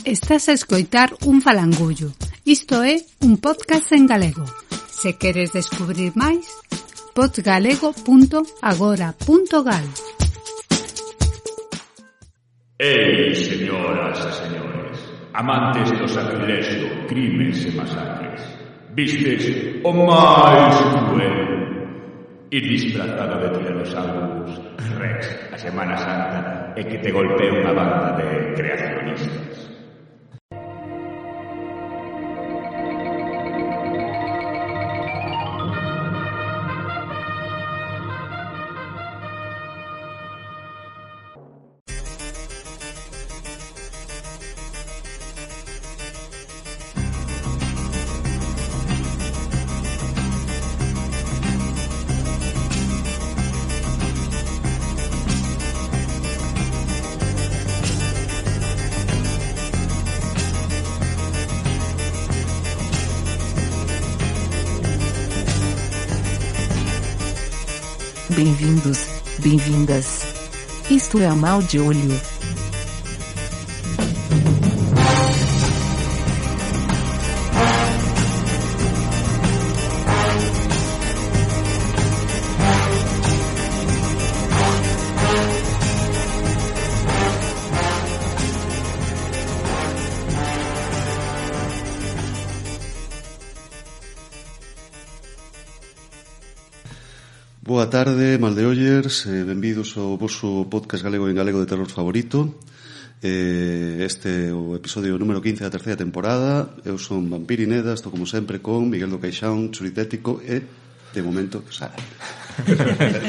Estás a escoitar Un Falangullo. Isto é un podcast en galego. Se queres descubrir máis, podgalego.agora.gal. Ei, señoras e señores, amantes do sacrilexio, crimes e masacres, vistes o máis cruel e disfrazado de tiranosaurus Rex a Semana Santa e que te golpea unha banda de creacionistas. Bem-vindos, bem-vindas. Isto é a Mal de Olho. Boa tarde, Maldeollers, benvidos ao vosso podcast galego en galego de terror favorito. Este é o episodio número 15 da terceira temporada. Eu son Vampiri Neda, estou como sempre con Miguel do Caixán, Churitético e, de momento, Sara.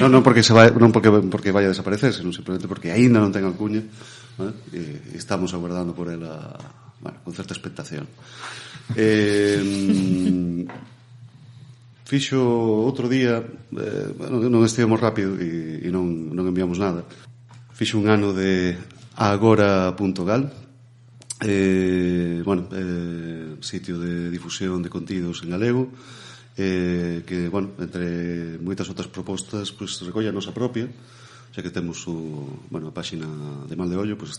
non porque vaya a desaparecer, senón simplemente porque aínda non ten alcuña, ¿vale? E estamos aguardando por ela, bueno, con certa expectación. Fixo outro día, non estivemos rápido e non enviamos nada. Fixo un ano de agora.gal, sitio de difusión de contidos en galego, que, bueno, entre moitas outras propostas, pues, recolle a nosa propia, xa que temos a páxina de Mal de Ollo, pues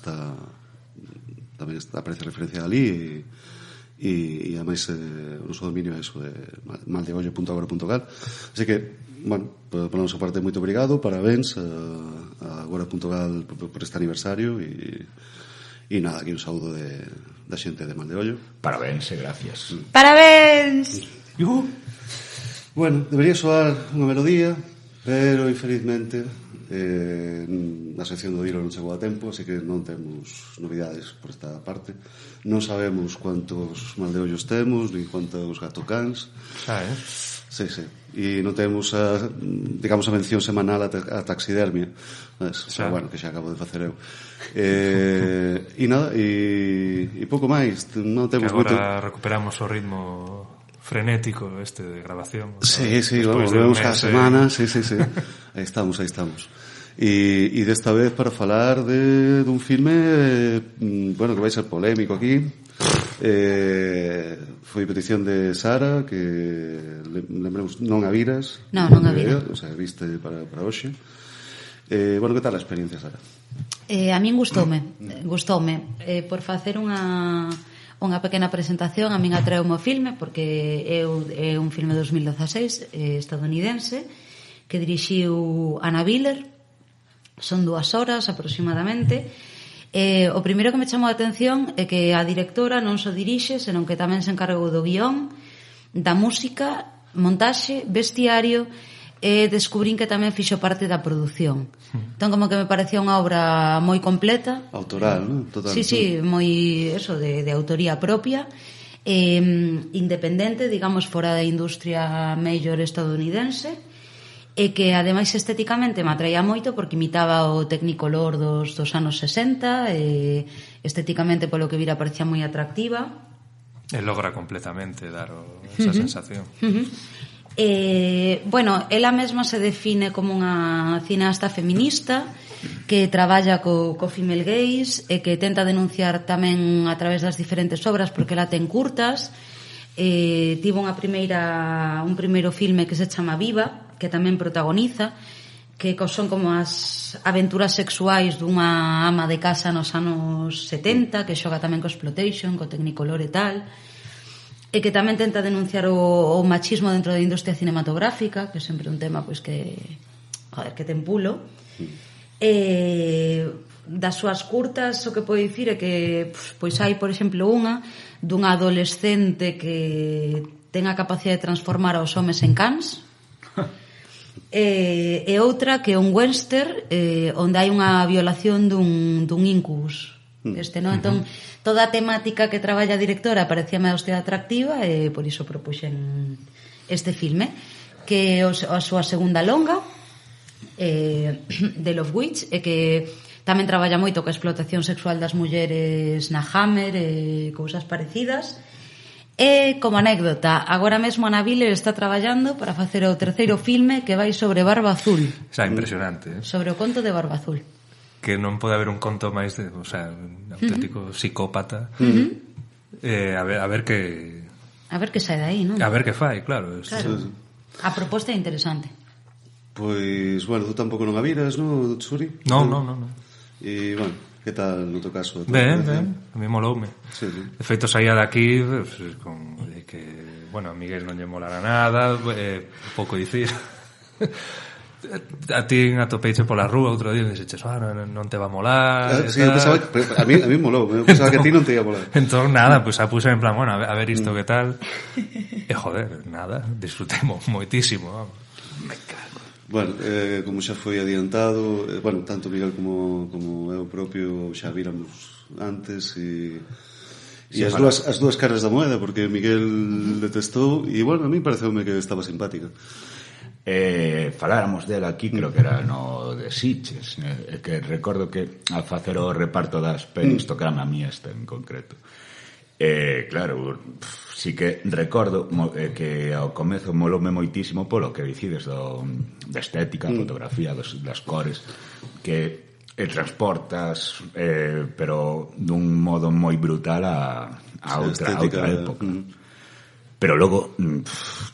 tamén aparece referencia ali e ademais o noso dominio é eso de maldeollo.agora.gal. Así que, bueno, por nosa parte, moito obrigado, parabéns a agora.gal por este aniversario e nada, aquí un saúdo da xente de Maldeollo. Parabéns e gracias. Parabéns! Bueno, debería soar unha melodía, pero infelizmente na sección do Dilo non chegou a tempo, así que non temos novidades por esta parte. Non sabemos cuántos maldeollos temos, ni cuántos gatocans. Sí. E non temos a mención semanal a taxidermia, pero bueno, que xa acabo de facer eu. E nada, e pouco máis. Non temos que agora recuperamos o ritmo frenético de grabación. Sí, volvemos cada semana. Sí. Aí estamos. E desta vez para falar dun filme que vai ser polémico aquí. Foi petición de Sara, que lembremos, non a viras. Non a vira. O sea, viste para hoxe. Que tal a experiencia, Sara? A min gustoume. Por facer unha pequena presentación, a min atraeume o filme porque é un filme de 2016 estadounidense que dirixiu Anna Biller. Son 2 horas aproximadamente. O primeiro que me chamou a atención é que a directora non só dirixe, senón que tamén se encargou do guión, da música, montaxe, vestiario, e descubrín que tamén fixo parte da produción. Entón, como que me parecía unha obra moi completa. Autoral, non? Total. Sí, moi eso, de autoría propia, independente, digamos, fora da industria major estadounidense, e que ademais estéticamente me atraía moito porque imitaba o Technicolor dos anos 60, e estéticamente, polo que vira, parecía moi atractiva. E logra completamente dar esa sensación. Ela mesma se define como unha cineasta feminista que traballa co female gaze e que tenta denunciar tamén a través das diferentes obras, porque ela ten curtas. Tivo un primeiro filme que se chama Viva, que tamén protagoniza, que son como as aventuras sexuais dunha ama de casa nos anos 70, que xoga tamén co exploitation, co Technicolor e tal, e que tamén tenta denunciar o machismo dentro da industria cinematográfica, que é sempre un tema pois que ten pulo. Das súas curtas, o que podo dicir é que pois hai, por exemplo, unha dunha adolescente que ten a capacidade de transformar aos homes en cans, e outra que é un western onde hai unha violación dun incubus. Entón, toda a temática que traballa a directora parecíame a hostia atractiva e por iso propuxen este filme, que é a súa segunda longa, The Love Witch, e que tamén traballa moito coa explotación sexual das mulleres na Hammer e cousas parecidas. E, como anécdota, agora mesmo Ana Viller está traballando para facer o terceiro filme que vai sobre Barba Azul. Xa, impresionante, Sobre o conto de Barba Azul. Que non pode haber un conto máis de, o sea, un auténtico psicópata. A ver que sae de aí, non? A ver que fai, claro. Claro. A proposta é interesante. Pois, bueno, tú tampouco non a viras, non, Tsuri? Non. E, bueno, que tal no teu caso? Ben, a mí moloume. Sí. De feito, saía daqui con que, bueno, a Miguel non lle molara nada, pouco dicir. A ti atopeiche pola rúa outro día e dixeches, non te va a molar. Sí, eu pensaba, a mí molou, eu pensaba que a ti non te ia molar. Entón, nada, pues a puse en plan, bueno, a ver isto que tal. E, joder, nada, disfrutemos moitísimo, vamos. Me cago. Bueno, como xa foi adiantado, bueno, tanto Miguel como eu propio xa viramos antes e as dúas caras da moeda, porque Miguel detestou e, bueno, a mí pareceume que estaba simpática. Faláramos dela aquí, creo que era no de Sitges, que recordo que al facer o reparto das pelis tocame a mí esta en concreto. Claro, sí que recordo que ao comezo moloume moitísimo polo que dicides da estética, fotografía, das cores, que transportas, pero dun modo moi brutal a outra época. Pero logo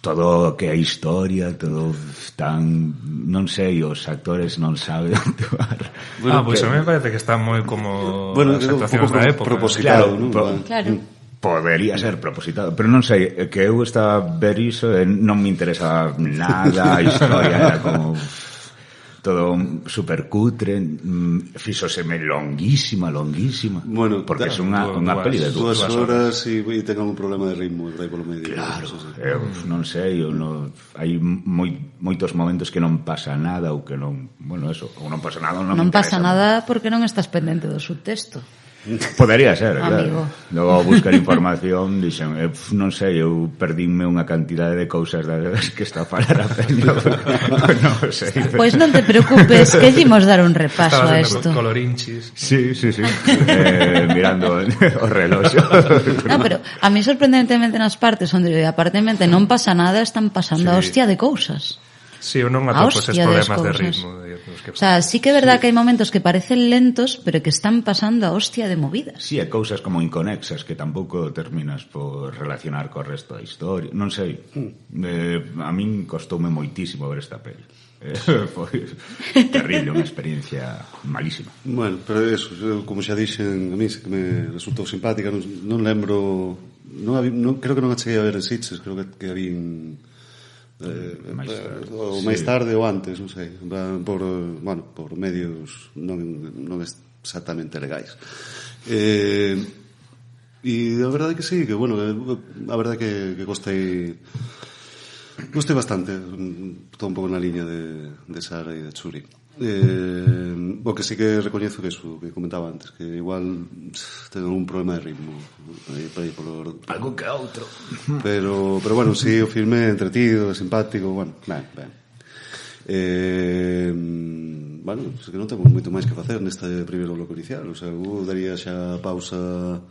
todo o que é historia, todo tan, non sei, os actores non saben actuar. Pois a mí me parece que está moi como as actuacións da época. Propositado, non? Claro. Podería ser propositado, pero non sei, que eu estaba a ver iso e non me interesa nada a historia, era como todo super cutre, fixoseme longuísima, bueno, porque é unha peli de 2 horas e ten algún problema de ritmo aí polo medio. Claro, non sei, hai moitos momentos que non pasa nada ou que non, bueno, eso, ou non pasa nada, non pasa nada porque non estás pendente do subtexto. Podería ser, amigo. Claro. Logo a buscar información dixen, non sei, eu perdínme unha cantidade de cousas das que está a falar a peña. Non sei. Pois non te preocupes, que dimos dar un repaso a isto. Colorinchis. Sí. Mirando o reloxo. No, pero a mí sorprendentemente nas partes onde aparentemente non pasa nada, están pasando a hostia de cousas. Sí, eu non atopo eses problemas de ritmo. O sea, sí que é verdad que hai momentos que parecen lentos, pero que están pasando a hostia de movidas. Sí, hai cousas como inconexas que tampouco terminas por relacionar co resto da historia. Non sei, a min costoume moitísimo ver esta peli. Foi terrible, unha experiencia malísima. Bueno, pero eso, como xa dixen, a mí sí que me resultou simpática, non lembro, creo que non a cheguei a ver en Sitges, creo que a vi máis tarde ou antes, non sei, por medios non exactamente legais. E a verdade que sí, que bueno, a verdade que gostei bastante, todo un pouco na liña de Sara e de Tsuri. O que sí que recoñezo que eso que comentaba antes, que igual ten un problema de ritmo aí polo algo que outro, pero bueno, sí, o filme é entretido, é simpático, bueno, ben. Bueno, é que non temos moito máis que facer neste primeiro bloco inicial, o sea, eu daría xa pausa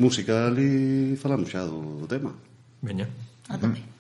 musical e falamos xa do tema. Veña. A tope.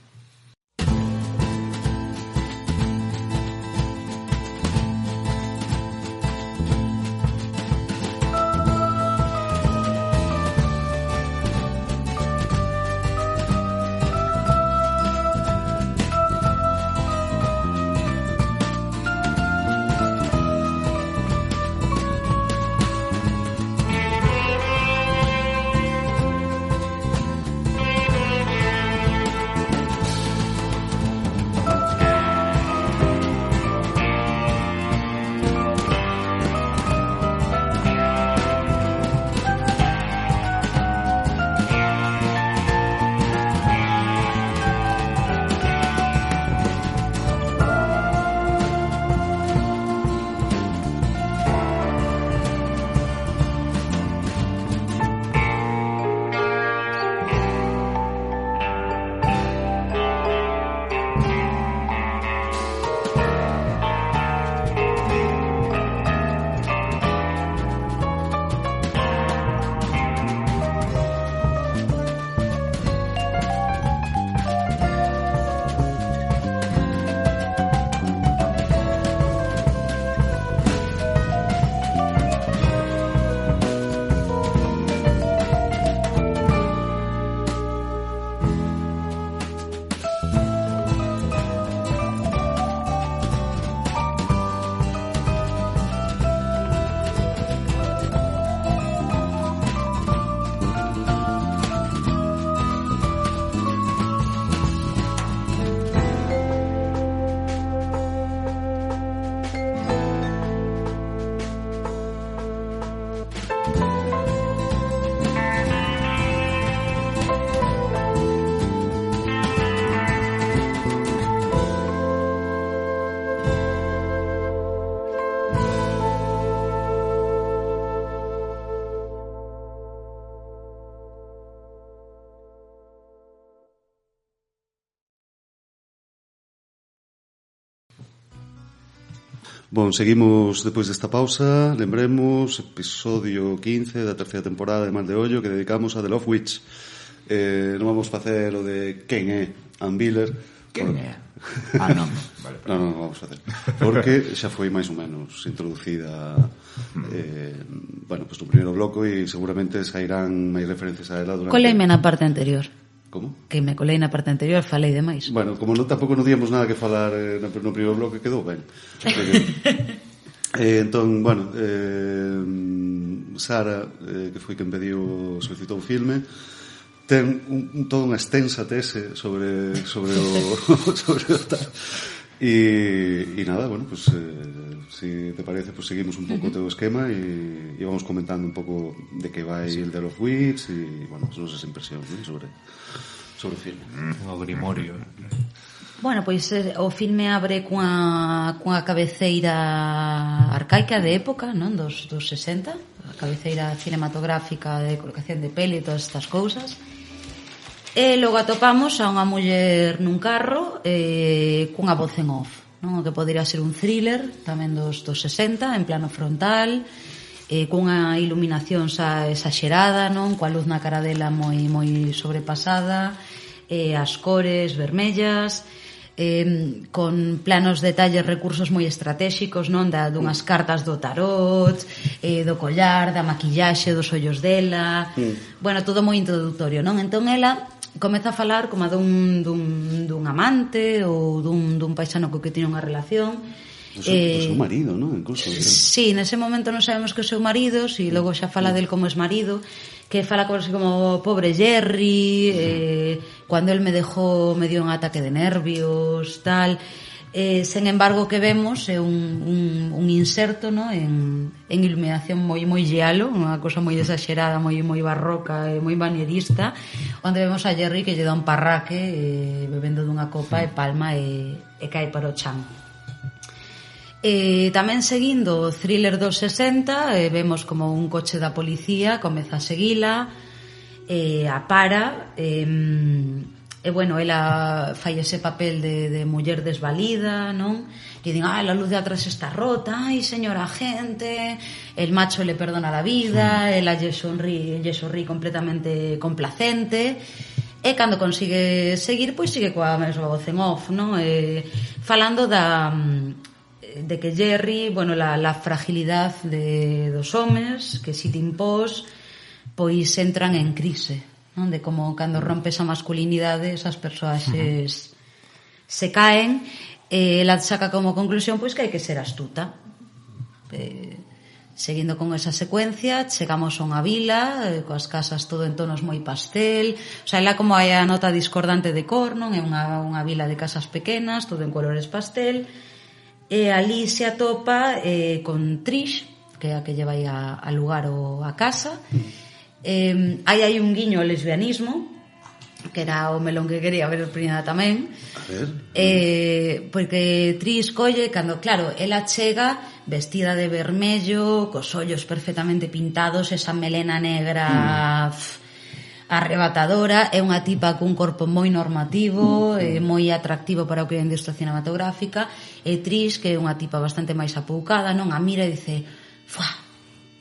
Bon, seguimos depois desta pausa. Lembremos, episodio 15 da terceira temporada de Mal de Ollo, que dedicamos a The Love Witch. Non vamos facer o de quen é Ann Biller. Quen é? Non, vale. Non vamos facer. Porque xa foi máis ou menos introducida bueno, pues no primeiro bloco e seguramente sairán máis referencias a ela durante... Coleime na parte anterior. Como? Que me colei na parte anterior, falei demais. Bueno, como tampouco non díamos nada que falar no primeiro bloque, quedou ben. Entón, bueno, Sara, que foi quen pediu, solicitou o filme, ten toda unha extensa tese sobre o tal. E nada, bueno, pues si te parece, pues seguimos un pouco o teu esquema e vamos comentando un pouco de que vai el de los Wits e, bueno, as nosas impresións, ¿no? sobre o filme. O grimorio. Bueno, pois o filme abre cunha cabeceira arcaica de época, non? Dos 60, a cabeceira cinematográfica de colocación de peli e todas estas cousas. E logo atopamos a unha muller nun carro cunha voz en off, non? O que podería ser un thriller tamén dos 60, en plano frontal, cunha iluminación xa exagerada, non? Coa luz na cara dela moi sobrepasada, as cores vermellas, con planos detalles, recursos moi estratéxicos, non? Dunhas cartas do tarot, do collar, da maquillaxe, dos ollos dela, bueno, todo moi introductorio, non? Entón ela comeza a falar como dun amante ou dun paisano co que tiene unha relación. O seu marido, non? Incluso. Sí, nese momento non sabemos que o seu marido, e logo xa fala del como es marido, que fala como pobre Jerry, cuando él me dejó me dio un ataque de nervios, tal. Sen embargo, que vemos é un inserto, ¿no? en iluminación moi giallo, unha cosa moi exagerada, moi barroca e moi manierista, onde vemos a Jerry que lle dá un parraque bebendo dunha copa e palma e cae para o chan. Tamén seguindo o thriller dos 60, vemos como un coche da policía comeza a seguila, a para, e bueno, ela fai ese papel de muller desvalida, non? E din, la luz de atrás está rota, ai, señora agente, el macho le perdona la vida, ela lle sonrí completamente complacente, e cando consigue seguir, pois sigue coa mesma voz en off, non? Falando de que Jerry, bueno, la fragilidad dos homes, que si te impós, pois entran en crise, non? De como cando rompes a masculinidade esas persoaxes se caen, ela saca como conclusión pois que hai que ser astuta. Seguindo con esa secuencia, chegamos a unha vila coas casas todo en tonos moi pastel, o sea, ela como hai a nota discordante de cor, non? É unha vila de casas pequenas, todo en colores pastel, e ali se atopa con Trish, que é a que lle vai a lugar a casa. Hai un guiño ao lesbianismo, que era o melón que quería ver primeira tamén, porque Trish colle cando, claro, ela chega vestida de vermello, cos ollos perfectamente pintados, esa melena negra arrebatadora, é unha tipa cun corpo moi normativo, moi atractivo para o que é a industria cinematográfica, e Trish, que é unha tipa bastante máis apoucada, non? A mira e dice, fuá,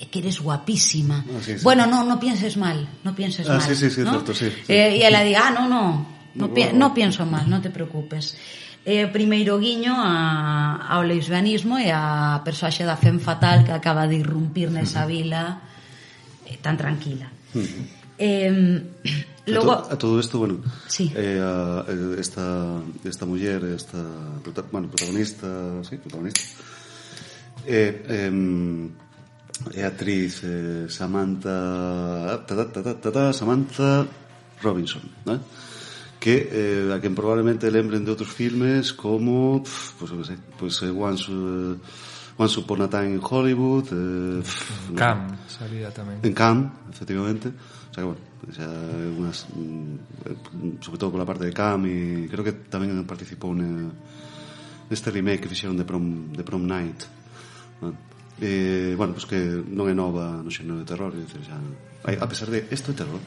é que eres guapísima. Sí. Bueno, no pienses mal, no pienses mal. Sí, ¿no? Certo, sí. E ela di, no pienso mal, non te preocupes. É o primeiro guiño ao lesbianismo e a persoaxe da femme fatal que acaba de irrumpir nesa vila tan tranquila. Logo a todo isto, bueno, sí. esta muller, protagonista é a actriz Samantha Robinson, ¿no? Que a quen probablemente lembren de outros filmes como Once Upon a Time in Hollywood, Cam salía tamén. En Cam, efectivamente. O sea que, bueno, xa unhas, sobre todo pola parte de Cam, e creo que tamén participou neste remake que fixeron de Prom Night. Bueno, pues que non é nova no xénero de terror, xa, a pesar de isto é terror.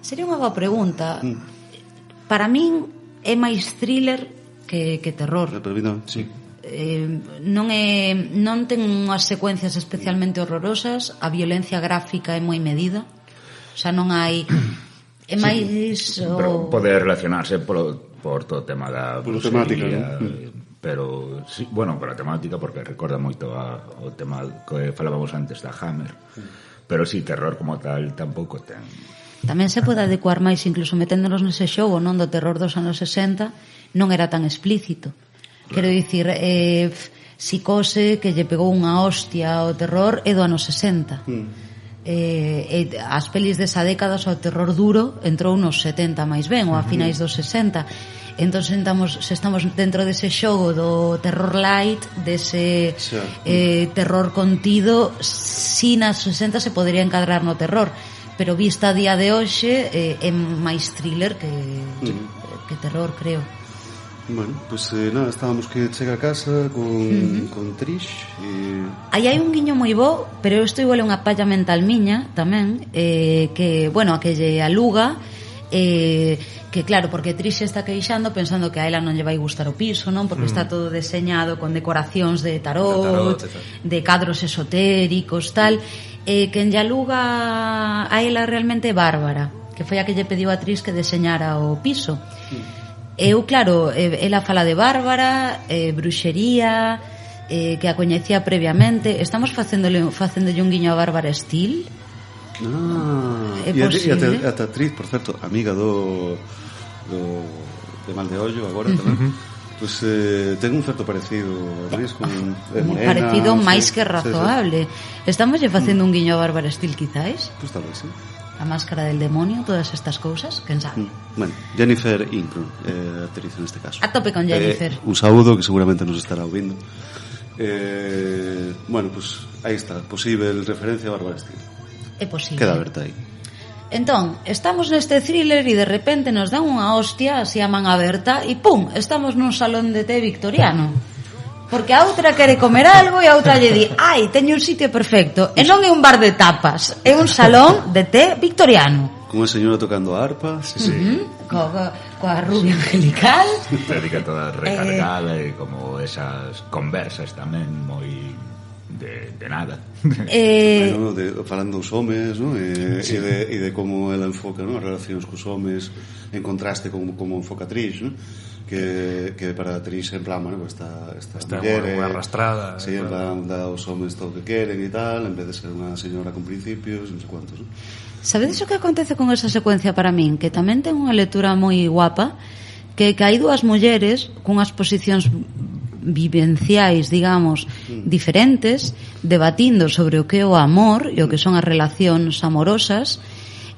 Sería unha boa pregunta. Para min é máis thriller que terror. Para mí non, sí. non ten unhas secuencias especialmente horrorosas, a violencia gráfica é moi medida, o sea, non hai é máis pero pode relacionarse por todo o tema da bruxería, pero sí, bueno, por a temática, porque recorda moito o tema que falábamos antes da Hammer, pero sí, terror como tal tampouco ten. Tamén se pode adecuar máis, incluso meténdonos nese xogo, non, do terror dos anos 60, non era tan explícito. Quero dicir, Psicose, que lle pegou unha hostia ao terror, é do anos 60. As pelis desa década, o terror duro entrou nos 70 máis ben, ou a finais dos 60. Entón, se estamos dentro dese xogo do terror light, dese terror contido, si nas 60 se podría encadrar no terror, pero vista a día de hoxe é máis thriller que terror, creo. Bueno, pues nada, estábamos que chega a casa con Trish Aí hai un guiño moi bo, pero isto igual é unha palla mental miña tamén, que, bueno, a que lle aluga, que claro, porque Trish está queixando pensando que a ela non lle vai gustar o piso, non? Porque está todo deseñado con decoracións de tarot, de cadros esotéricos, tal, que lle aluga a ela realmente Bárbara, que foi a que lle pediu a Trish que deseñara o piso. Eu, claro, ela fala de Bárbara, bruxería, que a coñecía previamente. Estamos facéndolle un guiño a Bárbara Steele. É posible. E a actriz, por certo, amiga do de Mal de Ollo agora tamén. Pues ten un certo parecido, máis con un parecido máis que razoable. Estamos lle facendo un guiño a Bárbara Steele, quizáis? Pues tal vez, sí. A máscara del demonio, todas estas cousas, quen sabe. Bueno, Jennifer Ingram, actriz en este caso. A tope con Jennifer. Un saúdo que seguramente nos estará ouvindo. Bueno, pues aí está, posible referencia a Bárbara Steele. É posible. Queda aberta aí. Entón, estamos neste thriller e de repente nos dan unha hostia así a man aberta e pum, estamos nun salón de té victoriano. Porque a outra quere comer algo e a outra lle di, ai, teño un sitio perfecto. E non é un bar de tapas, é un salón de té victoriano. Con unha señora tocando a arpa. Sí. Coa rubia angelical. Dedica toda recargada e como esas conversas tamén moi de nada. Bueno, falando dos homes, ¿no? E de como ela enfoca, ¿no? As relacións cos homes en contraste con como enfoca Trish, ¿no? Que para Trish en plan, bueno, esta muller moi arrastrada, sí, en plan, da aos homes todo o que queren e tal, en vez de ser unha señora con principios, non sei cuántos, ¿no? Sabedes o que acontece con esa secuencia para min? Que tamén ten unha lectura moi guapa, que hai dúas mulleres cunhas posicións vivenciais, digamos, diferentes, debatindo sobre o que é o amor e o que son as relacións amorosas,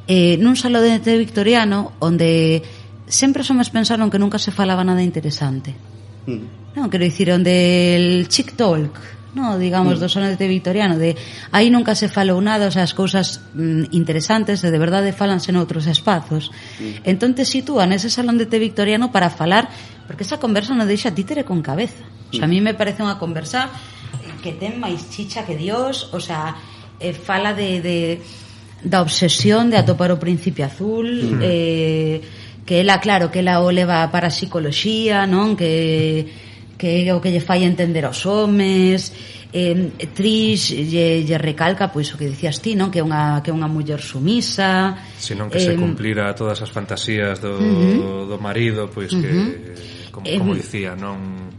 nun salón de té victoriano onde sempre os homes pensaron que nunca se falaba nada interesante. Non, quero dicir, onde el chick talk, no, digamos, do salón de té victoriano, de aí nunca se falou nada, o sea, as cousas interesantes de verdade falanse noutros espazos. Entón te sitúan ese salón de té victoriano para falar, porque esa conversa non deixa títere con cabeza. O sea, a mí me parece unha conversa que ten máis chicha que Dios, o sea, fala da obsesión de atopar o príncipe azul, que ela, claro, que ela o leva para a psicoloxía, non? Que é o que lle fai entender aos homes. Trish lle recalca pois o que dicías ti, non? Que é unha muller sumisa, senón que se cumplira todas as fantasías do marido, pois que como dicía, non,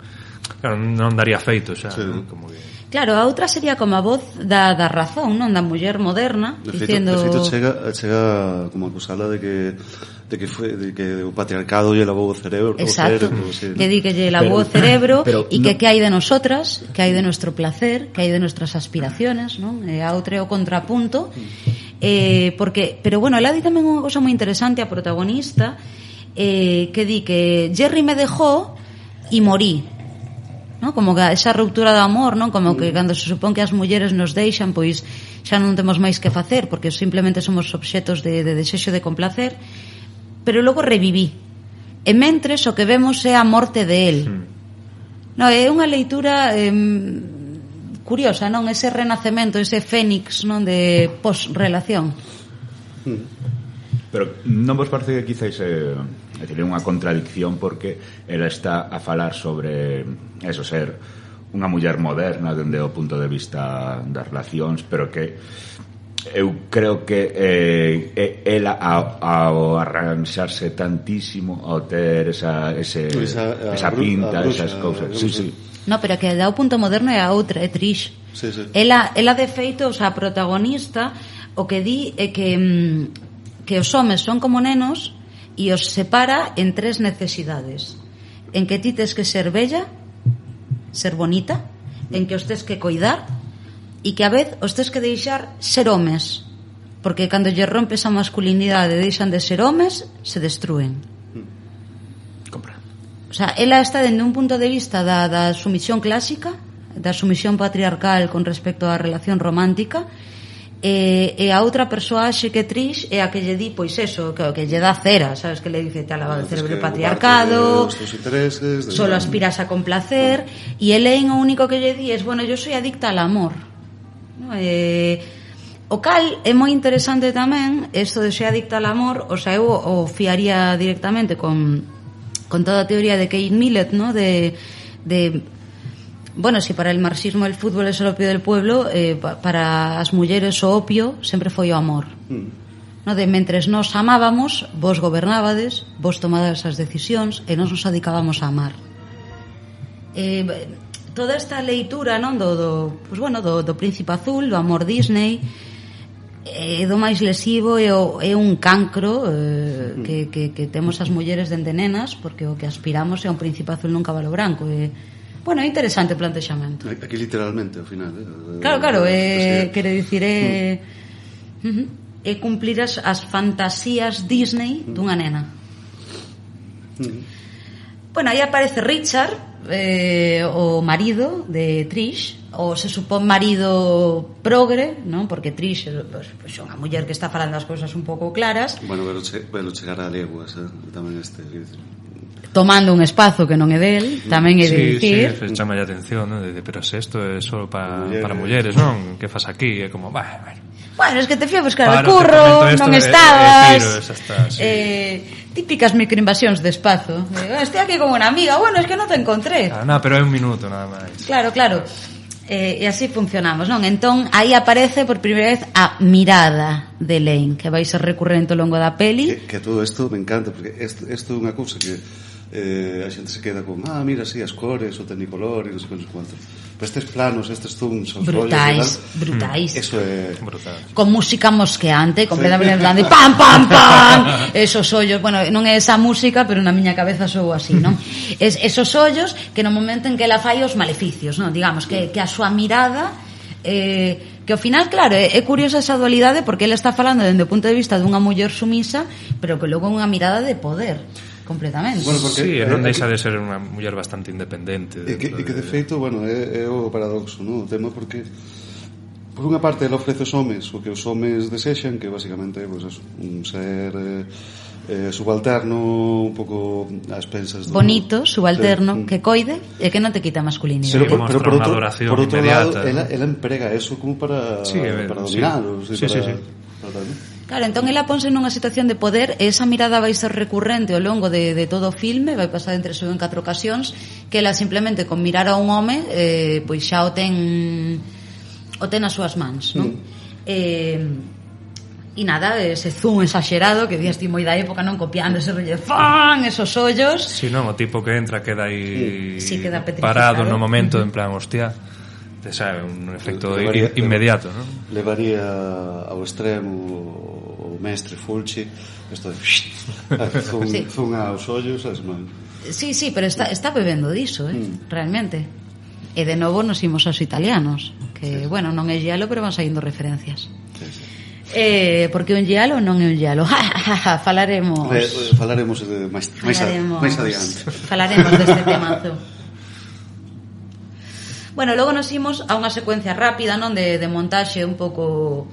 claro, non daría feito xa, non? Como que claro, a outra sería como a voz da razón, non? Da muller moderna, dicindo... De feito chega como acusada de que o patriarcado lle lavou o cerebro. Exacto, que di que lle lavou o cerebro e que hai de nosotras, que hai de nuestro placer, que hai de nuestras aspiraciones, non? E a outra é o contrapunto, pero bueno, ela di tamén unha cosa moi interesante a protagonista, que di que Jerry me dejó e morí, non? Como que esa ruptura de amor, non? Como que cando se supón que as mulleres nos deixan, pois xa non temos máis que facer, porque simplemente somos obxetos de desexo de complacer, pero logo reviví. E mentres o que vemos é a morte de él. Non, é unha leitura curiosa, non? Ese renacemento, ese fénix, non? De pos-relación. Pero non vos parece que quizáis É dicir, é unha contradicción porque ela está a falar sobre eso, ser unha muller moderna dende o punto de vista das relacións, pero que eu creo que ela ao arranxarse tantísimo, ao ter esa pinta, esas cousas, sí. No, pero que dá o punto moderno é a outra, é Trish. Sí. Ela de feito, o sea, a protagonista, o que di é que os homes son como nenos e os separa en 3 necesidades. En que ti tes que ser bella, ser bonita, en que os tes que coidar e que a vez os tes que deixar ser homes, porque cando lle rompes a masculinidade e deixan de ser homes, se destruen. O sea, ela está dende un punto de vista da sumisión clásica, da sumisión patriarcal con respecto á relación romántica, e a outra persoaxe que Trish é a que lle di, pois eso, que lle dá cera, sabes, que le dice, te ha lavado el cerebro patriarcado, solo aspiras a complacer, e Elaine o único que lle di es, bueno, yo soy adicta al amor, ¿no? O cal é moi interesante tamén esto de ser adicta al amor, o sea, eu o fiaría directamente con toda a teoría de Kate Millett, ¿no? De bueno, si para el marxismo el fútbol es el opio del pueblo, para as mulleres o opio sempre foi o amor. No, de mentres nos amábamos, vos gobernábades, vos tomades as decisións e nos dedicábamos a amar. Toda esta leitura, non, do Príncipe Azul, do amor Disney, do máis lesivo é un cancro que temos as mulleres dende nenas, porque o que aspiramos é un príncipe azul nun cabalo branco. Bueno, é interesante o plantexamento. Aquí literalmente, ao final. Claro, quere dicir é cumplir as fantasías Disney dunha nena. Bueno, aí aparece Richard, o marido de Trish, o se supón marido progre, non? Porque Trish é unha muller que está falando as cousas un pouco claras. Bueno, pero chegar a leguas, tamén tomando un espazo que non é del, tamén é de dicir. Sí, chama a atención, ¿no? Pero se isto é só para mulleres, non? Que fas aquí? É como, bueno, es que te fui a buscar o curro, non estabas. Típicas microinvasións de espazo. Estoy aquí con unha amiga, bueno, es que non te encontré. Pero é un minuto nada máis. Claro. E así funcionamos, non? Entón, aí aparece por primeira vez a mirada de Elaine, que vai ser recurrente ao longo da peli. Que todo isto me encanta, porque isto é unha cousa que a xente se queda con, mira, sí, as cores, o tecnicolor e non sei quantos. Pero estes planos, estes zooms, os brutais. Eso é brutal. Con música mosqueante, completamente en plan de pam, pam, pam. Esos ollos, bueno, non é esa música, pero na miña cabeza sou así, non? Esos ollos que no momento en que ela fai os maleficios, non? Digamos que a súa mirada que ao final, claro, é curiosa esa dualidade, porque ela está falando dende o punto de vista dunha muller sumisa, pero que logo é unha mirada de poder completamente. Bueno, porque, sí, non deixa de ser unha muller bastante independente. E que de feito, bueno, é o paradoxo, non? O tema, porque por unha parte ela ofrece os homes o que os homes desexan, que basicamente pues, un ser subalterno, un pouco a expensas bonito, subalterno, que coide e que non te quita masculinidade. Sí, pero por outro lado, ela emprega eso como para dominaros. Sí. Claro, entón ela ponse nunha situación de poder e esa mirada vai ser recurrente ao longo de todo o filme, vai pasar entre eso en 4 ocasións, que ela simplemente con mirar a un home pois xa o ten nas súas mans, non? E nada, ese zoom exagerado que días ti moi da época, non, copiando ese rollo, ¡fan! Esos ollos. Si, non, o tipo que entra queda aí queda parado no momento, en plan, hostia, te sabe, un efecto inmediato, non? Levaría ao extremo o mestre Fulci, isto de zoom aos ollos, as mans. Sí, pero está bebendo diso, realmente. E de novo nos imos aos italianos, que, bueno, non é giallo, pero van saindo referencias. Porque un giallo non é un giallo. Falaremos máis adiante. Falaremos deste temazo. Bueno, logo nos imos a unha secuencia rápida, non, de montaxe un pouco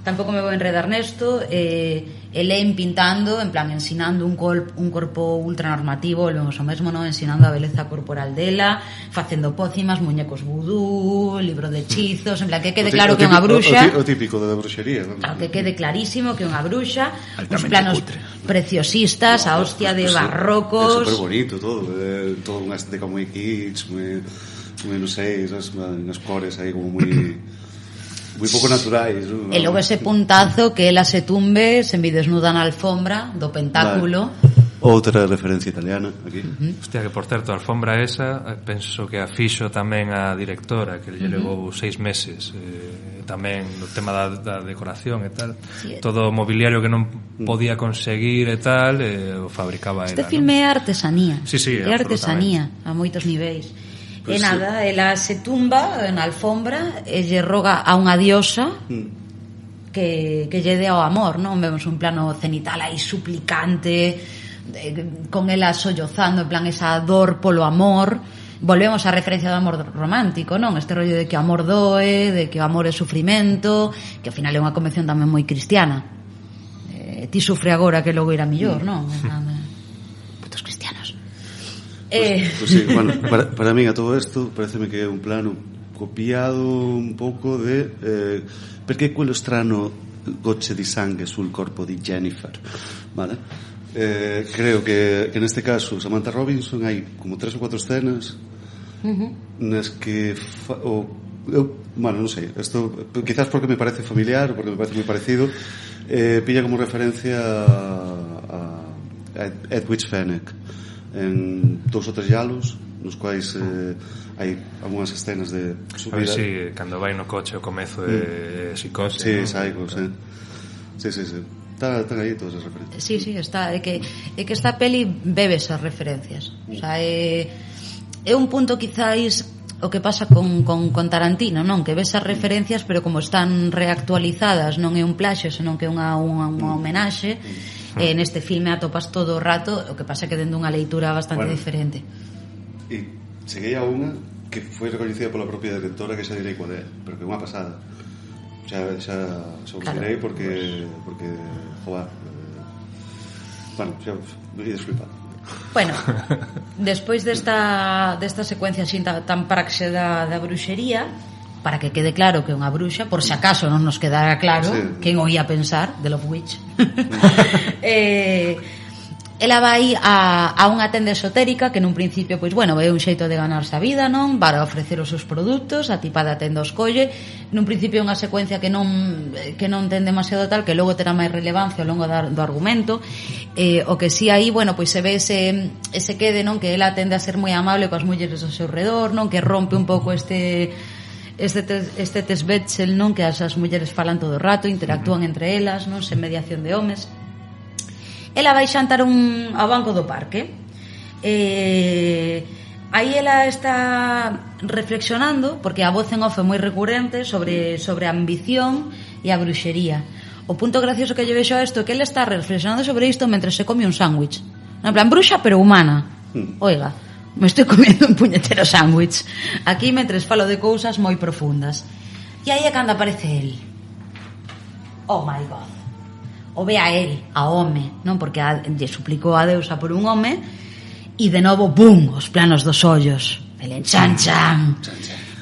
tampouco me vou enredar nesto, elen pintando, en plan ensinando un corpo ultranormativo, volvemos ao mesmo, non? Ensinando a beleza corporal dela, facendo pócimas, muñecos vudú, libro de hechizos, en plan que quede claro que é unha bruxa. O típico da bruxería, non? Claro, que quede clarísimo que é unha bruxa, uns planos preciosistas, a hostia de barrocos. É super bonito todo, todo unha estética moi kitsch, moi non sei, as cores aí como moi pouco naturais, ¿no? E logo ese puntazo que ela se tumbe, se desnuda na alfombra do pentáculo. Outra referencia italiana aquí. Hostia, que por certo, a alfombra esa penso que a fixo tamén a directora, que lle levou 6 meses, tamén no tema da decoración e tal, todo o mobiliario que non podía conseguir e tal, o fabricaba ela. Este filme é artesanía. Sí, é artesanía a moitos niveis. Pues e nada, ela se tumba na alfombra e lle roga a unha diosa que lle dé ao amor, non? Vemos un plano cenital aí suplicante, con ela sollozando, en plan esa dor polo amor. Volvemos á referencia do amor romántico, non? Este rollo de que o amor doe, de que o amor é sufrimento, que ao final é unha convención tamén moi cristiana. Ti sufre agora que logo irá millor, non? Putos cristianos. Pues sí, bueno, para mí a todo esto pareceme que é un plano copiado un pouco de perché quello strano gocce di sangue sul corpo di Jennifer, vale? Creo que neste caso Samantha Robinson hai como 3 ou 4 escenas nas que bueno, non sei, isto quizás porque me parece familiar, porque me parece moi parecido, pilla como referencia a Edwidge Fenech en 2 ou 3 diálogos nos quais hai algunhas escenas de subida. A ver si cando vai no coche o comezo de Psicose. Sí, ¿no? Psycho, sí. Sí. Están aí todas as referencias. Sí, está, é que esta peli bebe esas referencias. O sea, é un punto quizáis o que pasa con Tarantino, non? Que ves as referencias, pero como están reactualizadas, non é un plaxio, senón que é unha homenaxe. Neste filme atopas todo o rato, o que pasa que dende unha leitura bastante diferente. E cheguei a unha que foi recoñecida pola propia directora, que xa direi cual é, pero que é unha pasada. Xa os direi porque joder, bueno, xa me ia desflipar. Bueno, despois desta secuencia así tan praxe da bruxería, para que quede claro que é unha bruxa, por se acaso non nos quedara claro, quen o ia pensar de Love Witch. Ela vai a unha tenda esotérica que nun principio, pois bueno, é un xeito de ganarse a vida, non? Para ofrecer os seus produtos, a tipa da tenda os colle. Nun principio é unha secuencia que non ten demasiado tal, que logo terá máis relevancia ao longo do argumento. O que si aí, bueno, pois se ve ese quede, non? Que ela tende a ser moi amable coas mulleres ao seu redor, non? Que rompe un pouco este tesbetzel, non? Que as mulleres falan todo o rato, interactúan entre elas, non? Sen mediación de homes. Ela vai xantar ao banco do parque. Aí ela está reflexionando, porque a voz en off é moi recurrente sobre a ambición e a bruxería. O punto gracioso que lle vexo a isto é que ela está reflexionando sobre isto mentre se come un sándwich. En plan, bruxa pero humana. Oiga, me estoy comiendo un puñetero sándwich aquí mentres falo de cousas moi profundas. E aí é cando aparece el. Oh my god. O ve a él, a home, non? Porque lle suplicou a deusa por un home, e de novo, bum, os planos dos ollos. El chan chan.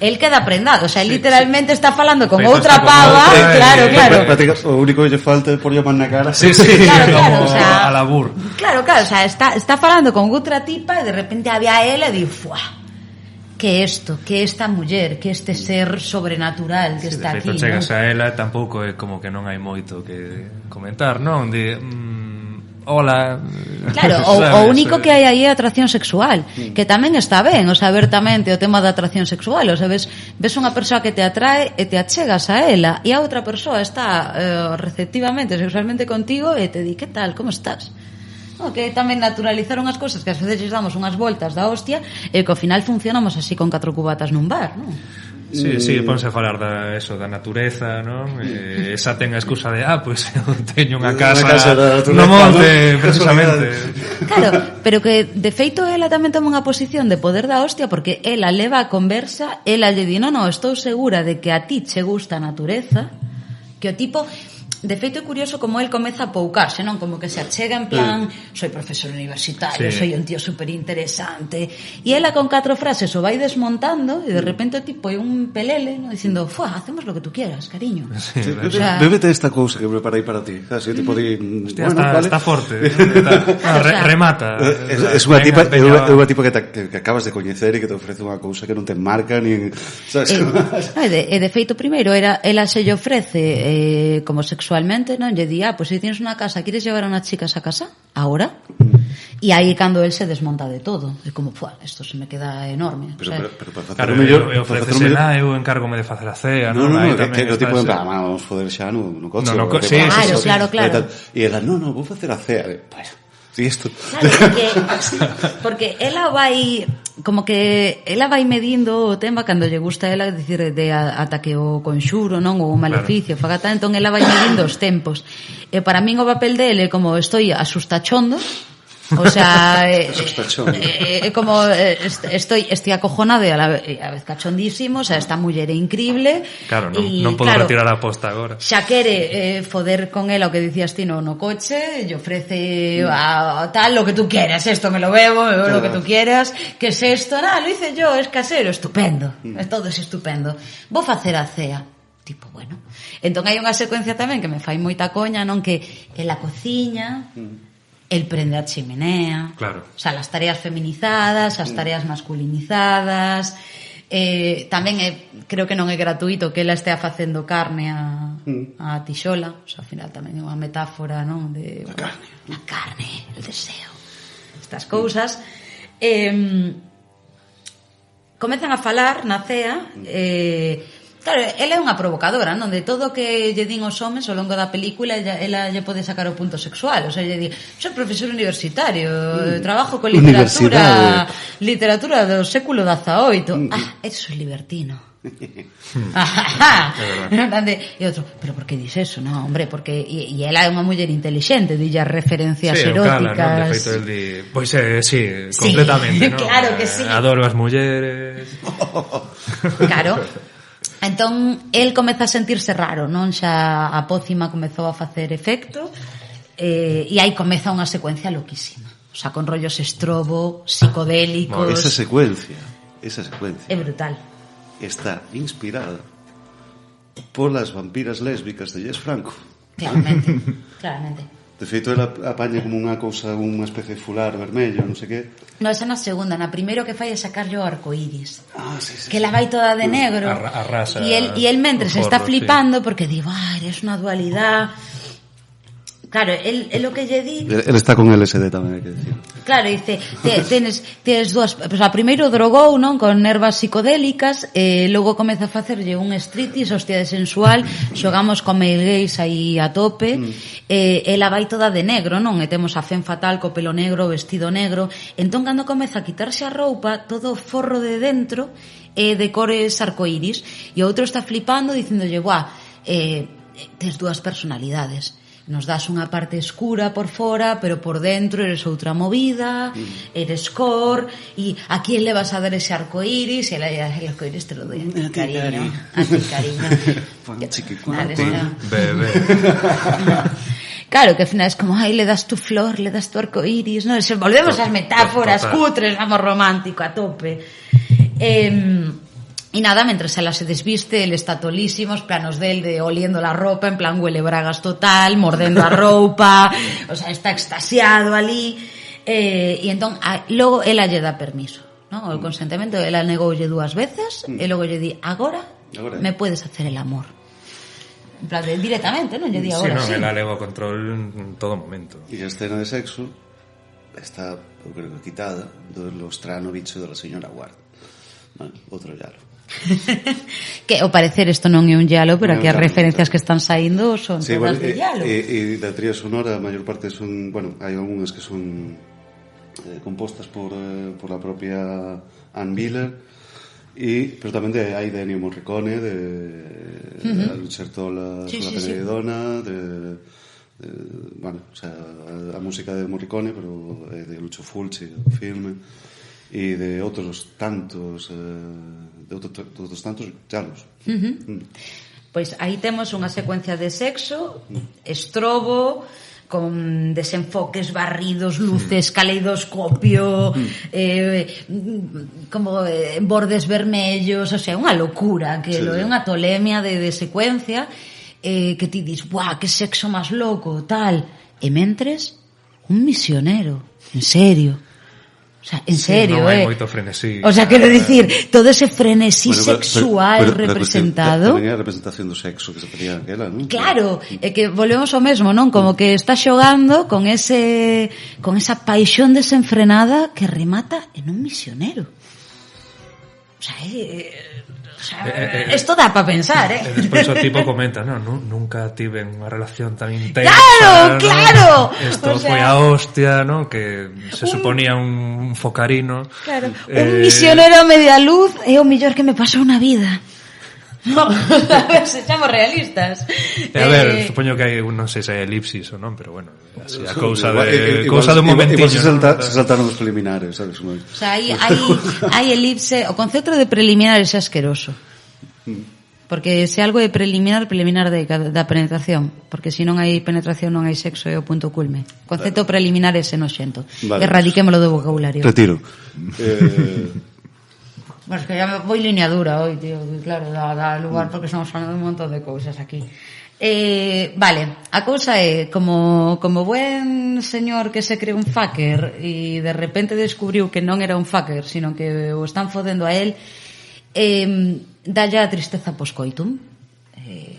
El queda prendado, o sea, literalmente está falando con outra pava, claro. O único que lle falta é por llamar na cara. Sí, claro, o sea, a labur. Claro, o sea, está falando con outra tipa e de repente había a él e di, fuá. Que isto, que esta muller, que este ser sobrenatural que está aquí, non? Chegas a ela, tampouco é como que non hai moito que comentar, non? De hola. Claro, o único que hai aí é atracción sexual, que tamén está ben, o sea, abertamente o tema da atracción sexual, o sea, ves unha persoa que te atrae e te achegas a ela e a outra persoa está receptivamente sexualmente contigo e te di, que tal, como estás? Que tamén naturalizaron as cousas que ás veces damos unhas voltas da hostia e que ao final funcionamos así con 4 cubatas nun bar, non? Sí, ponse a falar da natureza, non? Esa ten a excusa de, pois eu teño unha casa no monte, precisamente. Claro, pero que de feito ela tamén toma unha posición de poder da hostia porque ela leva a conversa, ela lle di, non, estou segura de que a ti che gusta a natureza, que o tipo de feito é curioso como el comeza a poucarse, non? Como que se achega en plan soy profesor universitario, soy un tío super interesante, e ela con 4 frases o vai desmontando e de repente tipo é un pelele, ¿no? Dicindo, hacemos lo que tú quieras, cariño. Sí, o sea, bébete esta cousa que preparei para ti, así tipo di, hostia, está forte, remata. É unha tipa que acabas de coñecer e que te ofrece unha cousa que non te marca nin, sabes? E de feito primeiro ela se lle ofrece como sexualmente, non? Lle di, pues si tienes unha casa, quieres llevar a unas chicas a casa? Ahora? E aí cando el se desmonta de todo, é como, esto se me queda enorme. Pero para facer claro, o mellor, ofrecesela, eu encárgome de facer a cea, non? Que o tipo en plan, vamos foder xa no coche. Claro. E ela, non, vou facer a cea. Sí, esto. Claro, porque ela vai como que ela vai medindo o tema cando lle gusta a ela dicir de ata que o conxuro, non, o maleficio, claro. Fagata, entón ela vai medindo os tempos. E para min o papel dele como estoy asustachondo. O sea, como estoy acojonada e a vez cachondísimo, o sea, esta muller é increíble. Claro, non podo retirar a posta agora. Xa quere foder con ela o que dicías ti no coche, lle ofrece a tal, lo que tú quieras, esto me lo bebo, lo que tú quieras, que es esto, lo hice yo, es casero, estupendo, todo es estupendo. Vou facer a cea. Tipo, bueno. Entón hai unha secuencia tamén que me fai moita coña, non, que en la cociña el prende a chimenea, claro. O sea, las tareas feminizadas, as tareas masculinizadas, tamén creo que non é gratuito que ela estea facendo carne a tixola, o sea, ao final tamén é unha metáfora, non, de a carne, el deseo, estas cousas. Comezan a falar na cea, claro, ela é unha provocadora, non? De todo o que lle din os homes ao longo da película, ela lle pode sacar o punto sexual. O sea, lle di, soy profesor universitario, trabajo con literatura do século XVIII. Eso es libertino. E outro, pero por que dis eso? No, hombre, porque e ela é unha muller intelixente, dille as referencias eróticas. De feito, el di, pois sí, completamente, ¿no? Claro que sí. Adoro as mulleres. Claro. Entón, el comeza a sentirse raro, non? Xa a pócima comezou a facer efecto e aí comeza unha secuencia loquísima. O sea, con rollos estrobo, psicodélicos... Esa secuencia é brutal. Está inspirada por las vampiras lésbicas de Jess Franco. Claramente. De feito, ela apaña como unha cousa, unha especie de fular vermello, non sei que. No, esa na segunda. Na primeiro que fai é sacarlle o arcoíris. Sí. Que la vai toda de negro. Arrasa. E el mentres está flipando porque di, eres unha dualidade. Claro, el o que lle di... El está con LSD tamén, hai que decir. Claro, dice, tienes dúas... Pues, primeiro drogou, non? Con nervas psicodélicas, logo comeza a facerlle un striptease, hostia de sensual, xogamos con male gays aí a tope, ela vai toda de negro, non? E temos a femme fatal co pelo negro, vestido negro, entón cando comeza a quitarse a roupa, todo forro de dentro, de cores arcoíris, e o outro está flipando dicindolle, tes dúas personalidades. Nos das unha parte escura por fora, pero por dentro eres outra movida, eres core, e a quién le vas a dar ese arcoíris? E el arcoíris te lo doy a ti, cariño. A ti, cariño. Bebé. Claro, que al final es como, le das tu flor, le das tu arcoíris, ¿no? Volvemos ás metáforas cutres, vamos, romántico, a tope. Y nada, mientras ela se desviste, él está tolísimo, os planos del de oliendo la ropa, en plan huele bragas total, mordendo a roupa, o sea, está extasiado ali, e entón, logo ela lle dá permiso, ¿no? O consentimento, ela negoulle 2 veces, e logo lle di, agora me puedes hacer el amor. En plan, directamente, non lle di agora, sí. Ela leva o control en todo momento. E a escena de sexo está, eu creo que quitada, do lostrano bicho da señora Ward. Bueno, outro llalo. Que ao parecer isto non é un llalo, pero aquí as referencias que están saindo son todas de llalo. E da tría sonora a maior parte son, bueno, hai algunhas que son compostas por la propia Ann Miller, pero tamén hai de Ennio Morricone, de Lucertola sulla pelle di donna, bueno, o sea, a música de Morricone, pero de Lucio Fulci, o filme, e de outros tantos llanos. Pois aí temos unha secuencia de sexo, estrobo, con desenfoques, barridos, luces, caleidoscopio, como bordes vermellos, o sea, unha locura, que é unha tolemia de secuencia, que ti dis, buah, que sexo máis loco, tal, e mentres, un misionero, en serio. O sea, en serio, non hai moito frenesí. O sea, quero dicir, todo ese frenesí sexual representado. Tamén é a representación do sexo que se pedía aquela, non? Claro, é que volvemos ao mesmo, non? Como que está xogando con esa paixón desenfrenada que remata en un misionero. O sea, esto dá para pensar, E despois o tipo comenta, nunca tive unha relación tan intensa. Claro. Isto foi a hostia, que se suponía un focarino. Claro, un misionero a media luz é o mellor que me pasou na vida. No, a ver, se chamos realistas. A ver, supoño que hai, non sei se hai elipsis ou non, pero bueno, así a cousa do momentillo. Igual se saltaron os preliminares, sabes? O sea, hai elipse, o concepto de preliminar é asqueroso. Porque se algo é preliminar da penetración, porque se non hai penetración non hai sexo, é o punto culme. O concepto preliminar é xenoxento. Erradiquémolo do vocabulario. Retiro. Bueno, es que ya me voy lineadura hoy, tío. Claro, da lugar porque estamos falando de un montón de cousas aquí. Vale, a cousa é como buen señor que se cree un fucker e de repente descubriu que non era un fucker, sino que o están fodendo a él, dalle a tristeza poscoitum.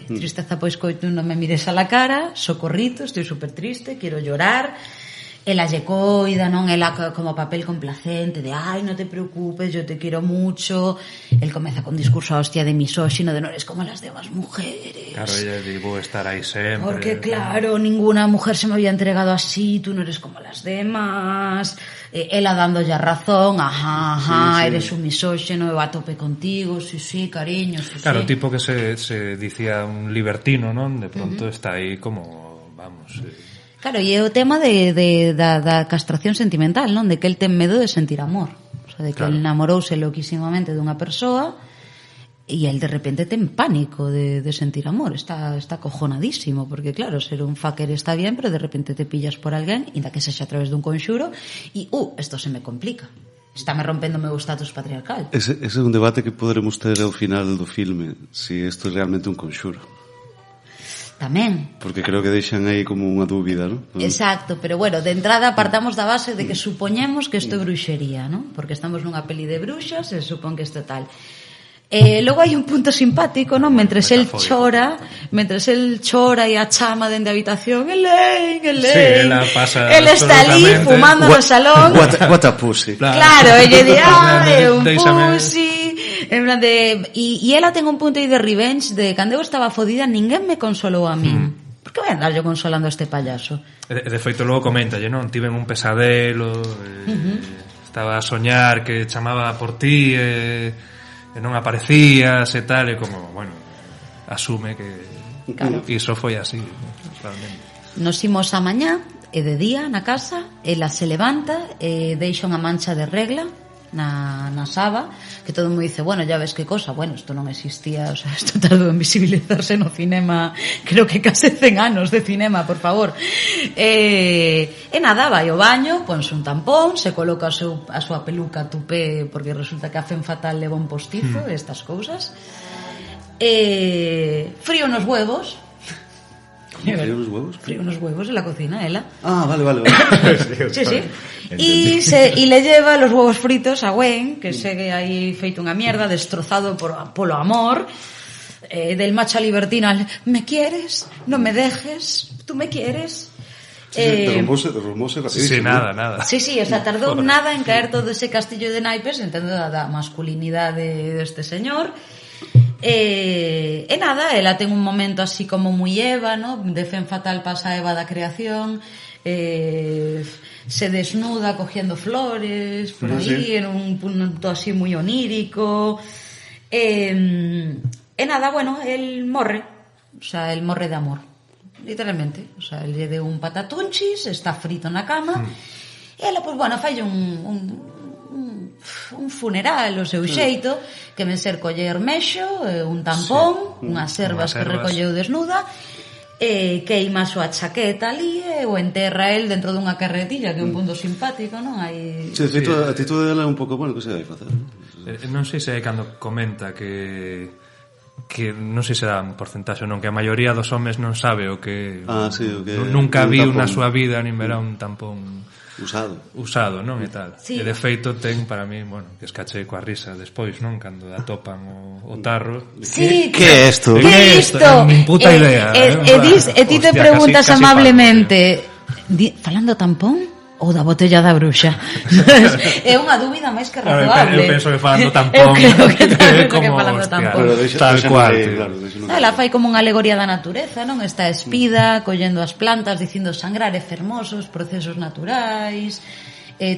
Tristeza poscoitum, non me mires a la cara, socorrito, estoy super triste, quiero llorar. Ela lle coida, non? Ela como papel complacente de ai, non te preocupes, yo te quiero mucho. El comeza con discurso hostia de misóxino, de no eres como las demás mujeres. Claro, ella digo estar aí sempre. Porque claro, ninguna mujer se me había entregado así, tú no eres como las demás. Ela dándolle a razón, ajá, sí. Eres un misóxino, eu a tope contigo, sí, cariño, sí. Claro, tipo que se dicía un libertino, non? De pronto está aí como, vamos... Claro, e é o tema da castración sentimental, non? De que el ten medo de sentir amor. O sea, de que el namorouse loquísimamente dunha persoa e el de repente ten pánico de sentir amor. Está cojonadísimo, porque claro, ser un fucker está bien, pero de repente te pillas por alguén, inda que sexa a través dun conxuro, e, esto se me complica. Estáme rompendo o meu status patriarcal. Ese é un debate que poderemos ter ao final do filme, si isto é realmente un conxuro. Tamén. Porque creo que deixan aí como unha dúbida, non? Exacto, pero bueno, de entrada partamos da base de que supoñemos que isto é bruxería, non? Porque estamos nunha peli de bruxas e supón que isto tal. Logo hai un punto simpático, non? Mentres el chora e a chama dende a habitación, Elaine. Sí, ela pasa. El está ali fumando no salón. What a pussy. Claro, ella di, un pussy. En plan de... E ela ten un punto aí de revenge de cando eu estaba fodida ninguén me consolou a min. Por que vai andar yo consolando a este payaso? De feito, logo coméntalle, non? Tiven un pesadelo, estaba a soñar que chamaba por ti, e non aparecías e tal, e como, bueno, asume que claro. Iso foi así, realmente. Nos imos a mañá, e de día na casa, ela se levanta e deixa unha mancha de regla na saba, que todo mundo dice, bueno, ya ves que cosa, bueno, esto non existía, o sea, esto tardou en visibilizarse no cinema, creo que case 100 anos de cinema, por favor. E nada, vai ao baño, ponse un tampón, se coloca a súa peluca tupé, porque resulta que a femme fatal leva un postizo, estas cousas. Frío nos huevos. ¿Frío unos huevos? Frío unos huevos en la cocina, ela. Ah, vale. Sí. Y le lleva los huevos fritos a Gwen, que segue aí feito unha mierda, destrozado polo amor, del macho libertino al ¿me quieres? ¿No me dejes? ¿Tú me quieres? Derrumbóse rapidísimo. Sí, nada. Sí, o sea, tardou nada en caer todo ese castillo de naipes, entendo da masculinidade deste señor. Nada, ela ten un momento así como moi Eva, ¿no? De femme fatal pasa a Eva da creación, se desnuda cogiendo flores por aí, en un punto así moi onírico, nada, bueno, el morre, o sea, el morre de amor, literalmente, o sea, el lle deu un patatunchis, está frito na cama, e ela, pues bueno, falle un un funeral o seu xeito, que men ser coller mexo, un tampón, unhas servas que recolleu desnuda, queima a súa chaqueta ali e o enterra el dentro dunha carretilla, que é un punto simpático, non? Hai... Sí, a actitude dela é un pouco, bueno, que se vai facer? Non sei se é cando comenta que non sei se dá un porcentaxe ou non, que a maioría dos homes non sabe o que... sí, o que... Nunca viu na súa vida nin verá un tampón... usado, non? E tal. Sí. E de feito ten para mí, bueno, que escache coa risa despois, non? Cando atopan o tarro. Sí, que é isto? Que é isto? Nin puta idea. E ti te preguntas casi amablemente, falando tampón ou da botella da bruxa? É unha dúbida máis que razoable. Eu penso que falando tampón. Eu creo que falando tampón. Tal cual. Ela fai como unha alegoría da natureza, non? Está espida, collendo as plantas, dicindo sangrar é fermosos, procesos naturais,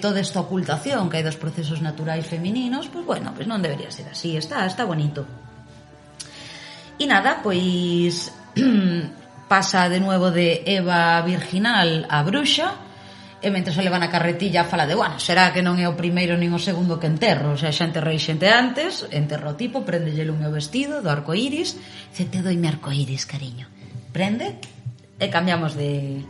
toda esta ocultación que hai dos procesos naturais femininos, pois bueno, pois non debería ser así, está bonito. E nada, pois pasa de nuevo de Eva virginal a bruxa, e mentre se leva na carretilla fala de, bueno, será que non é o primeiro nin o segundo que enterro, o sea, xa enterrei xente antes, enterro o tipo, prendelle o meu vestido do arcoíris, dice, te doi mi arcoíris, cariño, prende, e cambiamos de...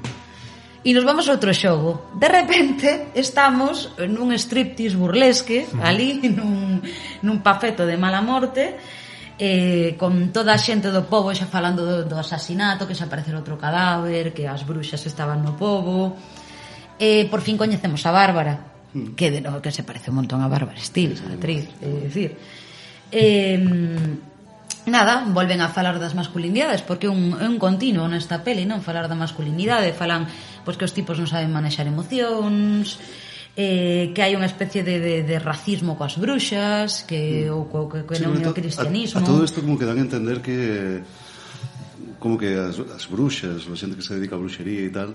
E nos vamos a outro xogo. De repente estamos nun striptease burlesque, ali, nun pafeto de mala morte, con toda a xente do pobo xa falando do asasinato, que xa aparecer outro cadáver, que as bruxas estaban no pobo. Por fin coñecemos a Bárbara, que de novo que se parece un montón a Bárbara Stiles, a actriz, decir. Nada, volven a falar das masculinidades, porque é un continuo nesta peli, non? Falar da masculinidade, falan pois que os tipos non saben manexar emocións, que hai unha especie de racismo coas bruxas, que non é o cristianismo. A todo isto como que dan a entender que como que as bruxas, a xente que se dedica a bruxería e tal,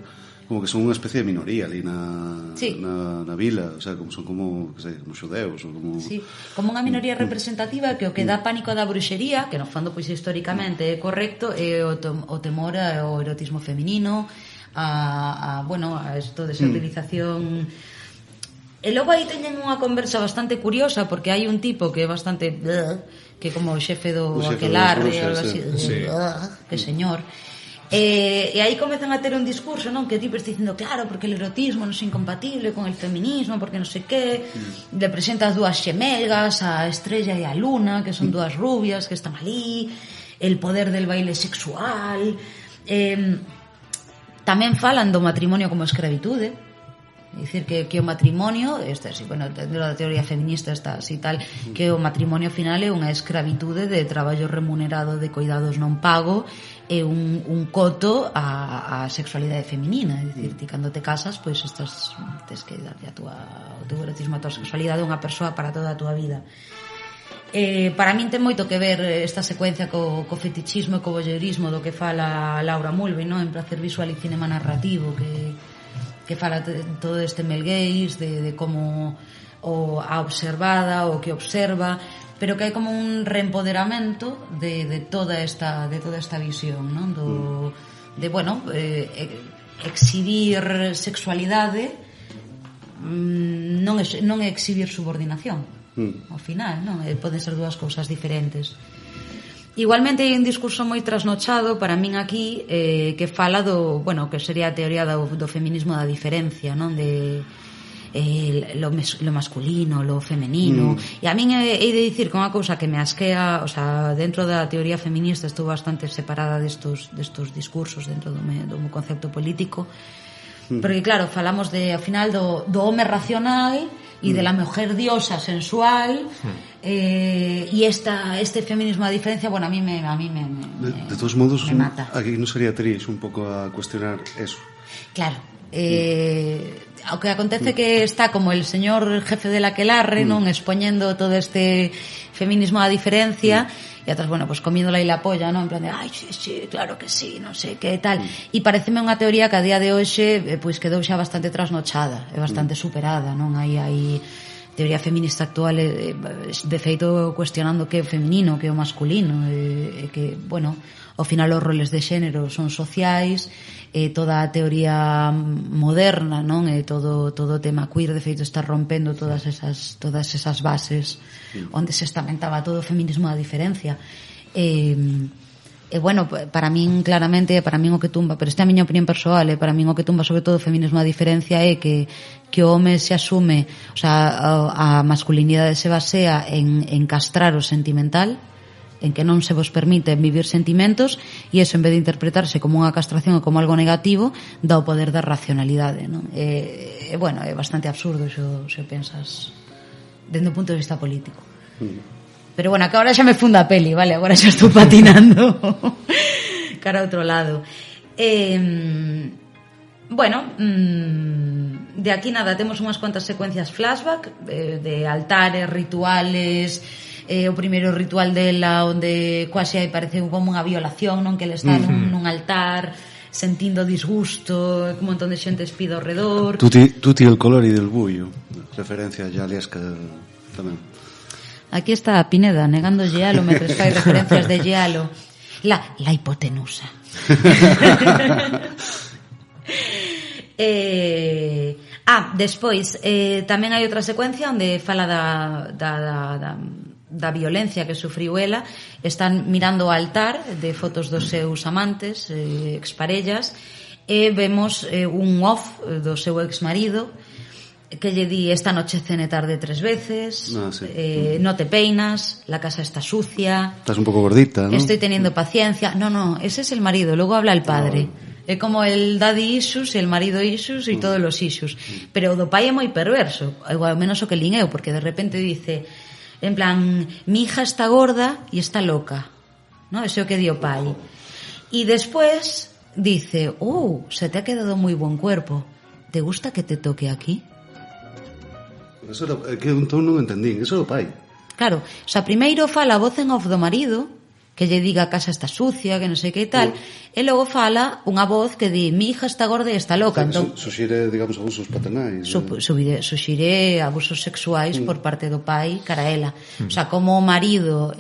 como que son unha especie de minoría ali na vila, o sea, como son como, que sei, como xudeus ou como... Sí, como unha minoría representativa que o que dá pánico da bruxería, que no fondo pois históricamente é correcto, é o temor ao erotismo feminino, a esto de esa utilización. E logo aí teñen unha conversa bastante curiosa, porque hai un tipo que é bastante que como o xefe do aquelarre, que señor. E aí comezan a ter un discurso, non? Que o tipo está dicindo, claro, porque el erotismo non é incompatible con el feminismo, porque non sei que, le presenta as dúas xemelgas, a Estrella e a Luna, que son dúas rubias que están ali, el poder del baile sexual. Tamén falan do matrimonio como escravitude, é dicir que o matrimonio, dentro da teoría feminista está así tal, que o matrimonio final é unha escravitude de traballo remunerado de cuidados non pago, é un coto a sexualidade feminina, é dicir, ti cando te casas, pois tes que darlle o teu erotismo, a tua sexualidade a unha persoa para toda a tua vida. Para min ten moito que ver esta secuencia co fetichismo e co voyeurismo do que fala Laura Mulvey, non? En Placer Visual e Cinema Narrativo, que fala todo este Mel Gaze, de como a observada, o que observa, pero que hai como un reempoderamento de toda esta visión, non? Exhibir sexualidade non é exhibir subordinación, ao final, non? Poden ser dúas cousas diferentes. Igualmente hai un discurso moi trasnochado para min aquí, que fala que sería a teoría do feminismo da diferencia, non? De lo masculino, lo femenino, e a min hei de dicir que unha cousa que me asquea, o sea, dentro da teoría feminista estou bastante separada destos discursos dentro do meu concepto político, porque claro, falamos ao final do home racional e de la mujer diosa sensual, e este feminismo da diferencia, bueno, a mí me de todos modos mata. Aquí non sería triste un pouco a cuestionar eso. Claro, o que acontece que está como el señor jefe del aquelarre, non, expoñendo todo este feminismo da diferencia, e atrás, bueno, pues comiéndola aí la polla, non, en plan de, ai, sí, claro que sí, non sei que tal, e pareceme unha teoría que a día de hoxe pois quedou xa bastante trasnochada, é bastante superada, non? Hai teoría feminista actual, de feito cuestionando que é o feminino, que é o masculino, e que, bueno, ao final os roles de xénero son sociais, toda a teoría moderna, non? E todo o tema queer, de feito, está rompendo todas esas bases onde se estamentaba todo o feminismo da diferencia. E bueno, para min claramente, para min o que tumba, pero esta é a miña opinión persoal, para min o que tumba sobre todo o feminismo a diferencia é que o home se asume, o sea, a masculinidade se basea en castrar o sentimental, en que non se vos permite vivir sentimentos, e eso, en vez de interpretarse como unha castración ou como algo negativo, dá o poder da racionalidade, non? Bueno, é bastante absurdo se o pensas dende o punto de vista político. Pero bueno, que ahora xa me funda a peli, vale? Agora xa estou patinando cara a outro lado. Bueno, de aquí nada, temos unhas cuantas secuencias flashback de altares, rituales. O primeiro ritual dela onde quase aí parece como unha violación, non? Que ele está nun altar sentindo disgusto, un montón de xente espida ao redor. Tutti el colori del bullo, referencia a Yaliesca tamén. Aquí está a Pineda negando Giallo mentre fai referencias de Giallo. La hipotenusa. Despois tamén hai outra secuencia onde fala da violencia que sufriu ela. Están mirando o altar de fotos dos seus amantes, exparellas, e vemos un off do seu exmarido que lle di: esta noche cené tarde 3 veces, no te peinas, la casa está sucia, estás un poco gordita, ¿no? Estoy teniendo paciencia. No, ese es el marido, luego habla el padre. É como el daddy issues, el marido issues e todos los issues. Pero o do pai é moi perverso, ao menos o que lin eu, porque de repente dice, en plan, mi hija está gorda e está loca, ¿no? Ese é o que di o pai. E despois dice, se te ha quedado muy buen cuerpo, ¿te gusta que te toque aquí? Eso era, que entón non entendín, eso é o pai. Claro, o sea, primeiro fala a voz en off do marido, que lle diga a casa está sucia, que non sei que e tal, e logo fala unha voz que di, mi hija está gorda e está loca. Entón, suxire, digamos, abusos paternais. Suxire abusos sexuais por parte do pai cara a ela. O sea, como o marido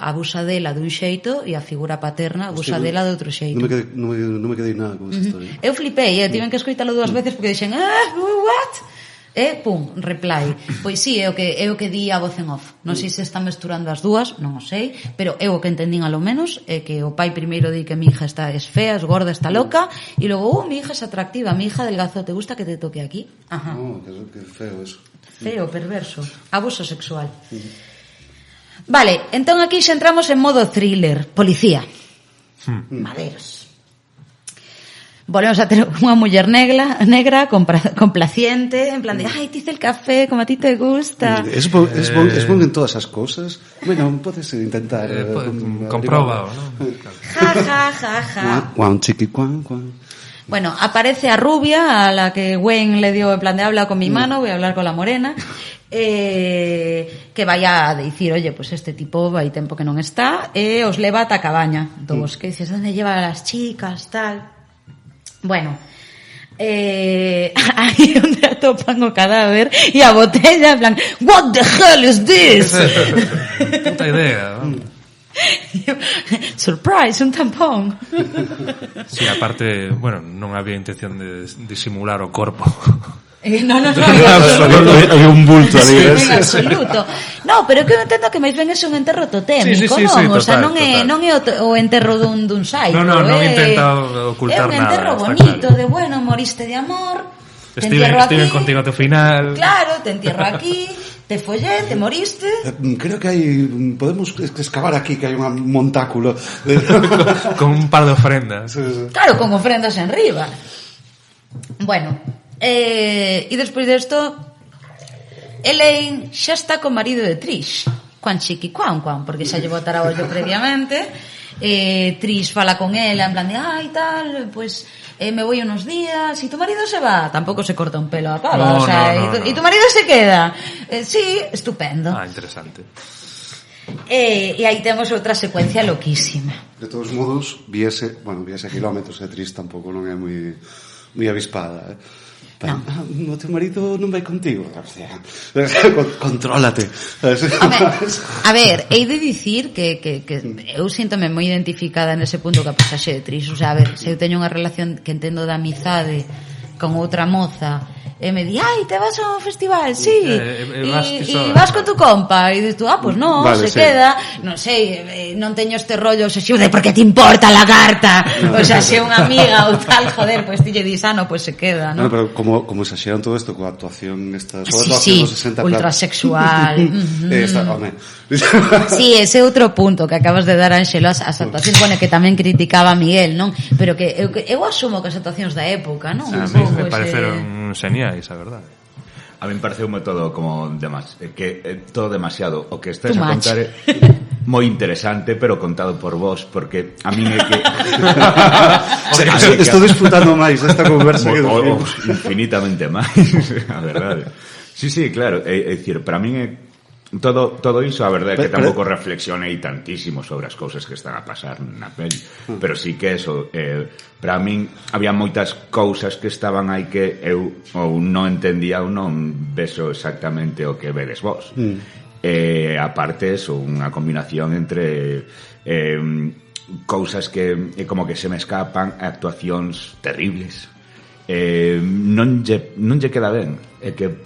abusa dela dun xeito e a figura paterna abusa dela de outro xeito. Non me quedei nada con esta historia. Eu flipei, tiven que escoitalo 2 veces porque dixen, what? Reply. Pois sí, é o que di a voz en off. Non sei se están mesturando as dúas, non o sei, pero eu o que entendín a lo menos é que o pai primeiro di que mi hija es fea, es gorda, está loca, e logo, mi hija es atractiva, mi hija adelgazó, ¿te gusta que te toque aquí? Ajá. Que feo eso. Feo, perverso, abuso sexual. Vale, entón aquí xa entramos en modo thriller, policía. Maderos. Volvemos a ter unha muller negra complaciente, en plan de, ay, te hice el café como a ti te gusta. Es bon en todas as cosas. Bueno, podes intentar comprobado, ¿no? Ja. Juan chiqui Juan. Bueno, aparece a rubia a la que Wayne le dio en plan de habla con mi mano, voy a hablar con la morena, que vaya a decir, oye, pues este tipo hai tempo que non está, os leva ata a cabaña do bosque. Dices, ¿dónde lleva a las chicas, tal? Bueno, aí onde atopan o cadáver e a botella en plan, what the hell is this? Puta idea, ¿no? Surprise, un tampón. Sí, aparte, bueno, non había intención de disimular o corpo. No, Había un bulto ali. En absoluto. No, pero que eu entendo que máis ben é un enterro totémico, sí, non? O sea, total. Non é o enterro dun saico. Non intenta ocultar nada. É un enterro bonito, de bueno, moriste de amor. Estiven contigo até o final. Claro, te entierro aquí, te follé, te moriste. Creo que podemos excavar aquí, que hai un montáculo con un par de ofrendas. Claro, con ofrendas en riba. Bueno, e despois desto Elaine xa está co marido de Trish, Juan chiqui Juan, porque xa lle botara ollo previamente. Trish fala con ela en plan de, ay, tal, pues me voy unos días y tu marido se va. Tampoco se corta un pelo a pava, o sea, y tu marido se queda. Sí, estupendo. Interesante. E aí temos outra secuencia loquísima. De todos modos, viese a kilómetros, Trish tampouco non é moi avispada, O teu marido non vai contigo. O sea, contrólate. A ver, hei de dicir que eu síntome moi identificada nese punto que a pasaxe de Tris. O sea, a ver, se eu teño unha relación que entendo de amizade con outra moza e me di, ai, te vas a un festival, sí, e vas con tu compa, e dices tú, pues no, vale, se queda, non sei, non teño este rollo obsesivo de por que te importa, lagarta, o sea, se unha amiga ou tal, joder, pues ti lle dis, pues se queda, ¿no? Bueno, pero como exageran todo esto coa actuación esta, sobre sí, actuación dos 60 ultrasexual. Sí, ese outro punto que acabas de dar, Ángelo, as actuacións, bueno, que tamén criticaba Miguel, non? Pero que eu asumo que as actuacións da época, non? A mí me pareceron geniais, a verdade. A mí me parece un método como todo demasiado. O que estáis a contar é moi interesante, pero contado por vos, porque a mí é que estou disfrutando máis esta conversa que infinitamente máis, a verdade. Sí, claro, é dicir, para mí é todo iso, a verdade é que tampouco reflexionei tantísimo sobre as cousas que están a pasar na peli, pero sí que eso, para min había moitas cousas que estaban aí que eu ou non entendía ou non vexo exactamente o que vedes vos. Aparte eso, unha combinación entre cousas que como que se me escapan, actuacións terribles, non lle queda ben, é que eu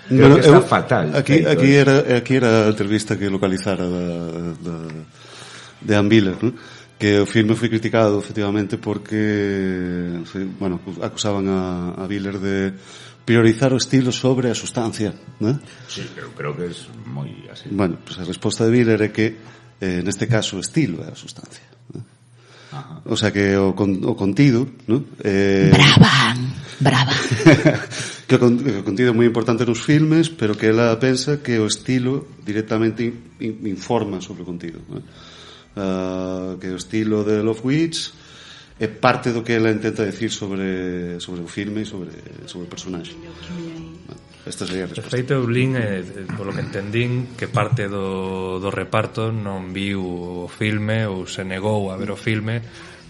creo que está fatal. Aquí era a entrevista que localizara de Ann Biller, ¿no? Que o filme foi criticado efectivamente porque acusaban a Biller de priorizar o estilo sobre a sustancia, ¿no? Sí, eu creo que é moi así. Bueno, pues a resposta de Biller é que neste caso o estilo é a sustancia, ¿no? O sea que o contido, ¿no? Brava. Que o contido é moi importante nos filmes, pero que ela pensa que o estilo directamente informa sobre o contido, ¿no? Que o estilo de Love Witch é parte do que ela intenta decir sobre o filme e sobre o personaxe. Esta sería a resposta. De feito, eu lín, polo que entendín, que parte do reparto non viu o filme ou se negou a ver o filme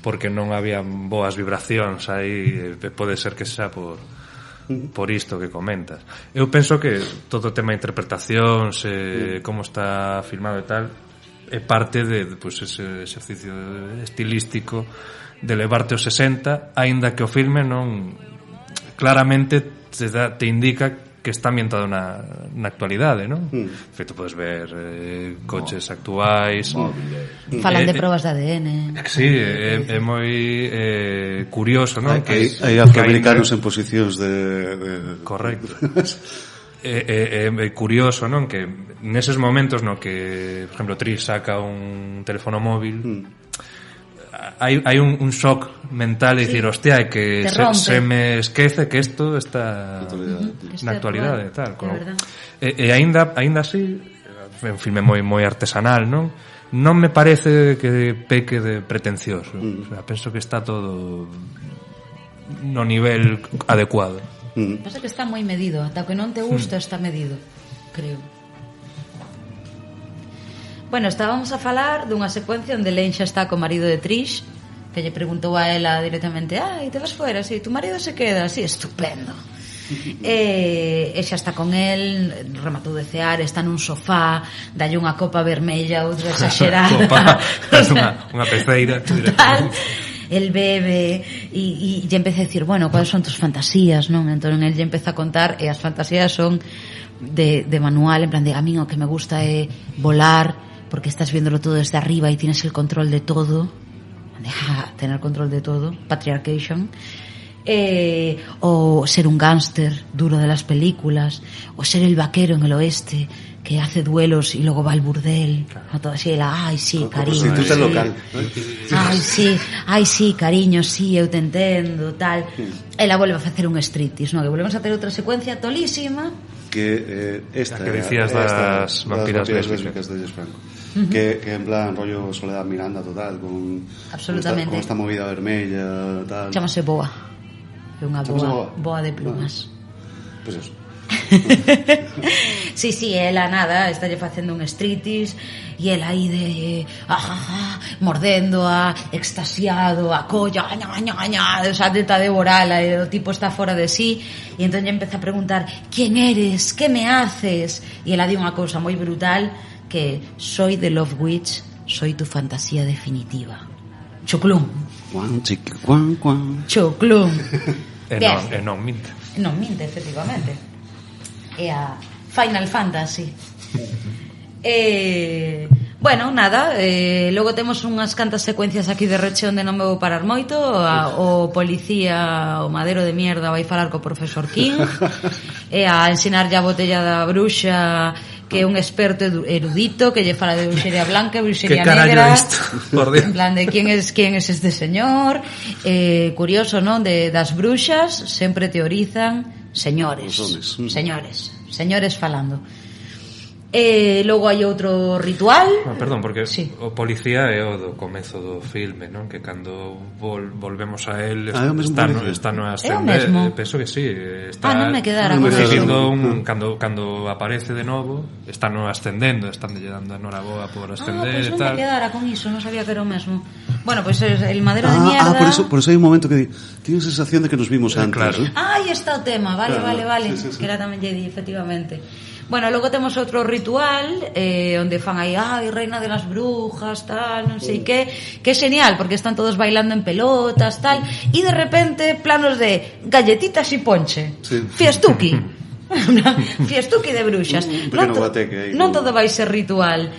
porque non había boas vibracións aí, pode ser que xa por isto que comentas. Eu penso que todo o tema de interpretacións, como está filmado e tal, é parte de ese exercicio estilístico de levarte aos 60, aínda que o filme non claramente te indica que está ambientado na actualidade, non? Feito, podes ver coches actuais, falan de probas de ADN. Sí, é moi curioso, non? Hai afroamericanos en posicións de... Correcto. É curioso, non? Que neses momentos no que, por exemplo, Tris saca un teléfono móvil, hai un shock mental de dicir, hostia, é que se me esquece que isto está na actualidade, tal. E aínda así, é un filme moi artesanal, non? Non me parece que peque de pretencioso. O sea, penso que está todo no nivel adecuado. Pasa que está moi medido, ata que non te gusta está medido, creo. Bueno, estábamos a falar dunha secuencia onde Len xa está co marido de Trish, que lle preguntou a ela directamente, te vas fuera, sí, tu marido se queda, sí, estupendo. E xa está con el, rematou de cear, está nun sofá, dalle unha copa vermella, outra exagerada, unha peceira total. El bebe e lle empeza a decir, bueno, cuáles son tus fantasías, non? Entón el lle empeza a contar e as fantasías son de manual, en plan de, a mí o que me gusta é volar porque estás viéndolo todo desde arriba y tienes el control de todo. Tener control de todo, patriarcation. O ser un gángster duro de las películas, o ser el vaquero en el oeste que hace duelos y luego va al burdel, claro. Todo así, ay sí, cariño, prostituta local, ay sí, cariño, sí, eu te entendo, tal. Ela volve a facer un striptease, no? Que volvemos a ter outra secuencia tolísima que esta que dicías das vampiras lésbicas de Jess Franco. Que en plan rollo Soledad Miranda total, con esta movida vermella, tal. Chámase boa. É unha boa de plumas. Pois eso. Sí, ela nada, estálle facendo un striptease e ela aí de mordéndoa, extasiado, a colla, o sea, tenta devorala, e o tipo está fora de sí, e entón lle empeza a preguntar: ¿quién eres? ¿Qué me haces? E ela di unha cousa moi brutal, que soy de Love Witch, soy tu fantasía definitiva. Chuclum. Chuclum. E non minte. Non minte, efectivamente. É a Final Fantasy. Bueno, nada, logo temos unhas cantas secuencias aquí de Reche onde non me vou parar moito. O policía, o madero de mierda, vai falar co profesor King e a ensinarlle a botella da bruxa, que é un experto erudito que lle fala de bruxería blanca e bruxería negra. En plan de quién es este señor. Curioso, non? Das bruxas sempre teorizan señores falando. Logo hai outro ritual. Perdón, porque sí. O policía é o do comezo do filme, non? Que cando volvemos a él está no ascender. Penso que sí, está non me quedara dicindo cando aparece de novo, está no ascendendo, están lle dando enhoraboa por ascender e tal. Non me quedara con iso, non sabía que era o mesmo. Bueno, pues el madero de mierda. Por eso hai un momento que tiene a sensación de que nos vimos antes. Claro. Aí está o tema, vale. Sí. Que era tamén lle di, efectivamente. Bueno, logo temos outro ritual onde fan aí, reina de las brujas, tal, non sei que é genial, porque están todos bailando en pelotas, tal, e de repente planos de galletitas e ponche. Sí. Fiestuki. Fiestuki de bruxas. Non todo vai ser ritual.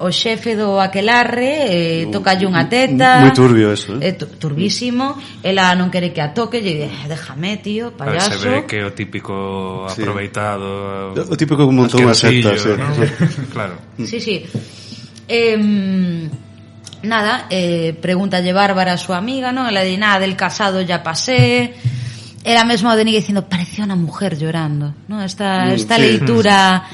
O xefe do aquelarre tocalle unha teta, moi turbio eso, turbísimo. Ela non quere que a toque, lle dice: déjame, tío, payaso. Se ve que o típico aproveitado, o típico que montou unha secta, ¿no? Claro. Sí. Nada, pregúntalle Bárbara a súa amiga, non? Ela di: nada, del casado ya pasé. Era mesmo o Denis dicindo: parecía unha mujer llorando, ¿no? Esta leitura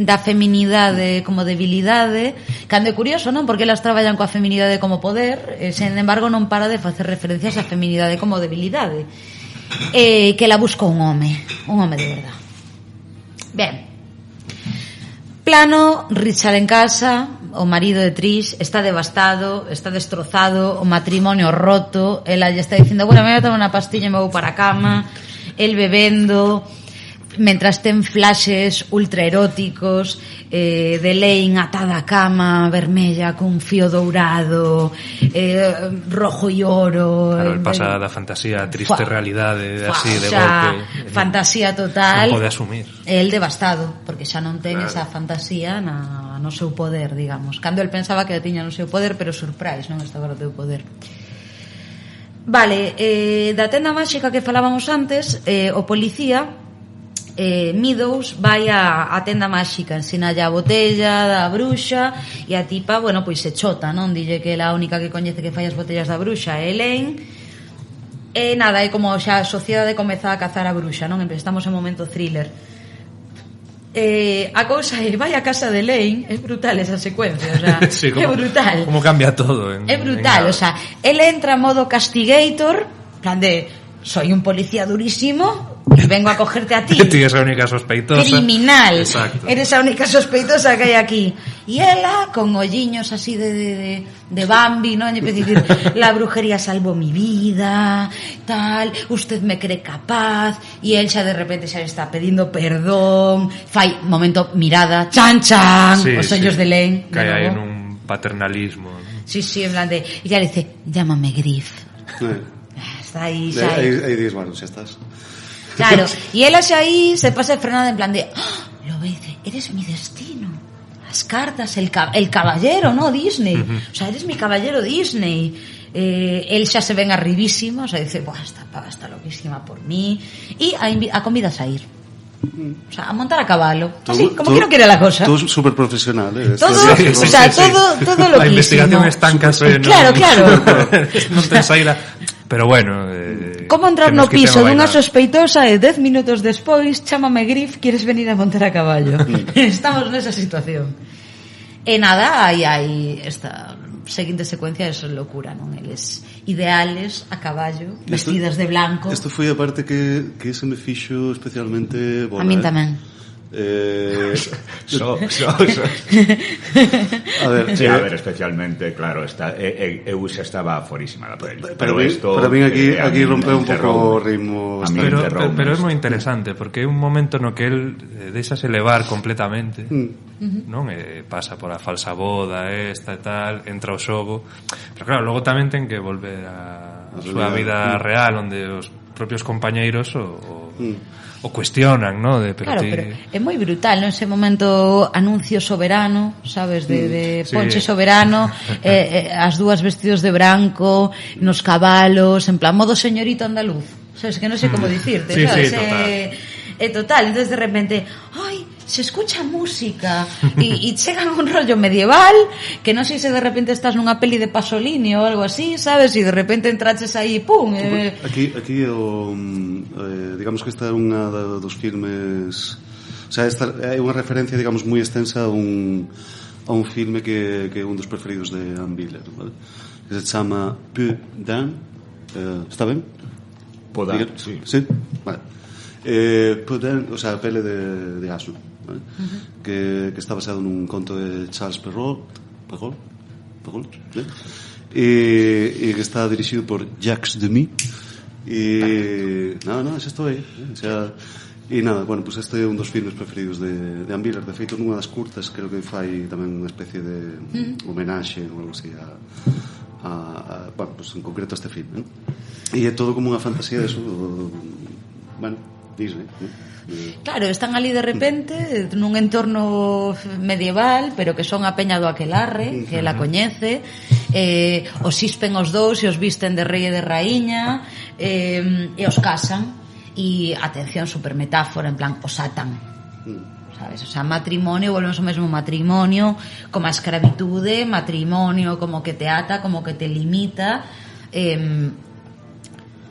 da feminidade como debilidade, cando é curioso, non? Porque elas traballan coa feminidade como poder, sen embargo non para de facer referencias á feminidade como debilidade, que la busca un home de verdad. Ben, plano, Richard en casa. O marido de Trish está devastado, está destrozado, o matrimonio roto. Ela lle está dicindo: bueno, me voy a tomar unha pastilla e me vou para a cama. El bebendo, mentras ten flashes ultra eróticos, de Lane atada a cama, vermella con fío dourado, rojo e oro. Claro, el pasa da fantasía a triste realidade, así de golpe. Fantasía total. Non pode asumir. El devastado, porque xa non ten esa fantasía no seu poder, digamos. Cando el pensaba que tiña no seu poder, pero surprise, non estaba no teu poder. Vale, da tenda máxica que falábamos antes, o policía Meadows vai a tenda máxica, ensinalle a botella da bruxa, e a tipa, bueno, pois se chota, non? Dille que é a única que coñece que fai as botellas da bruxa é Elaine. E nada, é como xa a sociedade comeza a cazar a bruxa, non? Estamos en momento thriller. A cousa é, vai a casa de Elaine, é brutal esa secuencia, o sea, sí, é brutal. Como cambia todo. É brutal, o sea, él entra en modo castigator, plan de, soy un policía durísimo y vengo a cogerte a ti. Ti eres a única sospeitosa. Criminal. Exacto. Eres a única sospeitosa que hai aquí. Y ela, con olliños así de Bambi, ¿no? Y decir, la brujería salvó mi vida, tal, usted me cree capaz. Y él xa de repente xa está pedindo perdón. Fai, momento, mirada, chan, sí, os ollos de Lane. Cae aí en un paternalismo, ¿no? Sí, en plan de... Y ya le dice, llámame Griff. Está aí, xa. Aí dices, bueno, xa estás. Claro, y él hacia ahí se pasa frenada en plan de, lo ve y dice, eres mi destino, las cartas, el caballero, ¿no? Disney, o sea, eres mi caballero Disney. Él xa se ven arribísimo, o sea, dice, buah, esta pava está loquísima por mí, y a convidas a ir. O sea, a montar a caballo. Así, como que no quiere la cosa. Todo súper profesional, Todo, o sea, todo loquísimo. La investigación está en caso de... Claro. Non ten saída. Pero bueno... Como entrar no piso dunha sospeitosa e 10 minutos despois, chámame Griff, quieres venir a montar a caballo. Estamos nesa situación. E nada, aí esta seguinte secuencia é locura, non? Eles ideales a caballo, vestidas de blanco. Isto foi a parte que se me fixo especialmente bola. A min tamén. A ver, especialmente, claro, eu xa estaba forísima da peli. Pero mí aquí rompeu un pouco o ritmo. Pero é moi interesante, porque é un momento no que el deixase levar completamente, non? Pasa por a falsa boda, esta e tal, entra ao xogo. Pero claro, logo tamén ten que volver a súa vida real, onde os propios compañeiros o cuestionan, ¿no? Claro, pero é moi brutal, ¿no? Ese momento anuncio soberano, sabes, de Ponche soberano, as dúas vestidos de branco, nos cabalos, en plan modo señorito andaluz, sabes, que non sei como dicirte, sabes? Sí, total. É total, entonces de repente, ai, se escucha música e chegan un rollo medieval que non sei se de repente estás nunha peli de Pasolini ou algo así, sabes, e de repente entraches aí, pum. Aquí digamos que esta é unha dos filmes, o sea, esta é unha referencia, digamos, moi extensa a un filme que é un dos preferidos de Anne Miller, ¿vale? Que se chama Peu d'un, está ben? Podar, sí. Sí, vale. Peu d'un, o sea, a pele de asno, ¿vale? Que está basado nun conto de Charles Perrault, ¿eh? E que está dirixido por Jacques Demy. E nada, xa estou aí, o sea, e nada, bueno, pues este é un dos filmes preferidos de Anne Miller. De feito, nunha das curtas creo que fai tamén unha especie de homenaxe ou algo así bueno, pues en concreto a este filme, ¿no? E é todo como unha fantasía de eso, bueno, Disney, ¿no? Claro, están ali de repente nun entorno medieval, pero que son a peña do aquelarre, que la coñece, os xispen os dous e os visten de rei e de raíña, e os casan, e atención, super metáfora, en plan, os atan, sabes? O sea, matrimonio, volvemos ao mesmo matrimonio, como a escravitude, matrimonio como que te ata, como que te limita.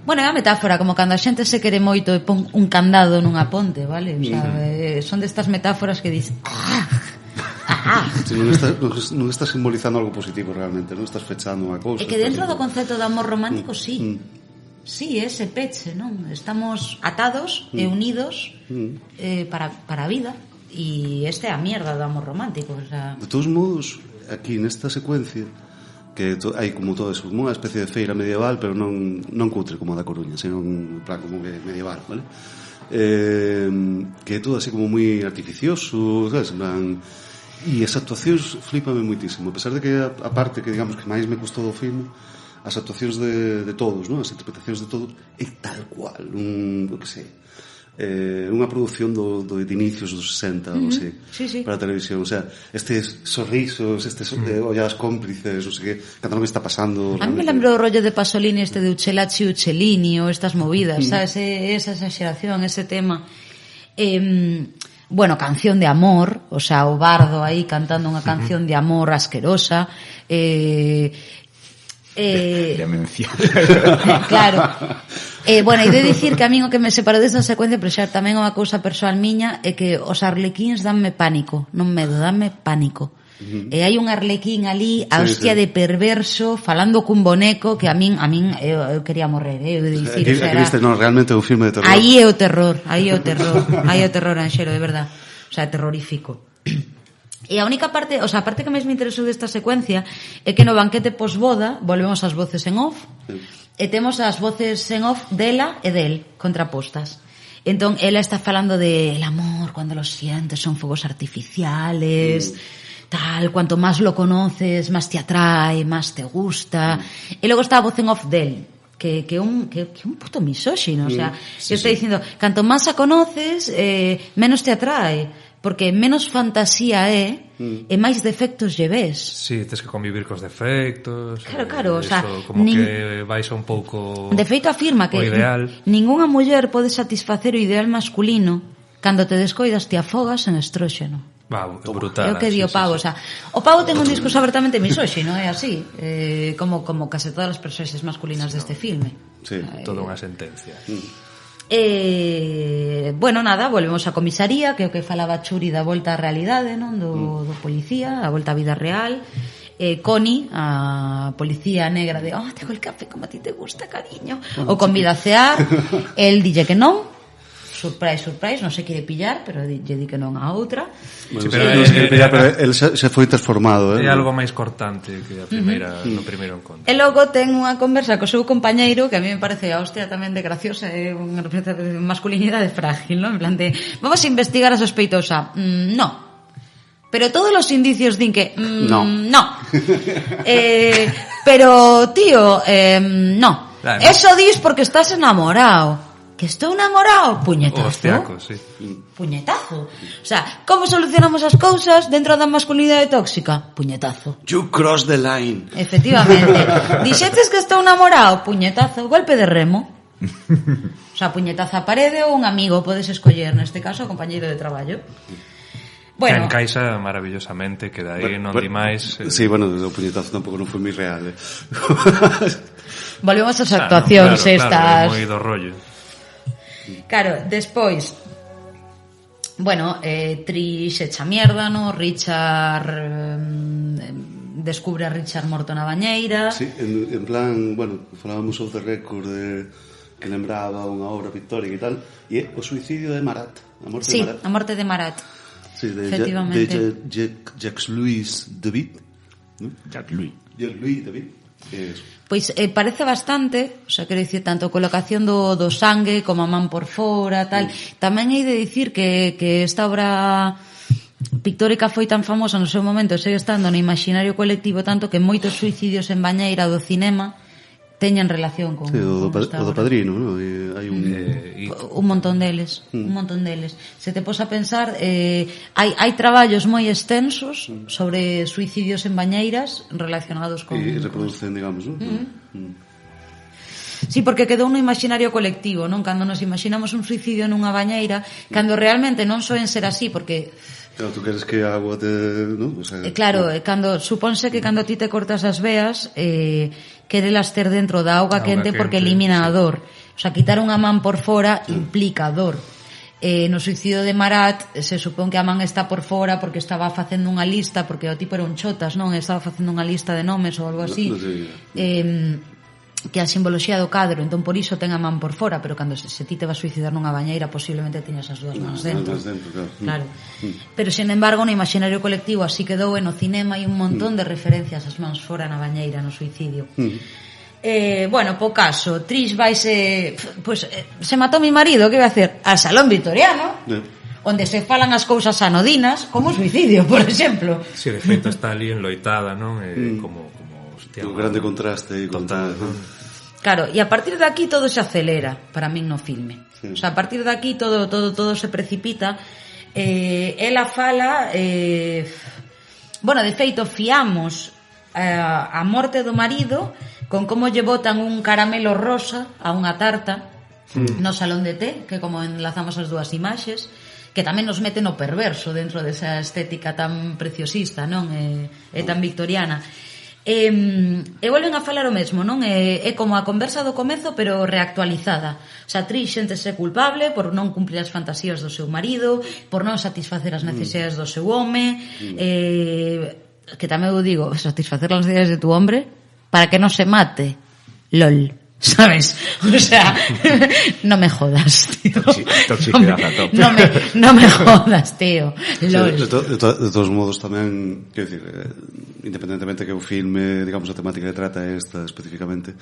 Bueno, é a metáfora, como cando a xente se quere moito e pon un candado nunha ponte, vale? O sea, son destas metáforas que dices sí, non estás simbolizando algo positivo realmente, non estás fechando unha cousa. E que dentro do concepto de amor romántico, sí. Sí, ese peche, non? Estamos atados e unidos para a vida. E esta é a mierda do amor romántico, o sea... De todos modos, aquí nesta secuencia que hai como todo eso, unha especie de feira medieval, pero non cutre como a da Coruña, sino en plan como medieval, vale? Que é todo así como moi artificioso, sabes? En plan, e as actuacións flipame moitísimo, a pesar de que a parte que digamos que máis me custou do filme, as actuacións de todos, ¿no? As interpretacións de todos é tal cual, o que sei, unha produción do de inicios dos 60 ou así, sí. para a televisión, o sea, estes sorrisos, estes olladas cómplices, non sei que, cando non me está pasando. A mí me lembro o rollo de Pasolini, este de Uccelacci Uccellini, ou estas movidas, sabes, esa exageración, ese tema. Bueno, canción de amor, o sea, o bardo aí cantando unha canción de amor asquerosa, demencial. Claro. Bueno, e de dicir que a min o que me separou desta secuencia, pero xa tamén unha cousa persoal miña, é que os arlequíns danme pánico, non medo, danme pánico. E hai un arlequín ali, a hostia de perverso, falando cun boneco que a min eu quería morrer, eu de dicir, aquí viste, non, realmente é un filme de terror. Aí é o terror, Anxelo, de verdad. O sea, terrorífico. E a única parte, o sea, a parte que máis me interesou desta secuencia é que no banquete posboda volvemos ás voces en off e temos as voces en off dela e del contrapostas. Entón, ela está falando de el amor, cuando lo sientes, son fuegos artificiales, tal, cuanto más lo conoces, más te atrae, más te gusta. E logo está a voz en off del, que un puto misóxino, o sea, que está dicindo, canto máis a conoces, menos te atrae. Porque menos fantasía é e máis defectos lle ves. Sí, tens que convivir cos defectos. Claro, o sea, como que vais un pouco. De feito afirma que ningunha muller pode satisfacer o ideal masculino cando te descoidas te afogas en estróxeno. Brutal. É o que di o Pavo, o sea, o Pavo ten un discurso abertamente misóxino, é así, como case todas as persoas masculinas deste filme. Sí, toda unha sentencia. Bueno, nada, volvemos á comisaría, que é o que falaba Churi da volta á realidade, non? Do policía, a volta á vida real. Connie, a policía negra de tengo el café como a ti te gusta, cariño, o convida a cear, el dille que non, surprise, non se quere pillar, pero lle di que non a outra. Bueno, non se quere pillar, pero el se foi transformado, É algo máis cortante que a primeira, no primeiro encontro. E logo ten unha conversa co seu compañeiro que a mí me parece a hostia tamén de graciosa, é unha representación de masculinidade frágil, ¿no? En plan de, vamos a investigar a sospeitosa. No. Pero todos los indicios din que no. Pero, tío, no. Claro. Eso dis porque estás enamorado. Que estou enamorado, puñetazo. Hostiaco, sí. Puñetazo. O sea, como solucionamos as cousas dentro da masculinidade tóxica? Puñetazo. You cross the line. Efectivamente. Dixetes que estou enamorado? Puñetazo. Golpe de remo. O sea, puñetazo a parede ou un amigo, podes escoller, neste caso, o compañeiro de traballo. Bueno, que encaixa maravillosamente, que dai non di máis. Sí, bueno, o puñetazo tampouco non foi moi real. Volvemos ás actuacións estas. Moi do rollo. Claro, despois, bueno, Trish echa mierda, no? Richard descubre a Richard morto na bañeira. Sí, en plan, bueno, falábamos off the record de que lembraba unha obra pictórica e tal, e é o suicidio de Marat, a morte de Marat. Sí, a morte de Marat. Sí, de Jacques-Louis David, ¿no? Jacques-Louis David. Pois parece bastante, o sea, quero dicir, tanto a colocación do sangue como a man por fora, tal. Tamén hai de dicir que esta obra pictórica foi tan famosa no seu momento, segue estando no imaginario colectivo tanto que moitos suicidios en bañeira do cinema teñan relación con, o do Padrino, ¿no? Hai un montón deles, un montón deles. Se te pos a pensar, hai traballos moi extensos sobre suicidios en bañeiras relacionados con... E reproducen, digamos, ¿no? Sí, porque quedou no imaginario colectivo, non? Cando nos imaginamos un suicidio nunha bañeira, cando realmente non soen ser así, porque... Claro, tú queres que a agua te... ¿no? O sea, claro, cando supónse que cando ti te cortas as veas, querelas ter dentro da auga quente porque elimina a dor. O sea, quitar unha man por fora implica dor. No suicidio de Marat se supón que a man está por fora porque estaba facendo unha lista, porque o tipo era un chotas, non? Estaba facendo unha lista de nomes ou algo así. Que a simboloxía do cadro, entón por iso ten a man por fora, pero cando se ti te vas suicidar nunha bañeira posiblemente teñas as dúas mans dentro. Claro. Pero sin embargo no imaginario colectivo así quedou, e no cinema hai un montón de referencias ás mans fora na bañeira no suicidio. Bueno, po caso, Trish vaise, pues, se matou mi marido, que vai a hacer? Al salón victoriano, onde se falan as cousas anodinas, como suicidio, por exemplo. Si, de feito está ali enloitada, non? Como hostia, un grande contraste total, con... Claro, e a partir de aquí todo se acelera para min no filme. O sea, a partir de aquí todo se precipita. Ela fala, bueno, de feito fiamos a morte do marido con como lle botan un caramelo rosa a unha tarta no salón de té, que como enlazamos as dúas imaxes, que tamén nos mete no perverso dentro desa estética tan preciosista, non? E tan victoriana. E volven a falar o mesmo, non? É como a conversa do comezo, pero reactualizada. O sea, Trish xéntese culpable por non cumplir as fantasías do seu marido, por non satisfacer as necesidades do seu home, que tamén eu digo, satisfacer as necesidades de tu hombre para que non se mate. LOL. ¿Sabes? O sea, no me jodas, tío. Toxicidad a tope. No me jodas, tío. De todos modos tamén, quero dicir, independentemente que o filme, digamos, a temática que trata esta especificamente,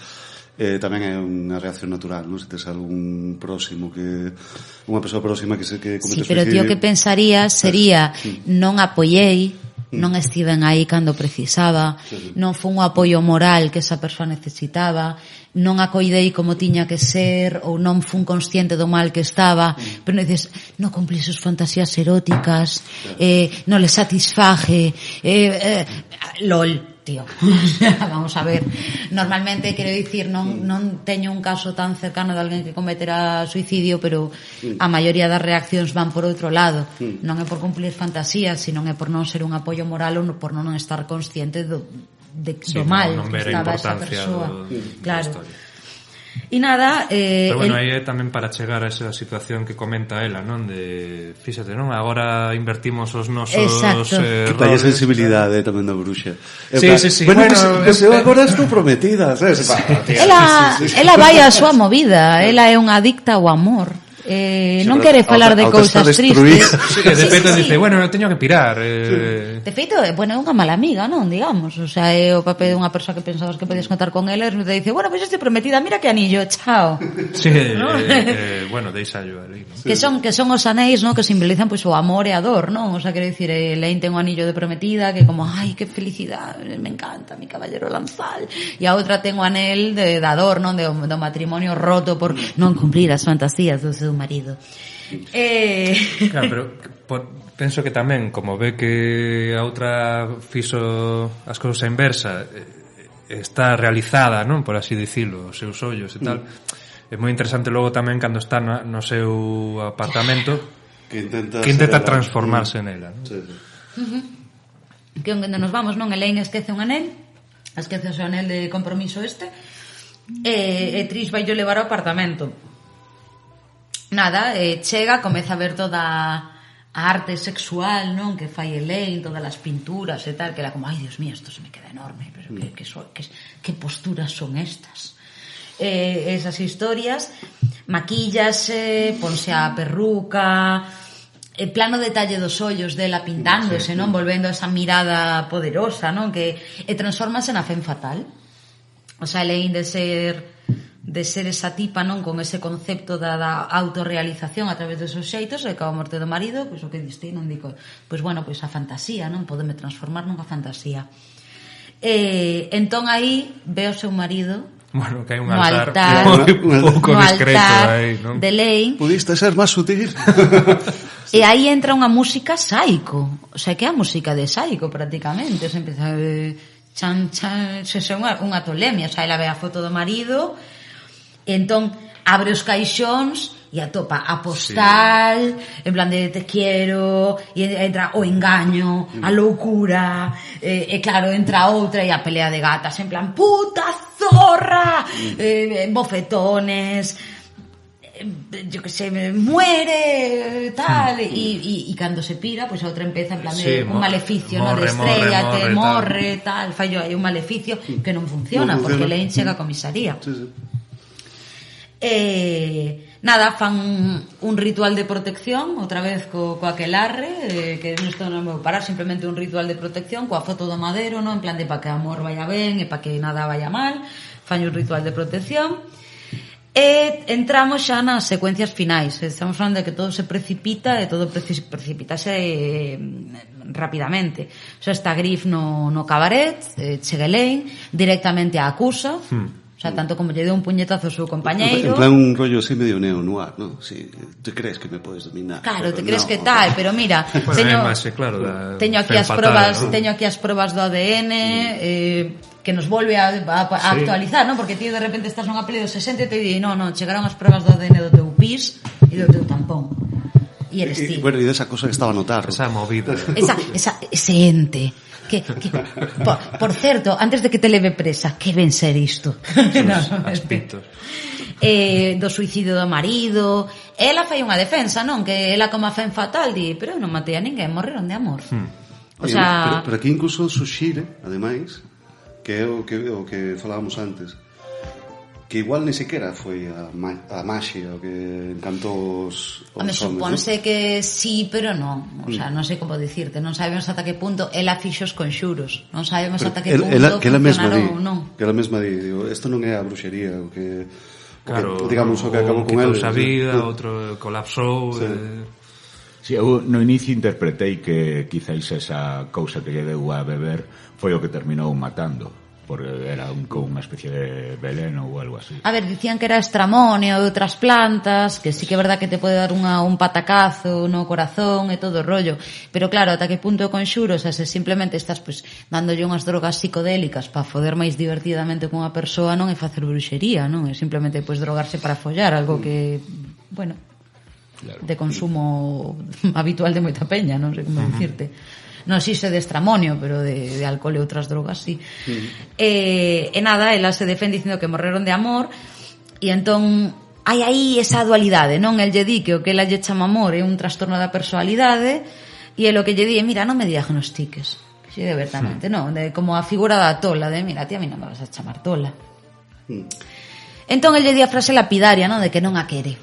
tamén é unha reacción natural, non? Se tes algún próximo que unha persoa próxima que comete suicidio. Sí, pero tío, que pensaría sería non apoiei, non estiven aí cando precisaba, non foi un apoio moral que esa persoa necesitaba, non acoidei como tiña que ser, ou non fun consciente do mal que estaba, pero non dices, non cumpli sus fantasías eróticas, non le satisfaje, LOL, tío. Vamos a ver, normalmente, quero dicir, non teño un caso tan cercano de alguén que cometera suicidio, pero a maioría das reaccións van por outro lado. Non é por cumplir fantasías, sino é por non ser un apoio moral ou por non estar consciente do mal non que ver a estaba esa importancia persoa. Claro. E nada, pero bueno, aí é tamén para chegar a esa situación que comenta ela, non? De, fíxate, non? Agora invertimos os nosos que palla sensibilidade tamén da bruxa. Sí. Bueno, pues eu agora estou prometida, sabes? Ela vai a súa movida, ela é unha adicta ao amor. Non quere falar de cousas tristes. Sí, de feito dice, bueno, eu teño que pirar. De feito, bueno, é unha mala amiga, non, digamos. O sea, é o papel dunha persoa que pensabas que podías contar con ela e te dice, bueno, pois estou prometida, mira que anillo, chao. Sí, bueno, deixallo ali, non? Que son os anéis, non, que simbolizan pois o amor e a dor, non? O sea, quero dicir, Elaine ten un anillo de prometida que como, ai, que felicidade, me encanta, mi caballero lanzal. E a outra ten o anel da dor, non, do matrimonio roto por non cumprir as fantasías do seu marido. Claro, pero penso que tamén, como ve que a outra fixo as cousas a inversa, está realizada, non, por así dicilo, os seus ollos e tal. É moi interesante logo tamén cando está no seu apartamento que intenta transformarse nela, non? Que onde nos vamos, non? Elaine esquece un anel, esquece o seu anel de compromiso e Trish vai levar ao apartamento. Nada, chega, comeza a ver toda a arte sexual, non, que fai Elaine, todas as pinturas e tal, que era como, ai, Dios mío, esto se me queda enorme, pero que posturas son estas? Esas historias, maquíllase, ponse a perruca, plano detalle dos ollos dela pintándose, non, volvendo esa mirada poderosa, non, que transformase na femme fatal. O sea, Elaine de ser esa tipa, non, con ese concepto da autorrealización a través dos seus xeitos, e coa morte do marido, pois o que diste, non digo, pois bueno, pois a fantasía, non, podeme transformar nunha fantasía. Entón aí ve o seu marido, bueno, que hai un altar un pouco discreto aí, non? De Elaine. Pudiste ser máis sutil. E aí entra unha música Psycho, o sea, que é a música de Psycho prácticamente, se empeza chan, unha tolemia, o sea, ela ve a foto do marido. E entón abre os caixóns e atopa a postal, en plan de te quiero, e entra o engaño, a loucura, e claro, entra outra e a pelea de gatas, en plan puta zorra, bofetones, yo que sé, muere, tal, e cando se pira, pois a outra empeza en plan de un maleficio, no, de estrellate, morre, tal, fallo hai un maleficio que non funciona, porque Elaine chega a comisaría. Nada, fan un ritual de protección outra vez co aquelarre, que isto non vou parar, simplemente un ritual de protección coa foto do madero, non, en plan de para que o amor vaya ben e para que nada vaya mal, fan un ritual de protección. E entramos xa nas secuencias finais, estamos falando de que todo se precipita e todo precipitase rapidamente. O sea, está Griff no cabaret, chega Elaine, directamente a acusa, o sea, tanto como lle deu un puñetazo ao seu compañeiro. En plan un rollo así medio neo-noir, ¿no? Sí, te crees que me podes dominar. Claro, te crees que tal, pero mira, teño aquí as probas do ADN, que nos volve a actualizar, ¿no? Porque ti de repente estás nunha peli do 60 e te di, no, chegaron as probas do ADN do teu pis e do teu tampón. E eres ti. Bueno, e desa cosa que estaba a notar. Esa movida. Ese ente. Por certo, antes de que te leve presa, que ven ser isto? Do suicidio do marido. Ela fai unha defensa, non? Que ela como a femme fatal di, pero eu non matei a ninguén, morreron de amor. O sea, pero aquí incluso suxire, ademais, que é o que falábamos antes, que igual ni sequera foi a maxia o que encantou os homes. Supónse que sí, pero non. O sea, non sei como dicirte, non sabemos ata que punto ela fixo os conxuros, non sabemos ata que punto funcionaron ou non. Que ela mesma di, isto non é a bruxería, o que claro, digamos o que acabou con ela. A vida, outro colapsou. Sí, eu no inicio interpretei que quizáis esa cousa que lle deu a beber foi o que terminou matando, porque era como unha especie de veneno ou algo así. A ver, dicían que era estramonio e outras plantas, que sí que é verdad que te pode dar un patacazo no corazón e todo o rollo, pero claro, ata que punto o conxuro, o sea, se simplemente estás pues dándolle unhas drogas psicodélicas para foder máis divertidamente con unha persoa, non é facer bruxería, non é simplemente pues drogarse para follar, algo que, bueno, claro, de consumo habitual de moita peña, non sei como dicirte. Non existe de estramonio, pero de alcohol e outras drogas, sí. E nada, ela se defende dicindo que morreron de amor. E entón hai aí esa dualidade, non? El lle di que o que ela lle chama amor é un trastorno da personalidade e el o que lle di é, mira, non me diagnostiques. Sí, abertamente, non? Como a figura da tola, de mira, ti a mí non me vas a chamar tola. Entón el lle di a frase lapidaria, non? De que non a quere,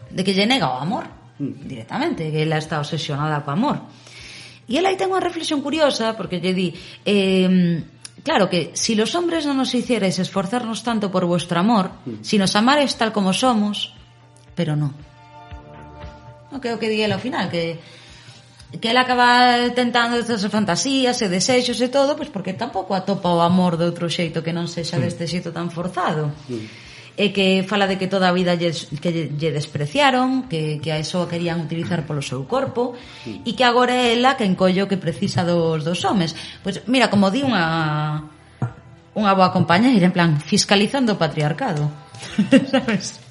de que lle nega o amor directamente, que ela está obsesionada co amor. E ela aí ten unha reflexión curiosa, porque lle di claro que si los hombres no nos hicierais esforzarnos tanto por vuestro amor, si nos amarais tal como somos, pero no. O que di ela ao final, que ela acaba tentando estas fantasías e desexos e todo, pois porque tampouco atopa o amor de outro xeito que non sexa deste xeito tan forzado. E que fala de que toda a vida lle despreciaron, que a eso querían utilizar polo seu corpo, e que agora é ela que encollo que precisa dos homes. Pois mira, como di unha boa compañeira, en plan, fiscalizando o patriarcado. ¿Sabes?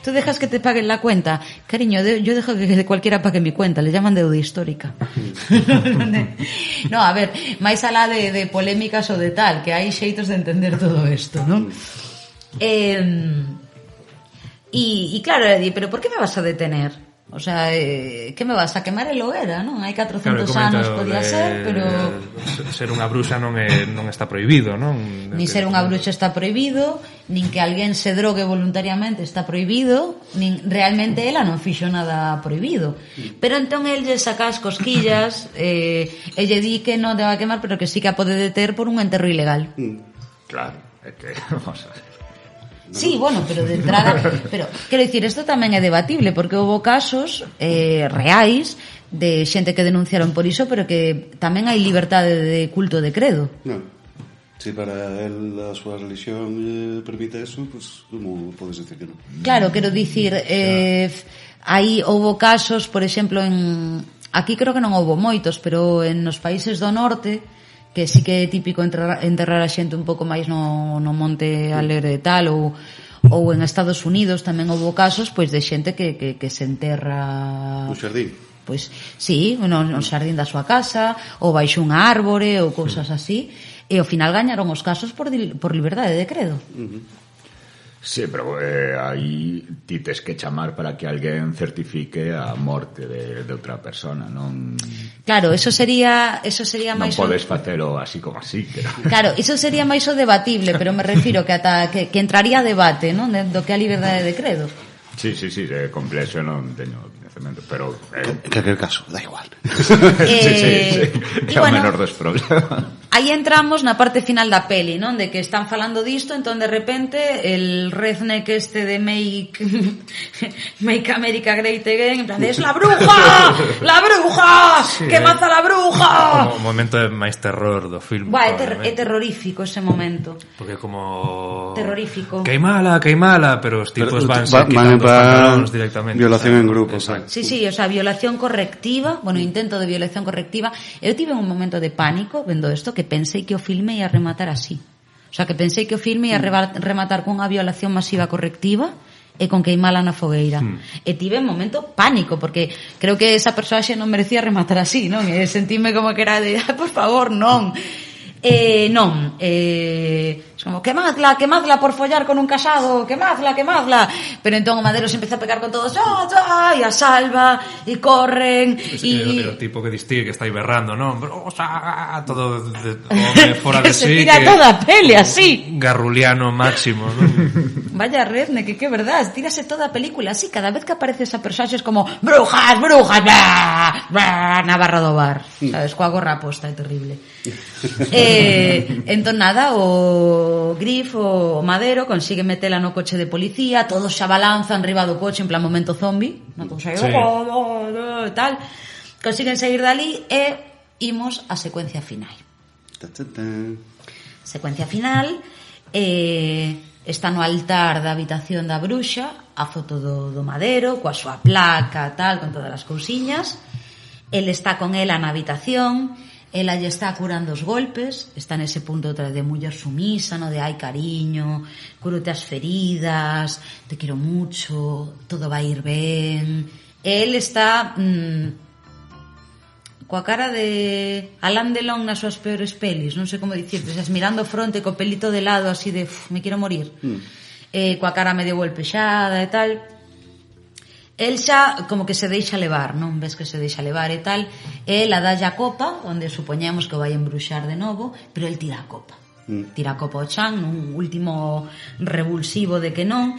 Tú dejas que te paguen la cuenta, cariño, yo dejo que cualquiera pague mi cuenta, le llaman deuda histórica. No, a ver, máis alá de polémicas ou de tal, que hai xeitos de entender todo isto, non? Y claro, le di, pero ¿por qué me vas a detener? O sea, ¿qué me vas a quemar el hoguera, non? Hai 400 anos podía ser, pero ser unha bruxa non está prohibido, non? Nin ser unha bruxa está prohibido, nin que alguén se drogue voluntariamente está prohibido, nin realmente ela non fixo nada prohibido. Pero entón el lle saca as cosquillas, e lle di que non te va a quemar, pero que sí que a pode deter por un enterro ilegal. Claro, é que vamos a ver. Sí, bueno, pero de entrada, pero quero dicir, isto tamén é debatible porque houve casos reais de xente que denunciaron por iso, pero que tamén hai liberdade de culto de credo. No. Si para él a súa religión permite eso, pues como podes decir que non? Claro, quero dicir, aí houve casos, por exemplo, aquí creo que non houve moitos, pero en os países do norte, que sí que é típico enterrar a xente un pouco máis no monte alegre e tal, ou en Estados Unidos tamén houve casos pois de xente que se enterra no xardín. Pois sí, no xardín da súa casa, ou baixo unha árbore ou cousas así, e ao final gañaron os casos por liberdade de credo. Sí, pero aí ti tes que chamar para que alguén certifique a morte de outra persona, non? Claro, eso sería máis... Non podes facelo así como así, Claro, eso sería máis o debatible, pero me refiro que ata que entraría a debate, non? Do que a liberdade de credo. Sí, é complexo, non teño conhecemento, pero... En calquer caso, da igual. Sí. É o menor dos problemas. Aí entramos na parte final da peli, non? De que están falando disto, entón de repente el redneck este de Make America Great Again, en plan de, es la bruja, sí, que mata la bruja. O momento de máis terror do filme. É terrorífico ese momento. Porque como terrorífico. Que hai mala, pero os tipos van quitando os pantalones directamente. Violación en grupo, Sí, o sea, violación correctiva, intento de violación correctiva. Eu tive un momento de pánico vendo isto, que pensei que o filme ia rematar así. O sea, que pensei que o filme ia rematar cunha violación masiva correctiva e con queimala na fogueira. E tive un momento pánico, porque creo que esa persoaxe non merecía rematar así, non? E sentíme como que era de, por favor, non. Non, es como quemadla por follar con un casado, quemadla, pero entón o Madero se empeza a pegar con todos, e a salva, e corren, e o tipo que distingue que está aí berrando, non? Todo home fora de sí, sí, que se tira toda a peli así, garruliano máximo, non? Vaya redne, que verdad, tírase toda a película así, cada vez que aparece esa persoa es como brujas, na barra do bar, sabes, coa gorra posta, é terrible. Entón nada, o Griff, o Madero, consigue metela no coche de policía, todos xa balanzan riba do coche en plan momento zombie, non todos aí, tal, consiguen sair dali e imos a secuencia final. Secuencia final, está no altar da habitación da bruxa a foto do Madero coa súa placa, tal, con todas as cousiñas. El está con ela na habitación, ela lle está curando os golpes, está nese punto de muller sumisa, no de ai cariño, cúrote as feridas, te quero mucho, todo vai ir ben. El está coa cara de Alain Delon nas súas peores pelis, non sei como dicirte, mirando fronte co pelito de lado así de me quero morir. coa cara medio golpexada e tal. El xa como que se deixa levar, non? Ves que se deixa levar e tal. Ela dalle a copa, onde supoñemos que o vai embruxar de novo, pero el tira a copa. Tira a copa ao chan, nun último revulsivo de que non,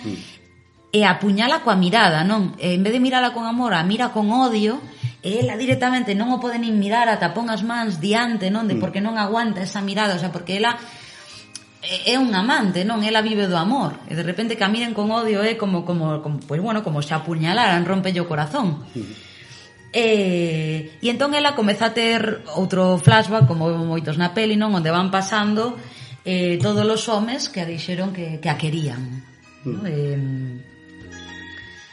e apuñala coa mirada, non? E en vez de mirala con amor, a mira con odio, e ela directamente non o pode nin mirar, ata pon as mans diante, non? De porque non aguanta esa mirada, o sea, porque ela é un amante, non? Ela vive do amor, e de repente que a miren con odio é como pues bueno, como se apuñalaran, rompe o corazón. E entón ela comeza a ter outro flashback, como moitos na peli, non? Onde van pasando todos os homes que a dixeron que a querían.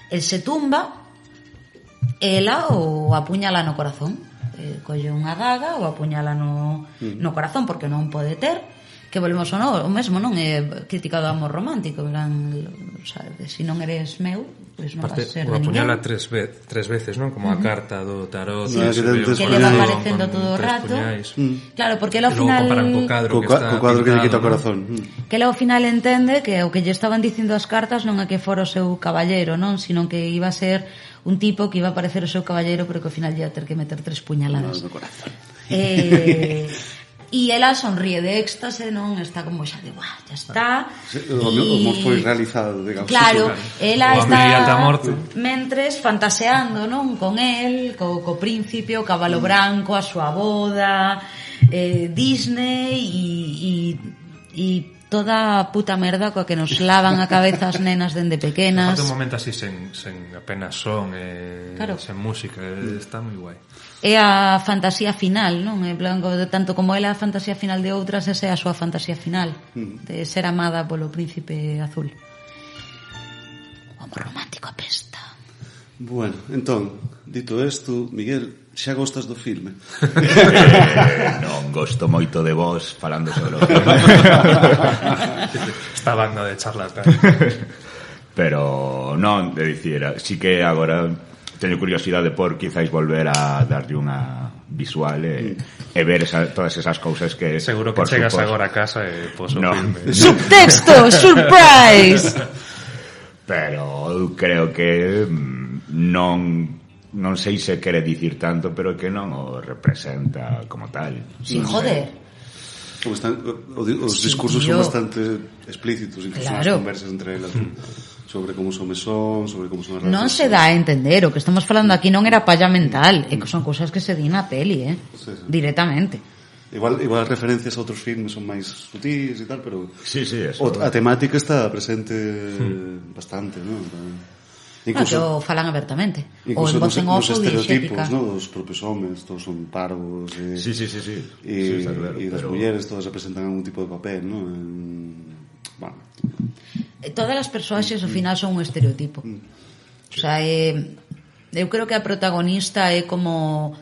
El se tumba, ela o apuñala no corazón, colle unha daga o apuñala no corazón, porque non pode ter, que volvemos o mesmo, non? É crítica do amor romántico, o sea, se non eres meu, pois non vas a ser de ninguén. O apuñala tres veces, non? Como a carta do tarot, que le va aparecendo todo o rato. Claro, porque ela ao final co cuadro que lle quita o corazón. Que ela ao final entende que o que lle estaban dicindo as cartas non é que fora o seu caballero, non? Sino que iba a ser un tipo que iba a parecer o seu caballero, pero que ao final lle ia ter que meter 3 puñaladas no corazón. E ela sonríe de éxtase, non? Está como xa de, guau, xa está. O amor foi realizado, digamos. Claro, ela está mentres fantaseando, non? Con el, co príncipe, o cabalo branco, a súa boda, Disney e toda a puta merda coa que nos lavan a cabeza as nenas dende pequenas. Falta un momento así sen apenas son, claro. Sen música, está moi guai. É a fantasía final, non? En plan, tanto como ela a fantasía final de outras, esa é a súa fantasía final, de ser amada polo príncipe azul. O amor romántico apesta. Bueno, entón, dito isto, Miguel, xa gostas do filme? Non gosto moito de vos falando sobre o filme. Esta banda de charlatán. Pero non, de dicir, sí que agora teño curiosidade por quizáis volver a darlle unha visual e ver todas esas cousas que seguro que chegas agora a casa e pos o filme. Subtexto, surprise. Pero eu creo que non sei se quere dicir tanto, pero que non o representa como tal. Sí, joder. Os discursos son bastante explícitos, incluso nas conversas entre elas, sobre como son mesón, sobre como son as relacións. Non se dá a entender, o que estamos falando aquí non era palla mental, é que son cousas que se di na peli, sí. Directamente. Igual as referencias a outros filmes son máis sutis e tal, pero sí, eso. A temática está presente bastante, non? Incluso falan abertamente. Ou en voz en off ou estereotipos, ¿no? Os propios homes, todos son parvos. Sí. E as mulleres todas representan algún tipo de papel, ¿no? Bueno. Todas as persoaxes ao final son un estereotipo. O sea, eu creo que a protagonista é como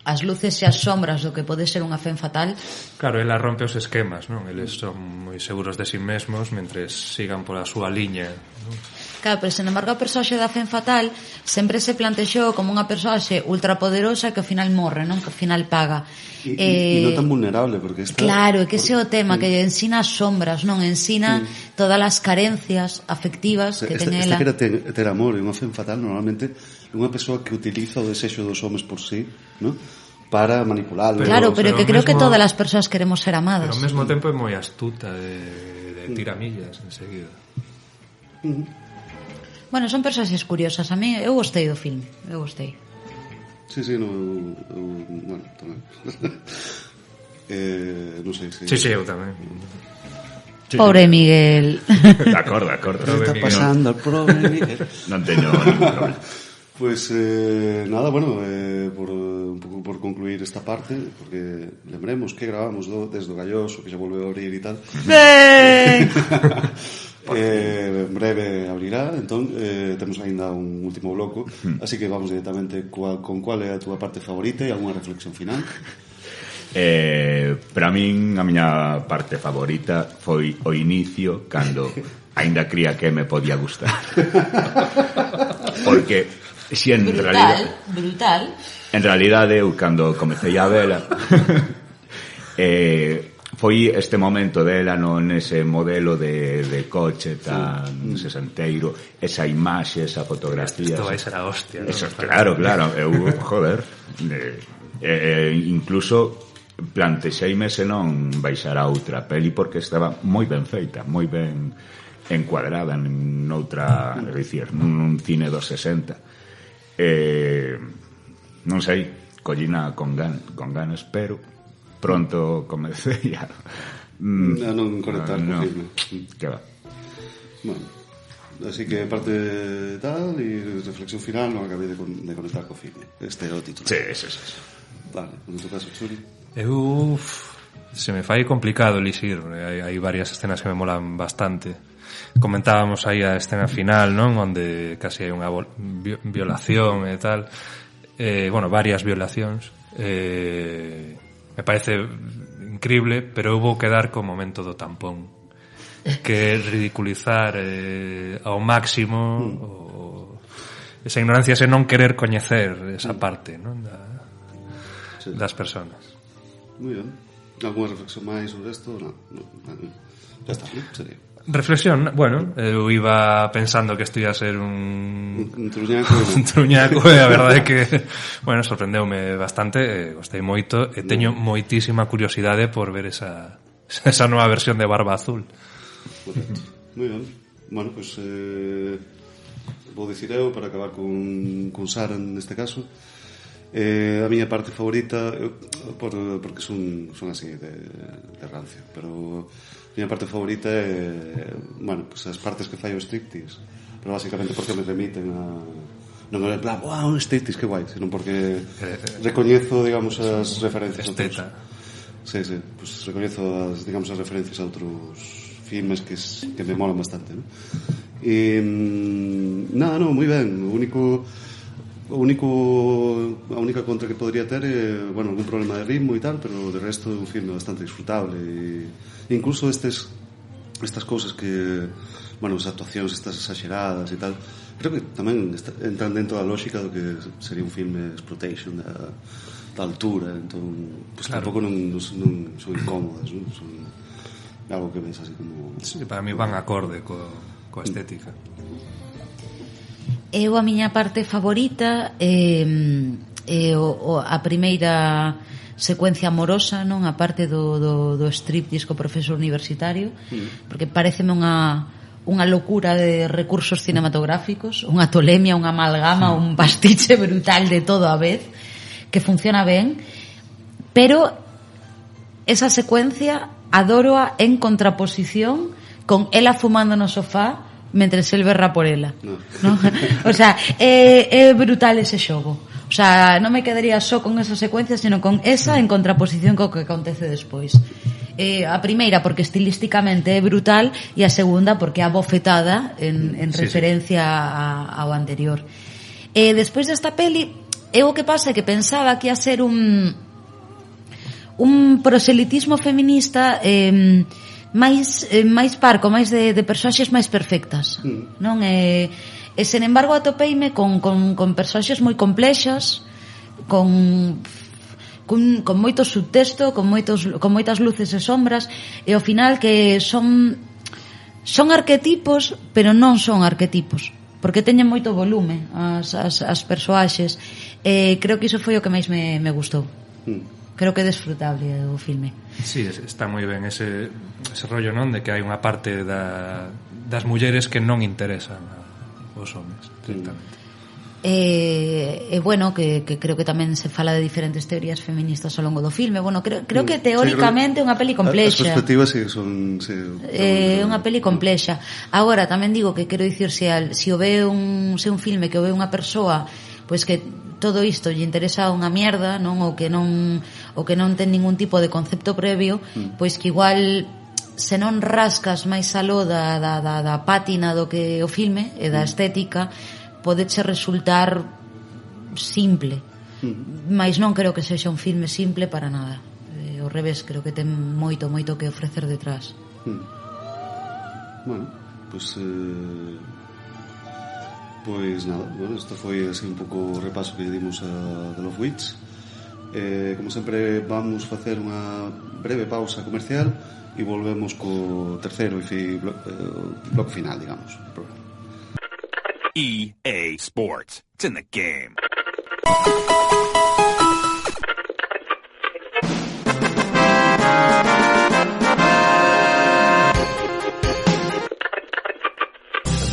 as luces e as sombras do que pode ser unha femme fatal. Claro, ela rompe os esquemas, non? Eles son moi seguros de si mesmos mentres sigan pola súa liña, non? Claro, pero sen embargo a persoaxe da femme fatal sempre se plantexou como unha persoaxe ultrapoderosa que ao final morre, non? Que ao final paga. E non tan vulnerable, porque está... Claro, que ese é o tema, que ensina as sombras, non? Ensina todas as carencias afectivas que ten ela. Esta que era ter amor, e unha femme fatal normalmente é unha persoa que utiliza o desexo dos homes por sí, non? Para manipularlo. Claro, pero que creo que todas as persoas queremos ser amadas. Pero ao mesmo tempo é moi astuta de tiramillas enseguida. Bueno, son persoas curiosas. A mí, eu gostei do filme. Eu gostei. Sí, bueno, tamén. Non sei se... Sí, eu tamén. Pobre Miguel. De acordo. Que está pasando al pobre Miguel? Non teño ningún problema. Pues nada, bueno, un pouco por concluir esta parte, porque lembremos que gravamos desde o Galloso, que xa volveu a abrir e tal. En breve abrirá, entón temos aínda un último bloco, así que vamos directamente con cual é a túa parte favorita e algunha reflexión final. Para min a miña parte favorita foi o inicio, cando aínda cría que me podía gustar. Porque si en brutal. En realidade eu cando comecei a vela foi este momento dela nese modelo de coche tan sesenteiro, esa imaxe, esa fotografía. Isto vai ser a hostia, ¿no? Eso, claro, eu, joder, incluso plantexeime se non baixar a outra peli porque estaba moi ben feita, moi ben encuadrada noutra, é dicir, nun cine dos 60. Non sei, collina con ganas, pero pronto comecei a non conectar co filme. Que va. Bueno, así que parte tal e reflexión final non acabei de conectar co filme. Este era o título. Sí. Vale, en tu caso, Churi. Se me fai complicado elixir. Hai varias escenas que me molan bastante. Comentábamos aí a escena final, non? Onde casi hai unha violación e tal. Bueno, varias violacións. Me parece increíble, pero houve que dar co momento do tampón, que é ridiculizar ao máximo esa ignorancia, ese non querer coñecer esa parte, non? Das personas. Moi ben. Alguna reflexión máis sobre isto? Non. Ya está, ¿no? Sería. Reflexión, bueno, eu iba pensando que isto ia ser un truñaco, e a verdade é que, bueno, sorprendeume bastante, gostei moito, e teño moitísima curiosidade por ver esa nova versión de Barba Azul. Correcto. Moi ben. Bueno, pues vou dicir eu para acabar con Sara neste caso. A miña parte favorita porque son así de rancio, pero a miña parte favorita é, bueno, pues as partes que fai o striptease, pero basicamente porque me remiten a non é en plan, wow, un striptease, que guai, sino porque recoñezo, digamos, as referencias Esteta. Sí, pues recoñezo as referencias a outros filmes que me molan bastante, ¿no? E nada, moi ben. A única contra que podría ter é, bueno, algún problema de ritmo e tal, pero de resto é un filme bastante disfrutable e incluso estas cousas que, bueno, as actuacións estas exageradas e tal, creo que tamén entran dentro da lógica do que sería un filme exploitation da altura, entón, pues claro, tampouco non son incómodas, non? Son algo que ves así como... Sí, para mí van acorde coa estética. Eu a miña parte favorita é a primeira secuencia amorosa, non? A parte do striptease co profesor universitario, porque pareceme unha locura de recursos cinematográficos, unha tolemia, unha amalgama, un pastiche brutal de todo a vez, que funciona ben, pero esa secuencia adoroa en contraposición con ela fumando no sofá mentres el berra por ela, ¿no? O sea, é brutal ese xogo. O sea, non me quedaría só con esa secuencia, sino con esa en contraposición co que acontece despois. A primeira porque estilísticamente é brutal, e a segunda porque é abofetada en referencia ao anterior. Despois desta peli, o que pasa é que pensaba que ia ser un proselitismo feminista máis parco, máis de persoaxes máis perfectas, non? E sen embargo atopeime con persoaxes moi complexas, con moito subtexto, con moitas luces e sombras, e ao final que son arquetipos, pero non son arquetipos, porque teñen moito volume as persoaxes. Creo que iso foi o que máis me gustou. Creo que é desfrutable o filme. Sí, está moi ben ese rollo, non? De que hai unha parte das mulleres que non interesan aos homens, directamente. Bueno, que creo que tamén se fala de diferentes teorías feministas ao longo do filme. Bueno, creo que teóricamente é unha peli complexa. As perspectivas son unha peli complexa. Agora, tamén digo que quero dicir, se o ve un filme que o ve unha persoa, pois que todo isto lle interesa unha mierda, non? Ou que non ten ningún tipo de concepto previo, pois que igual se non rascas máis aló da pátina do que o filme e da estética, podeche resultar simple. Mais non creo que sexa un filme simple para nada. Ao revés, creo que ten moito que ofrecer detrás. Bueno, Pois nada, bueno, isto foi así un pouco o repaso que dimos a The Love Witch. Como sempre vamos facer unha breve pausa comercial e volvemos co terceiro e bloque final, digamos, do programa. EA Sports. It's in the game.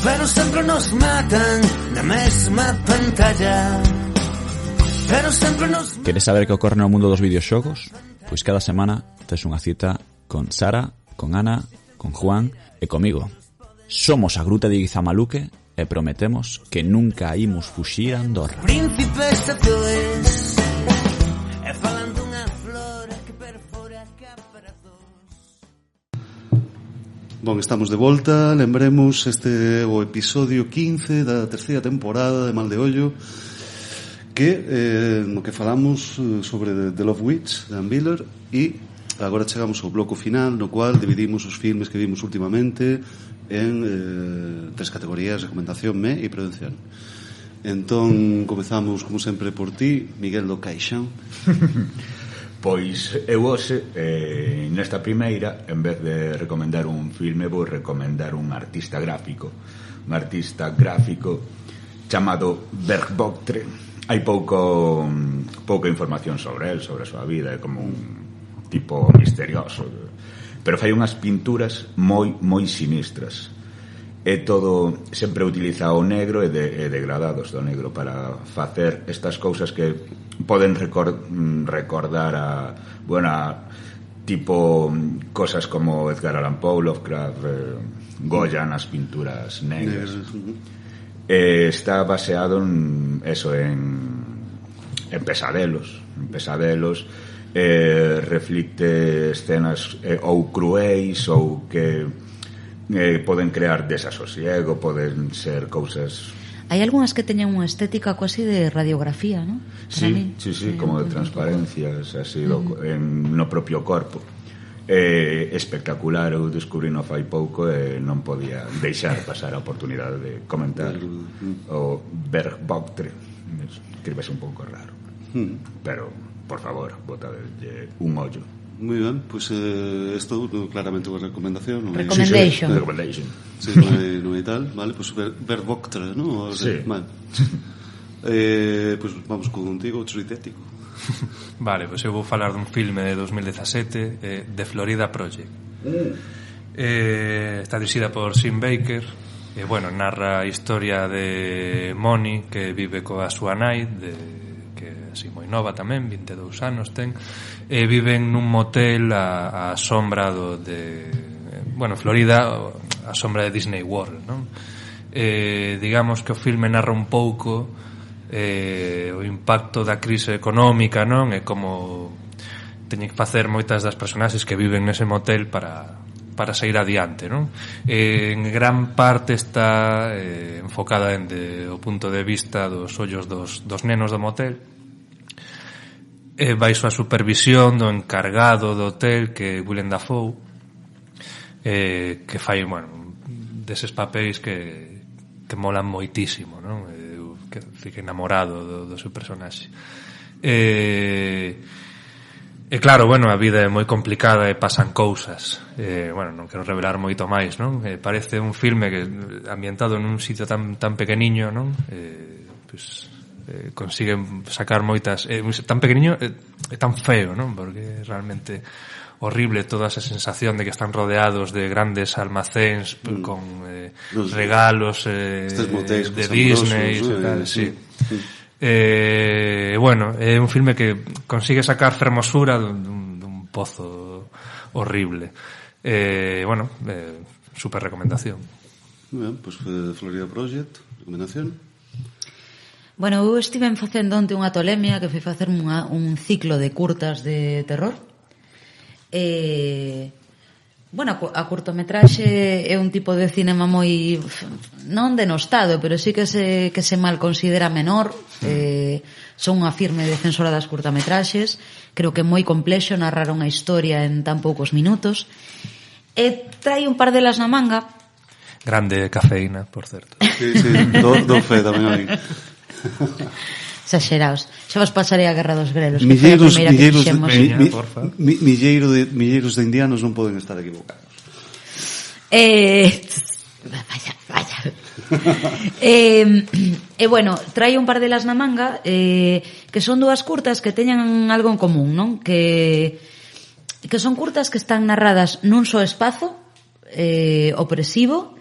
Pero sempre nos matan na mesma pantalla. Pero sempre nos... Queres saber que ocorre no mundo dos videoxogos? Pois cada semana tes unha cita con Sara, con Ana, con Juan e comigo. Somos a Gruta de Guizamaluque e prometemos que nunca imos fuxir a Andorra. Príncipes azules e falan dunha flor que perfora caparazos. Bon, estamos de volta, lembremos este o episodio 15 da terceira temporada de Mal de Ollo, que no que falamos sobre The Love Witch de Ann Biller, e agora chegamos ao bloco final, no cual dividimos os filmes que vimos últimamente en tres categorías: recomendación, me e prevención. Entón comezamos como sempre por ti, Miguel do Caixán. Pois eu hoxe, nesta primeira, en vez de recomendar un filme, vou recomendar un artista gráfico chamado Berg Vogtre. Hai pouca información sobre el, sobre a súa vida, é como un tipo misterioso, pero fai unhas pinturas moi sinistras. É todo, sempre utiliza o negro e degradados do negro para facer estas cousas que poden recordar a, bueno, tipo cosas como Edgar Allan Poe, Lovecraft, Goya nas pinturas negras. Está baseado en eso, en pesadelos, reflicte escenas ou cruéis ou que poden crear desasosiego, poden ser cousas... Hai algunhas que teñen unha estética así de radiografía, non? Sí, como de transparencias así no propio corpo. Espectacular, eu descubrí no fai pouco e non podía deixar pasar a oportunidade de comentar o Berg Vogtre. Escribes un pouco raro, pero por favor, botadelle un ollo. Moi ben, pois isto claramente unha recomendación. Recommendation. Sí, non hai tal, vale, pois Berg Vogtre, non? Sí. Vale. Pois vamos contigo, Tritético. Vale, pois eu vou falar dun filme de 2017, The Florida Project. Está dirixida por Sim Baker. Bueno, narra a historia de Moni, que vive coa súa nai, que é así moi nova tamén, 22 anos ten, e viven nun motel a sombra Florida, a sombra de Disney World, non? Digamos que o filme narra un pouco o impacto da crise económica, non? E como teñen que facer moitas das personaxes que viven nese motel para sair adiante, non? En gran parte está enfocada o punto de vista dos ollos dos nenos do motel, baixo a supervisión do encargado do hotel, que é Willem Dafoe, que fai, bueno, deses papéis que molan moitísimo, non? Que fique enamorado do seu personaxe. E claro, bueno, a vida é moi complicada e pasan cousas. Bueno, non quero revelar moito máis, non? Parece un filme que ambientado nun sitio tan pequeniño, non? Consiguen sacar moitas... tan pequeniño e tan feo, non? Porque realmente horrible toda esa sensación de que están rodeados de grandes almacéns con regalos de Disney e tal, sí. Bueno, é un filme que consigue sacar fermosura dun pozo horrible. Bueno, super recomendación. Ben, pois Florida Project, recomendación. Bueno, eu estive facendo onte unha tolemia que foi facer un ciclo de curtas de terror. Bueno, a curtometraxe é un tipo de cinema moi non denostado, pero sí que se mal considera menor. Son unha firme defensora das curtametraxes. Creo que é moi complexo narrar unha historia en tan poucos minutos. E trai un par delas na manga. Grande cafeína, por certo. Sí, do fe tamén aí. Exageraos. Xa vos pasarei a Guerra dos Grelos, que foi a primeira que fixemos. Milleiros de indianos non poden estar equivocados. Vaya. Bueno, traio un par delas na manga, que son dúas curtas que teñan algo en común, non? Que son curtas que están narradas nun só espazo opresivo,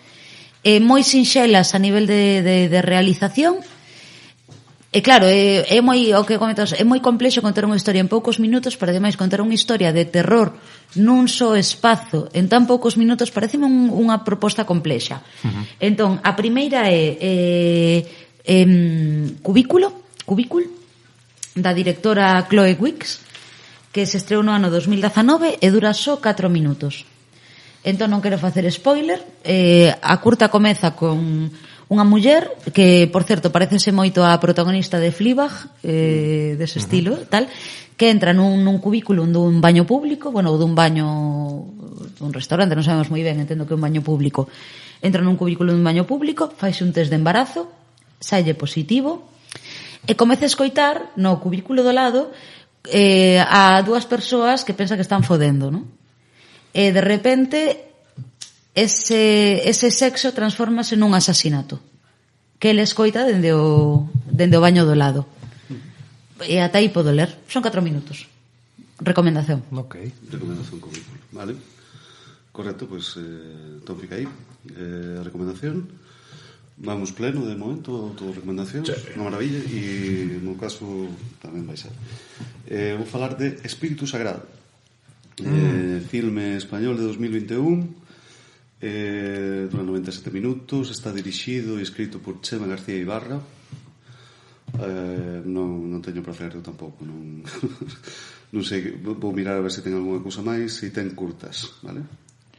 moi sinxelas a nivel de realización. E claro, é moi o que comentas, é moi complexo contar unha historia en poucos minutos, pero ademais contar unha historia de terror nun só espazo en tan poucos minutos pareceme unha proposta complexa. Entón, a primeira é Cubícul, da directora Chloe Weeks, que se estreou no ano 2019 e dura só 4 minutos. Entón non quero facer spoiler. A curta comeza con unha muller que, por certo, parecese moito a protagonista de Fleabag, dese estilo, tal, que entra nun cubículo dun baño público, bueno, dun baño dun restaurante, non sabemos moi ben, entendo que é un baño público. Entra nun cubículo dun baño público, faise un test de embarazo, salle positivo, e comeza a escoitar no cubículo do lado a dúas persoas que pensan que están fodendo, non? E de repente ese sexo transfórmase nun asasinato que ele escoita dende o baño do lado. E ata aí podo ler. Son 4 minutos. Recomendación. Ok. Recomendación currículo. Vale. Correcto, pues todo fica aí. A recomendación. Vamos pleno de momento, todo recomendación. Sí. Unha maravilla. E no caso tamén vai ser. Vou falar de Espírito Sagrado. Filme español de 2021. Dura 97 minutos, está dirixido e escrito por Chema García Ibarra. Non teño para falar tampouco, non sei, vou mirar a ver se ten algunha cousa máis. Se ten curtas, vale?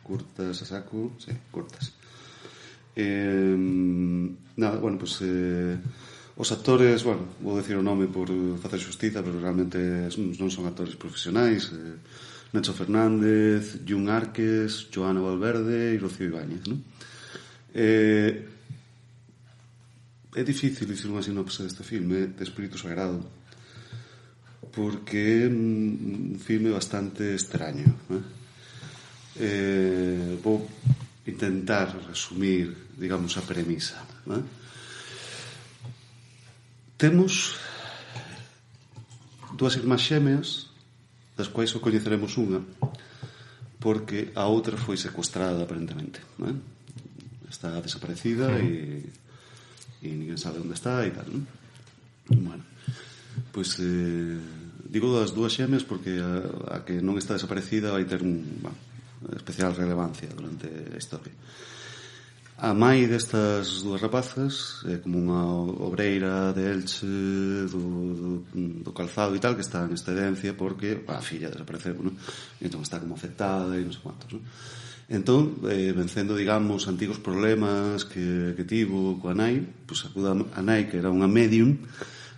Curtas a saco, sí, curtas. Nada, bueno, pues os actores, bueno, vou decir o nome por facer xustiza, pero realmente non son actores profesionais. Nacho Fernández, Jun Arques, Joana Valverde e Rocío Ibáñez, non? É difícil dicir unha sinopse deste filme de Espírito Sagrado porque é un filme bastante extraño, vou intentar resumir, digamos, a premisa, Temos dúas irmás xémeas das quais só coñeceremos unha porque a outra foi secuestrada aparentemente, non? Está desaparecida e ninguén sabe onde está e tal, non? Bueno, pois digo das dúas xemes porque a que non está desaparecida vai ter unha especial relevancia durante a historia. A mai destas dúas rapazas é como unha obreira de Elche do calzado e tal, que está en excedencia porque a filla desapareceu, non? Entón está como afectada e non sei cuantos, non? Entón, vencendo, digamos, antigos problemas que tivo coa nai, pois acuda a nai, que era unha medium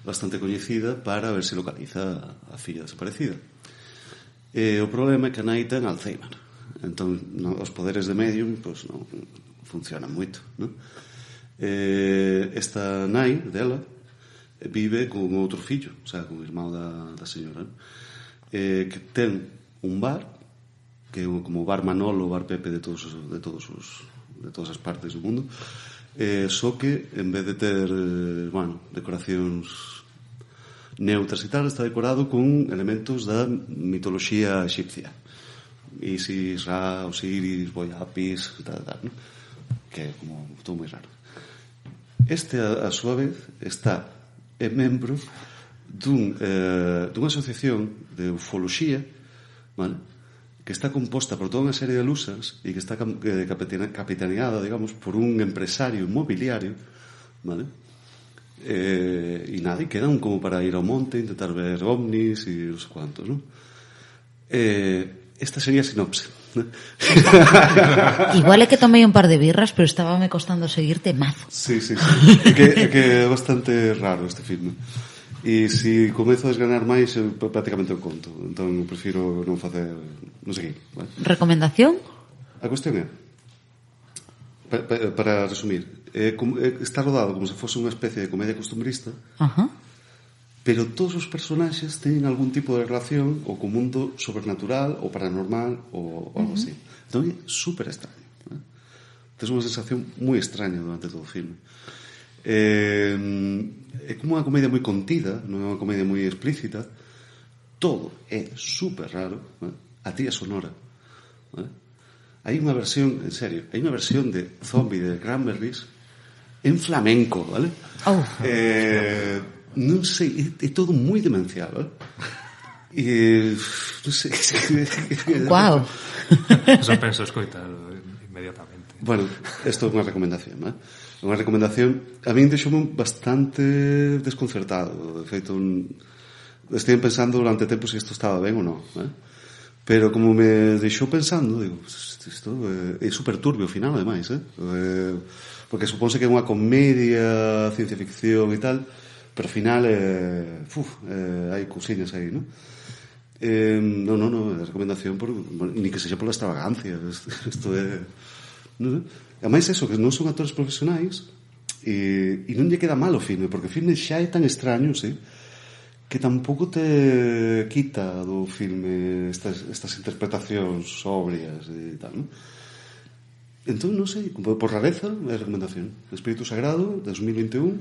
bastante coñecida, para ver se localiza a filla desaparecida. O problema é que a nai ten Alzheimer. Entón, os poderes de medium, pois non funciona moito, non? Esta nai dela vive con outro fillo, o sea, con o irmão da señora, que ten un bar que é como o bar Manolo, o bar Pepe de todas as partes do mundo, só que en vez de ter decoracións neutras e tal, está decorado con elementos da mitoloxía egipcia. Isis, Ra, Osiris, Boiapis, tal, non? Que é como todo moi raro. Este, a súa vez, é membro dunha asociación de ufoloxía, vale? Que está composta por toda unha serie de lusas e que está capitaneada, digamos, por un empresario inmobiliario, vale? E nada, e quedan como para ir ao monte, intentar ver ovnis e non sei cuantos, non? Esta sería a sinopse. Igual é que tomei un par de birras, pero estábame costando seguirte mazo. Sí. É que é bastante raro este filme. E se comezo a desgranar máis, prácticamente o conto. Entón, prefiro non facer... non seguir, vale? Recomendación? A cuestión é, para resumir, está rodado como se fose unha especie de comedia costumbrista, pero todos os personaxes teñen algún tipo de relación ou co mundo sobrenatural ou paranormal ou algo así. Entón é super extraño. Tes unha sensación moi extraña durante todo o filme. É como unha comedia moi contida, non é unha comedia moi explícita. Todo é super raro. A tría sonora. Hai unha versión, en serio, hai unha versión de Zombie de Cranberries en flamenco, vale? Non sei, é todo moi demencial, vale? Non sei. Guau. Só penso escoitalo inmediatamente. Bueno, isto é unha recomendación, ¿eh? Unha recomendación, a min deixoume bastante desconcertado. De feito, estive pensando durante tempo se isto estaba ben ou non, ¿eh? Pero como me deixou pensando, digo, isto é super turbio ao final, ademais, ¿eh? Porque supónse que é unha comedia, ciencia ficción e tal, pero ao final hai cousiñas aí, non? Non, é recomendación ni que sexa pola extravagancia. Isto é... Ademais, eso, que non son actores profesionais e non lle queda mal o filme, porque o filme xa é tan extraño, sí, que tampouco te quita do filme estas interpretacións sobrias e tal, non? Entón, non sei, por rareza é recomendación. Espírito Sagrado, 2021,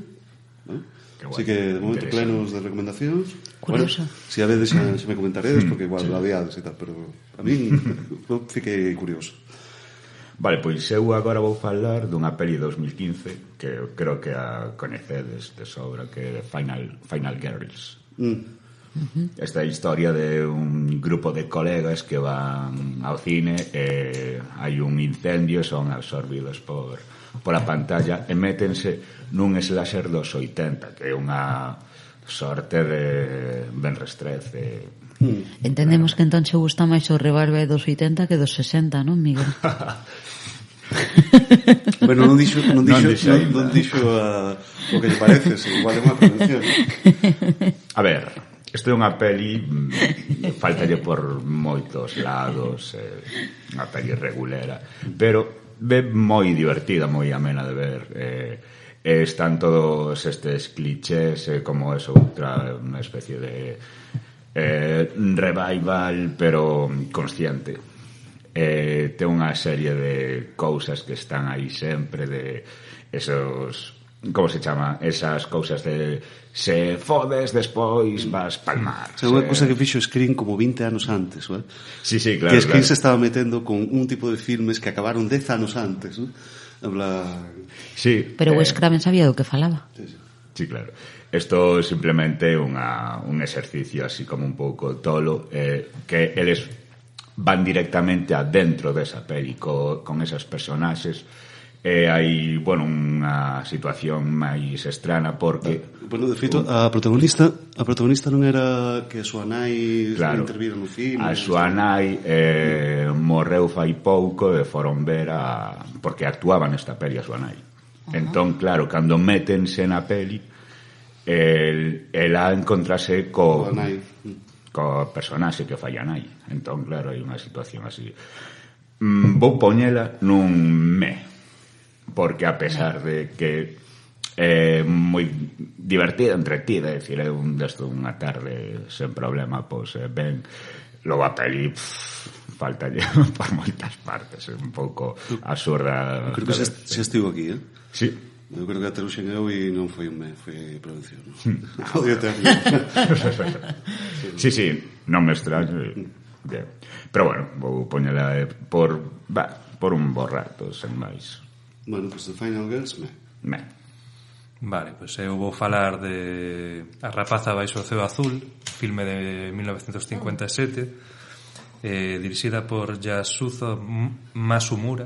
¿no? Así que, de momento, plenos de recomendacións. Curioso. Bueno, si a veces xa me comentaredes, porque igual la viades e tal, pero a min fiquei curioso. Vale, pois eu agora vou falar dunha peli 2015 que eu creo que a coñecedes de sobra, que é Final Girls. Esta historia de un grupo de colegas que van ao cine e hai un incendio e son absorbidos pola pantalla e métense nun slasher dos 80, que é unha sorte de Benres 13. Entendemos que entón che gusta máis o Revolver dos 80 que dos 60, non, Miguel? Bueno, non dixo o que lle parece, igual é unha prevención. A ver, isto é unha peli, faltalle por moitos lados, unha peli regulera, pero é moi divertida, moi amena de ver. Están todos estes clichés, como é outra unha especie de revival, pero consciente. Ten unha serie de cousas que están aí sempre, de esos, como se chama, esas cousas de se fodes despois vas palmar. É unha cousa que fixo Screen como 20 anos antes, ¿no? Sí, claro. Que Screen se estaba metendo con un tipo de filmes que acabaron 10 anos antes, ¿no? Sí. Pero Wes Craven sabía do que falaba. Sí, claro. Isto simplemente un exercicio así como un pouco tolo, que eles van directamente adentro desa peli con esas personaxes. Hai, bueno, unha situación máis estrana porque... Bueno, de feito, a protagonista non era que a súa nai intervira no filme. A súa nai morreu fai pouco e foron ver porque actuaba nesta peli a súa nai. Entón, claro, cando métense na peli, ela encontrase co personaxe que fai a nai. Entón, claro, hai unha situación así. Vou poñela nun porque a pesar de que é moi divertida, entretida, é dicir, é unha tarde sen problema, pois ben, logo a peli faltalle por moitas partes, é un pouco absurda. Creo que se estivo aquí, eh? Sí. Eu creo que a Teruxen eu e non foi foi prevención. Sí, non me extraño. Pero bueno, vou poñela por un bo rato, sen máis. Bueno, pues The Final Girls, Vale, pues eu vou falar de A rapaza baixo o ceo azul, filme de 1957, dirixida por Yasuzo Masumura,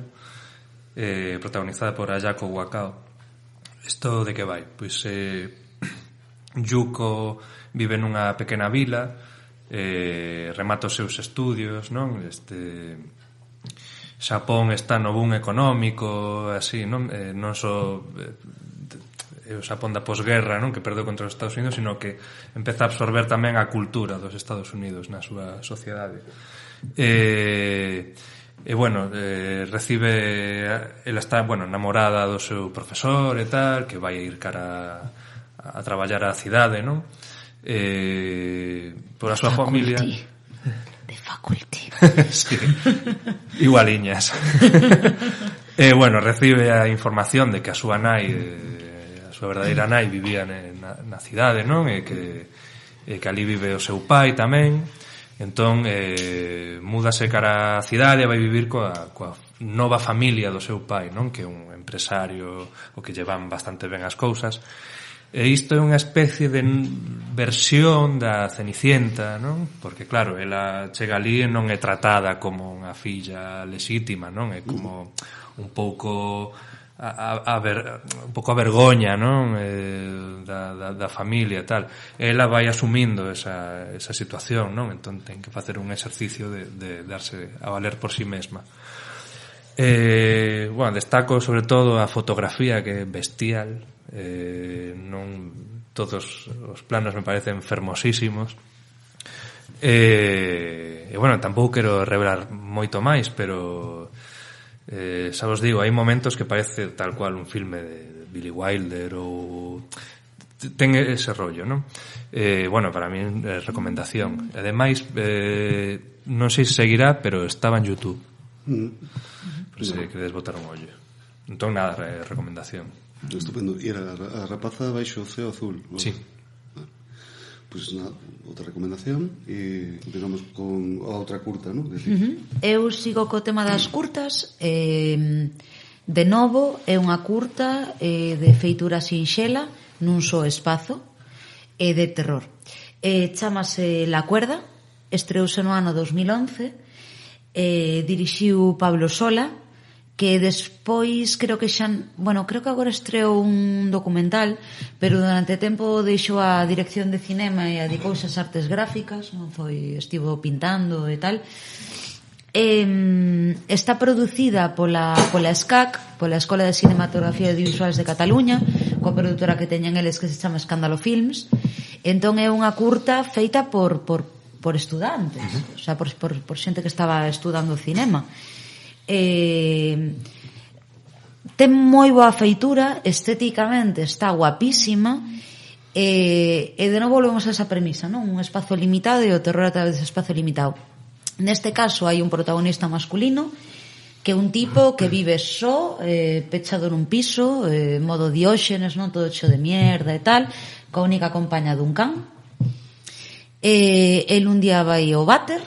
protagonizada por Ayako Wakao. Isto de que vai? Pois Yuko vive nunha pequena vila, remata os seus estudios, non? Xapón está no boom económico, así, non? Non só o Xapón da posguerra, non? Que perdeu contra os Estados Unidos, sino que empeza a absorber tamén a cultura dos Estados Unidos na súa sociedade. E bueno, recibe, ela está, bueno, namorada do seu profesor e tal, que vai ir cara a traballar á cidade, non? por a súa familia. The Faculty. Sí, igualiñas. Bueno, recibe a información de que a súa nai, a súa verdadeira nai, vivía na cidade, non? E que ali vive o seu pai tamén. Entón, múdase cara á cidade e vai vivir coa nova familia do seu pai, non? Que é un empresario o que llevan bastante ben as cousas. E isto é unha especie de versión da Cenicienta, non? Porque, claro, ela chega ali e non é tratada como unha filla lexítima, non? É como un pouco un pouco a vergoña, non? Da familia e tal. Ela vai asumindo esa situación, non? Entón ten que facer un exercicio de darse a valer por si mesma. Bueno, destaco sobre todo a fotografía, que é bestial. Non todos os planos me parecen fermosísimos. E bueno, tampouco quero revelar moito máis, pero xa vos digo, hai momentos que parece tal cual un filme de Billy Wilder, ou ten ese rollo, non? Bueno, para mí é recomendación. Ademais, non sei se seguirá, pero estaba en YouTube, por se queredes botar un ollo. Entón nada, recomendación. Estupendo. E era a rapaza baixo o ceo azul, non? Sí. Pois nada, outra recomendación, e continuamos con a outra curta, non? Eu sigo co tema das curtas. De novo, é unha curta de feitura sinxela nun só espazo, e de terror. Chámase La Cuerda, estreouse no ano 2011, dirixiu Pablo Sola, que despois creo que agora estreou un documental, pero durante tempo deixou a dirección de cinema e adicouse ás artes gráficas, non estivo pintando e tal. Está producida pola ESCAC, pola Escola de Cinematografía e Audiovisuales de Cataluña, coa produtora que teñen eles, que se chama Escándalo Films. Entón é unha curta feita por estudantes, o sea, por xente que estaba estudando cinema. Ten moi boa feitura, estéticamente está guapísima, e de novo volvemos a esa premisa, non? Un espazo limitado e o terror a través dese espazo limitado. Neste caso hai un protagonista masculino, que é un tipo que vive só, pechado nun piso, modo Dióxenes, non? Todo hecho de mierda e tal, coa única compaña dun can. El un día vai ao váter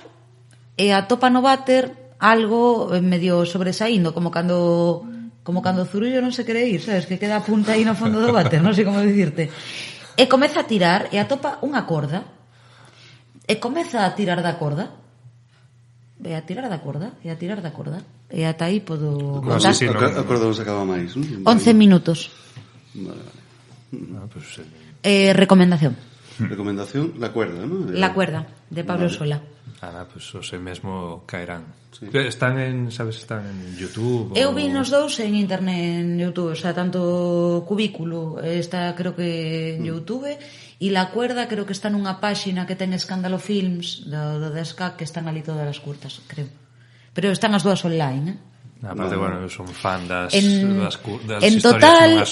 e atopa no váter algo medio sobresaindo, como cando o zurullo non se quere ir, sabes, que queda a punta aí no fondo do váter, non sei como dicirte. E comeza a tirar e atopa unha corda. E comeza a tirar da corda. E a tirar da corda, e a tirar da corda. E ata aí podo contar. Sí, a corda non se acaba máis, non? 11 minutos. Vale. Recomendación. Recomendación, La Cuerda, non? La Cuerda, de Pablo Sola. Pues os mesmo caerán. Sí. Están en YouTube? Eu vi nos dous en internet, en YouTube, o sea, tanto Cubículo está, creo que en YouTube, e La Cuerda creo que está nunha páxina que ten Escándalo Films do DESCAC, que están ali todas as curtas, creo. Pero están as dúas online, Aparte, bueno, eu son fan das historias.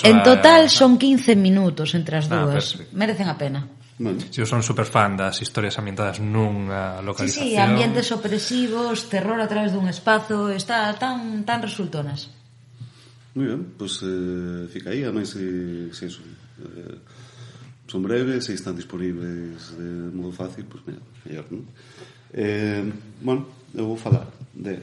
En total son 15 minutos entre as dúas. Merecen a pena. Si eu son super fan das historias ambientadas nunha localización. Sí, ambientes opresivos, terror a través dun espazo, está tan resultonas. Moi ben, pois fica aí, ademais se son breves e están disponibles de modo fácil, pois mellor, non? Bueno, eu vou falar de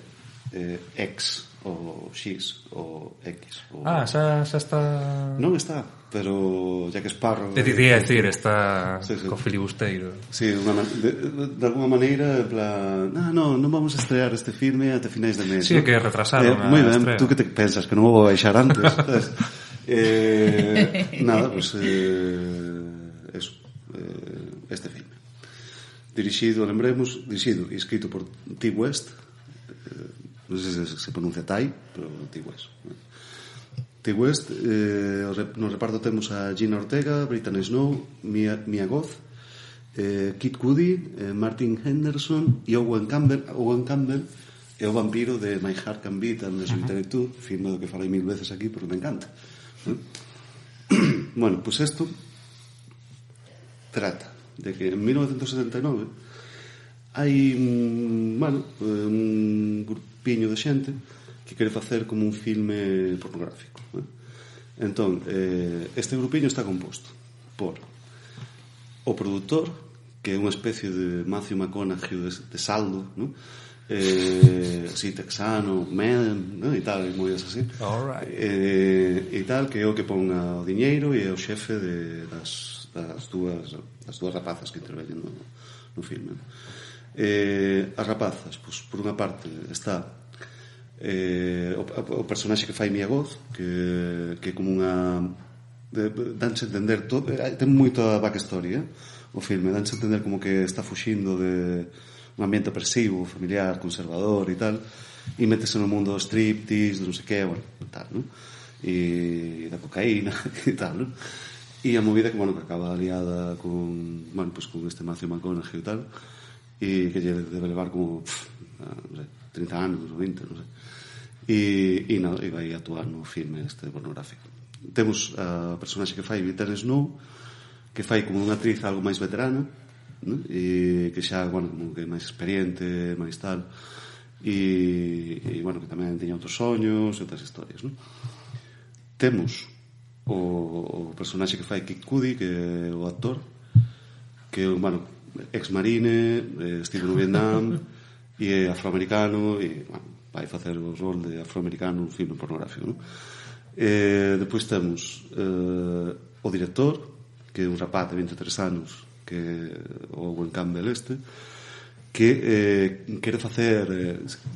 X ou X ou X ou... xa está... Non está, pero Jack Sparrow... Te dicía decir, está co filibusteiro. Sí, de alguna maneira, en plan, non vamos a estrear este filme até finais de mes. Sí, que retrasaron a moi ben, estrela. tú que te pensas que non vou baixar antes, sabes? Nada, pues eso, este filme. Dirixido e escrito por Ti West, non sei se pronuncia Tai, pero Ti West. Ti West, no reparto temos a Gina Ortega, Brittany Snow, Mia Goth, Kid Cudi, Martin Henderson e Owen Campbell é o vampiro de My Heart Can Beat and the Sweet Tooth, filme do que falei 1000 veces aquí porque me encanta. Bueno, pues esto trata de que en 1979 hai un grupiño de xente que quere facer como un filme pornográfico, ¿no? Entón, este grupiño está composto por o produtor, que é unha especie de Matthew McConaughey de saldo, ¿no? Así texano, man, ¿no? E tal, e movidas así. E tal, que é o que ponga o diñeiro e é o xefe das dúas rapazas que interveñen no filme. As rapazas, pois, por unha parte está o personaxe que fai Mia Goth, que é como unha danse entender todo, ten moita backstory, o filme, danse entender como que está fuxindo de un ambiente opresivo, familiar, conservador e tal, e métese no mundo do striptease, de non sei que, bueno, tal, ¿no? E da cocaína e tal, ¿no? E a movida que, bueno, que acaba aliada con, bueno, pues con este Matthew McConaughey e tal, e que lle debe levar como, non sei, 30 anos, 20, non sei. E vai actuar no filme este pornográfico. Temos a personaxe que fai Brittany Snow, que fai como unha actriz algo máis veterana, ¿no? E que xa, bueno, como que máis experiente, máis tal, e bueno, que tamén teña outros soños e outras historias, ¿no? Temos o personaxe que fai Kid Cudi, que é o actor, que é, bueno, ex-marine, estivo no Vietnam e é afroamericano e, bueno, vai facer o rol de afroamericano un filme pornográfico, ¿no? Depois temos o director, que é un rapaz de 23 anos, que o Owen Campbell que quere facer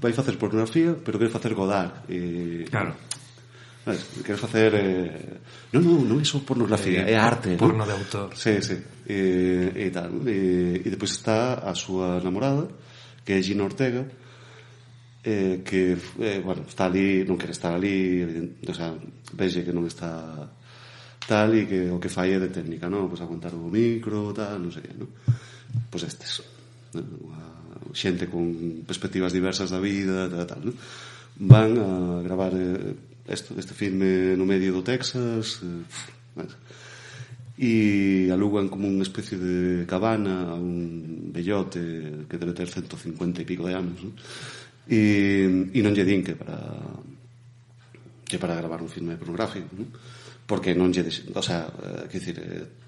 vai facer pornografía, pero quere facer Godard claro, quere facer non é só pornografía, é arte, porno, ¿no? de autor, sí, e tal, e depois está a súa namorada, que é Gina Ortega, que bueno, está ali, non quere estar ali, o sea, vexe que non está tal, e que o que fai é de técnica, non? Pois aguantar o micro, tal, non sei, non? Pois estes, non? Xente con perspectivas diversas da vida, tal, non? Van a gravar este filme no medio do Texas, e alugan como unha especie de cabana a un vellote que debe ter 150 e pico de anos, non? E non lle din que para gravar un filme pornográfico, non? Porque non lle, o sea, quer dizer,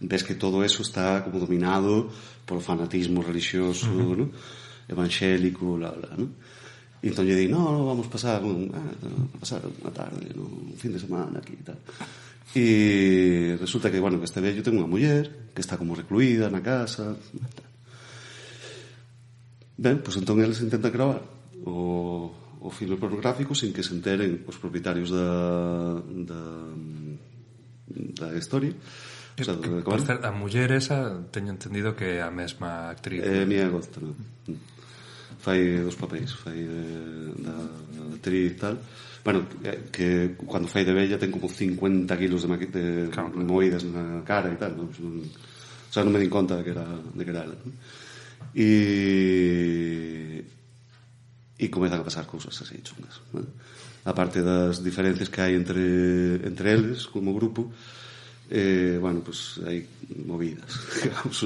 ves que todo eso está como dominado por fanatismo religioso, ¿no? Evangélico, bla, bla, ¿no? E entón lle di, no, vamos pasar unha tarde, ¿no? Un fin de semana aquí e tal. E resulta que, bueno, que este vello ten unha muller que está como recluída na casa. Ben, pois entón eles intentan gravar o filme pornográfico sin que se enteren os propietarios da historia. O sea, por certo, a muller esa teño entendido que é a mesma actriz. Mia Goth, non? Fai os papéis, fai da actriz e tal. Bueno, que cando fai de bella ten como 50 kilos de moidas na cara e tal, non? O sea, non me din conta de que era ela, non? E comezan a pasar cousas así chungas, non? A parte das diferencias que hai entre eles como grupo, bueno, pues hai movidas, digamos,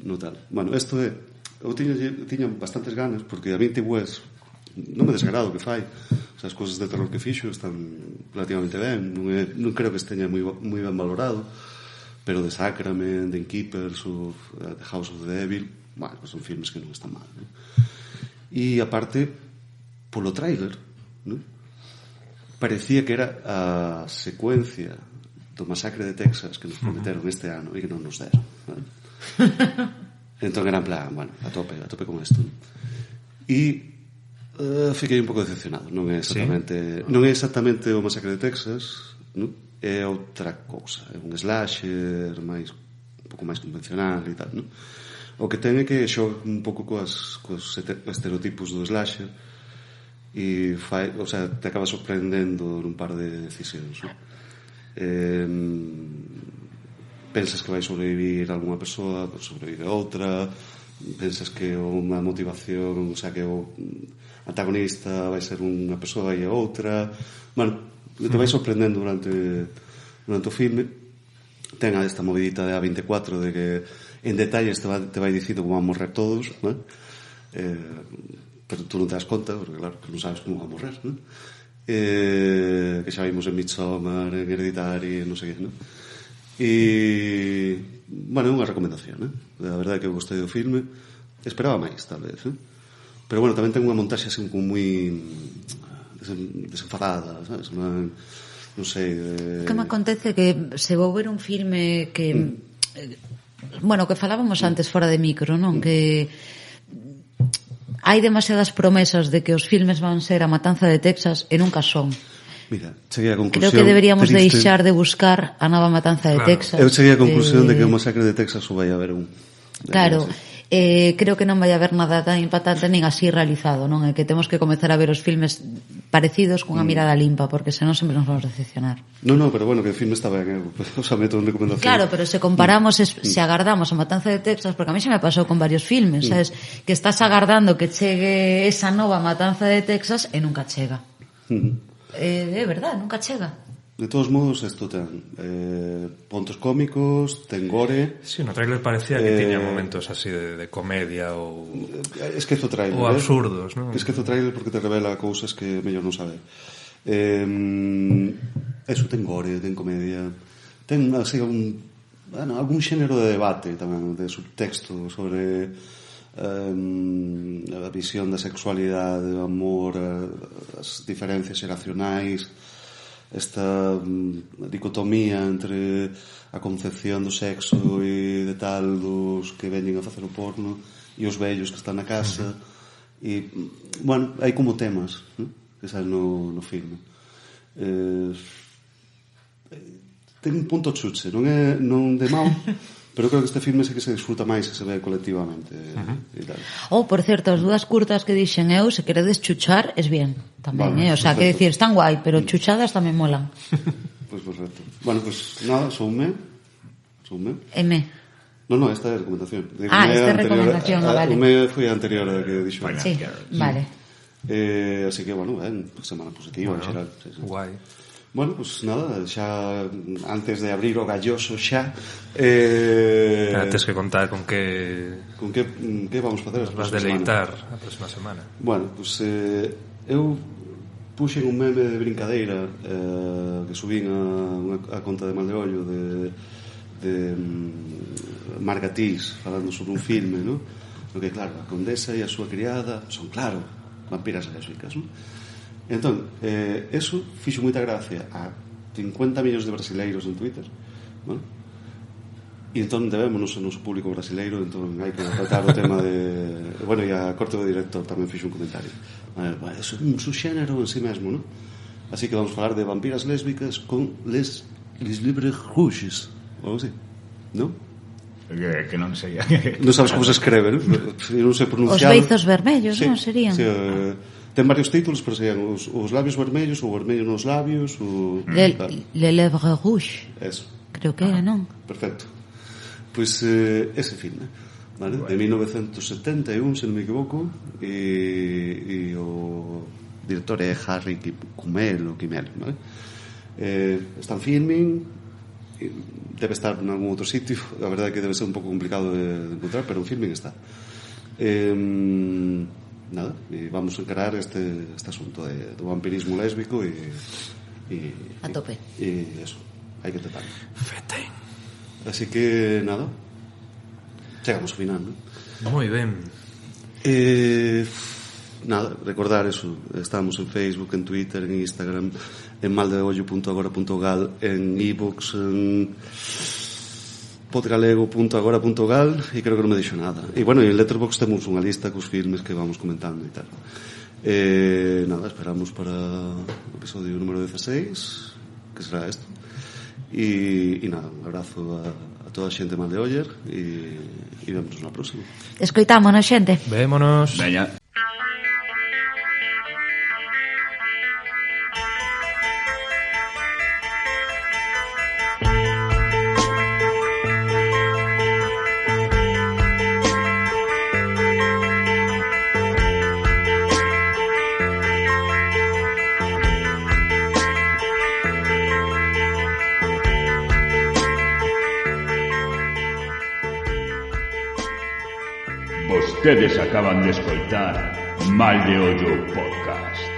no tal. Bueno, isto é, eu tiña bastantes ganas, porque a 20 West non me desagrado que fai, o sea, as cousas de terror que fixo están relativamente ben, non creo que esteña moi ben valorado, pero The Sacrament, The Innkeepers, The House of the Devil, bueno, pues son filmes que non están mal, ¿no? E aparte, polo tráiler, ¿no? Parecía que era a secuencia do masacre de Texas que nos prometeron este ano e que non nos deron, ¿vale? Entón era en plan, bueno, a tope con isto, ¿no? E fiquei un pouco decepcionado. Non é exactamente o masacre de Texas, ¿no? É outra cousa, é un slasher máis, un pouco máis convencional e tal, ¿no? O que ten é que xoga un pouco cos estereotipos do slasher e fai, o sea, te acaba sorprendendo nun par de decisións, ¿no? Pensas que vai sobrevivir algunha persoa, pues sobrevive outra, pensas que unha motivación, o sea, que o antagonista vai ser unha persoa e outra, bueno, te vai sorprendendo durante o filme. Ten esta movidita de A24 de que en detalles te vai dicindo como van a morrer todos, ¿no? Pero tú non te das conta, porque claro, que non sabes como van a morrer, ¿no? Que xa vimos en Midsommar, en Hereditary, non sei que, ¿no? E, bueno, é unha recomendación, ¿no? A verdade é que eu gostei do filme, esperaba máis, tal vez, ¿no? Pero bueno, tamén ten unha montaxe así como moi desenfadada, sabes? Non sei... Que me acontece que se vou ver un filme que... Bueno, que falábamos antes fora de micro, non? Que hai demasiadas promesas de que os filmes van ser A Matanza de Texas e nunca son. Mira, cheguei a conclusión... Creo que deberíamos deixar de buscar a nova Matanza de Texas. Eu cheguei a conclusión de que o Masacre de Texas o vai haber un. Claro, creo que non vai haber nada tan impactante nin así realizado, non? É que temos que comezar a ver os filmes parecidos cunha mirada limpa, porque senón sempre nos vamos decepcionar. No, pero bueno, que o filme está ben, o sea, meto en recomendación. Claro, pero se comparamos, se agardamos a Matanza de Texas, porque a mí xa me pasou con varios filmes, sabes? Que estás agardando que chegue esa nova Matanza de Texas e nunca chega. É verdade, nunca chega. De todos modos, isto ten puntos cómicos, ten gore. Sí, no trailer parecía que tiña momentos así de comedia ou... Esquezo trailer, ou absurdos, non? Esquezo trailer porque te revela cousas que mellor non saber. Eso, ten gore, ten comedia, ten así algún xénero de debate tamén, de subtexto sobre a visión da sexualidade, do amor, as diferencias xeracionais, esta dicotomía entre a concepción do sexo e de tal dos que veñen a facer o porno e os vellos que están na casa e, bueno, hai como temas, ¿no? Que salen no filme. Ten un punto chuche, non de mau, pero creo que este filme sí que se disfruta máis se se ve colectivamente e tal. Por certo, as dúas curtas que dixen eu, se queredes chuchar, es bien tamén, vale, o sea, que decir, están guai, pero chuchadas tamén molan. Pois perfecto. Bueno, pois nada, soume. Non, esta é a recomendación. Esta é a recomendación, vale. O me foi a anterior a que dixo. Sí, vale. Así que, bueno, semana positiva, en xeral. Guai. Bueno, pues nada, xa antes de abrir o galloso xa tens que contar con que vamos facer vas deleitar a próxima semana. Bueno, pues eu puxen un meme de brincadeira que subín a conta de Maldeollo de Margatís falando sobre un filme, ¿no? No que claro, a condesa e a súa criada son, claro, vampiras lésbicas, ¿no? Entón, eso fixo moita gracia a 50 millóns de brasileiros en Twitter, ¿no? E entón debémonos ao noso público brasileiro, entón hai que tratar o tema de... Bueno, e a corte do director tamén fixo un comentario. Eso é un subxénero en sí mesmo, ¿no? Así que vamos falar de vampiras lésbicas con les libres rouges, ou algo así, ¿no? Que non sei. Non sabes como se escreve, ¿no? Non sei pronunciar. Os beizos vermellos, non serían? Sí, ten varios títulos, pero serían os labios vermellos, ou vermello nos labios, ou... Le lèvre rouge. Eso. Creo que era, non? Perfecto. Pois ese filme, vale? De 1971, se non me equivoco, e o director é Harry Kumel, vale? Están filming, debe estar en algún outro sitio, a verdade é que debe ser un pouco complicado de encontrar, pero en filming está. Nada, e vamos a encarar este asunto do vampirismo lésbico e a tope. E eso, hai que tratarlo. Fete. Así que nada, chegamos ao final, ¿no? Moi ben. Nada, recordar eso, estamos en Facebook, en Twitter, en Instagram, en maldeollo.agora.gal, en iVoox, en podgalego.agora.gal, e creo que non me dixo nada. E bueno, en Letterboxd temos unha lista cos filmes que vamos comentando e tal. Nada, esperamos para o episodio número 16, que será isto. E nada, un abrazo a toda a xente Maldeoller e vemos na próxima. Escoitámonos, xente. Vémonos. Veña. Vostedes acaban de escoitar Mal de Ollo Podcast.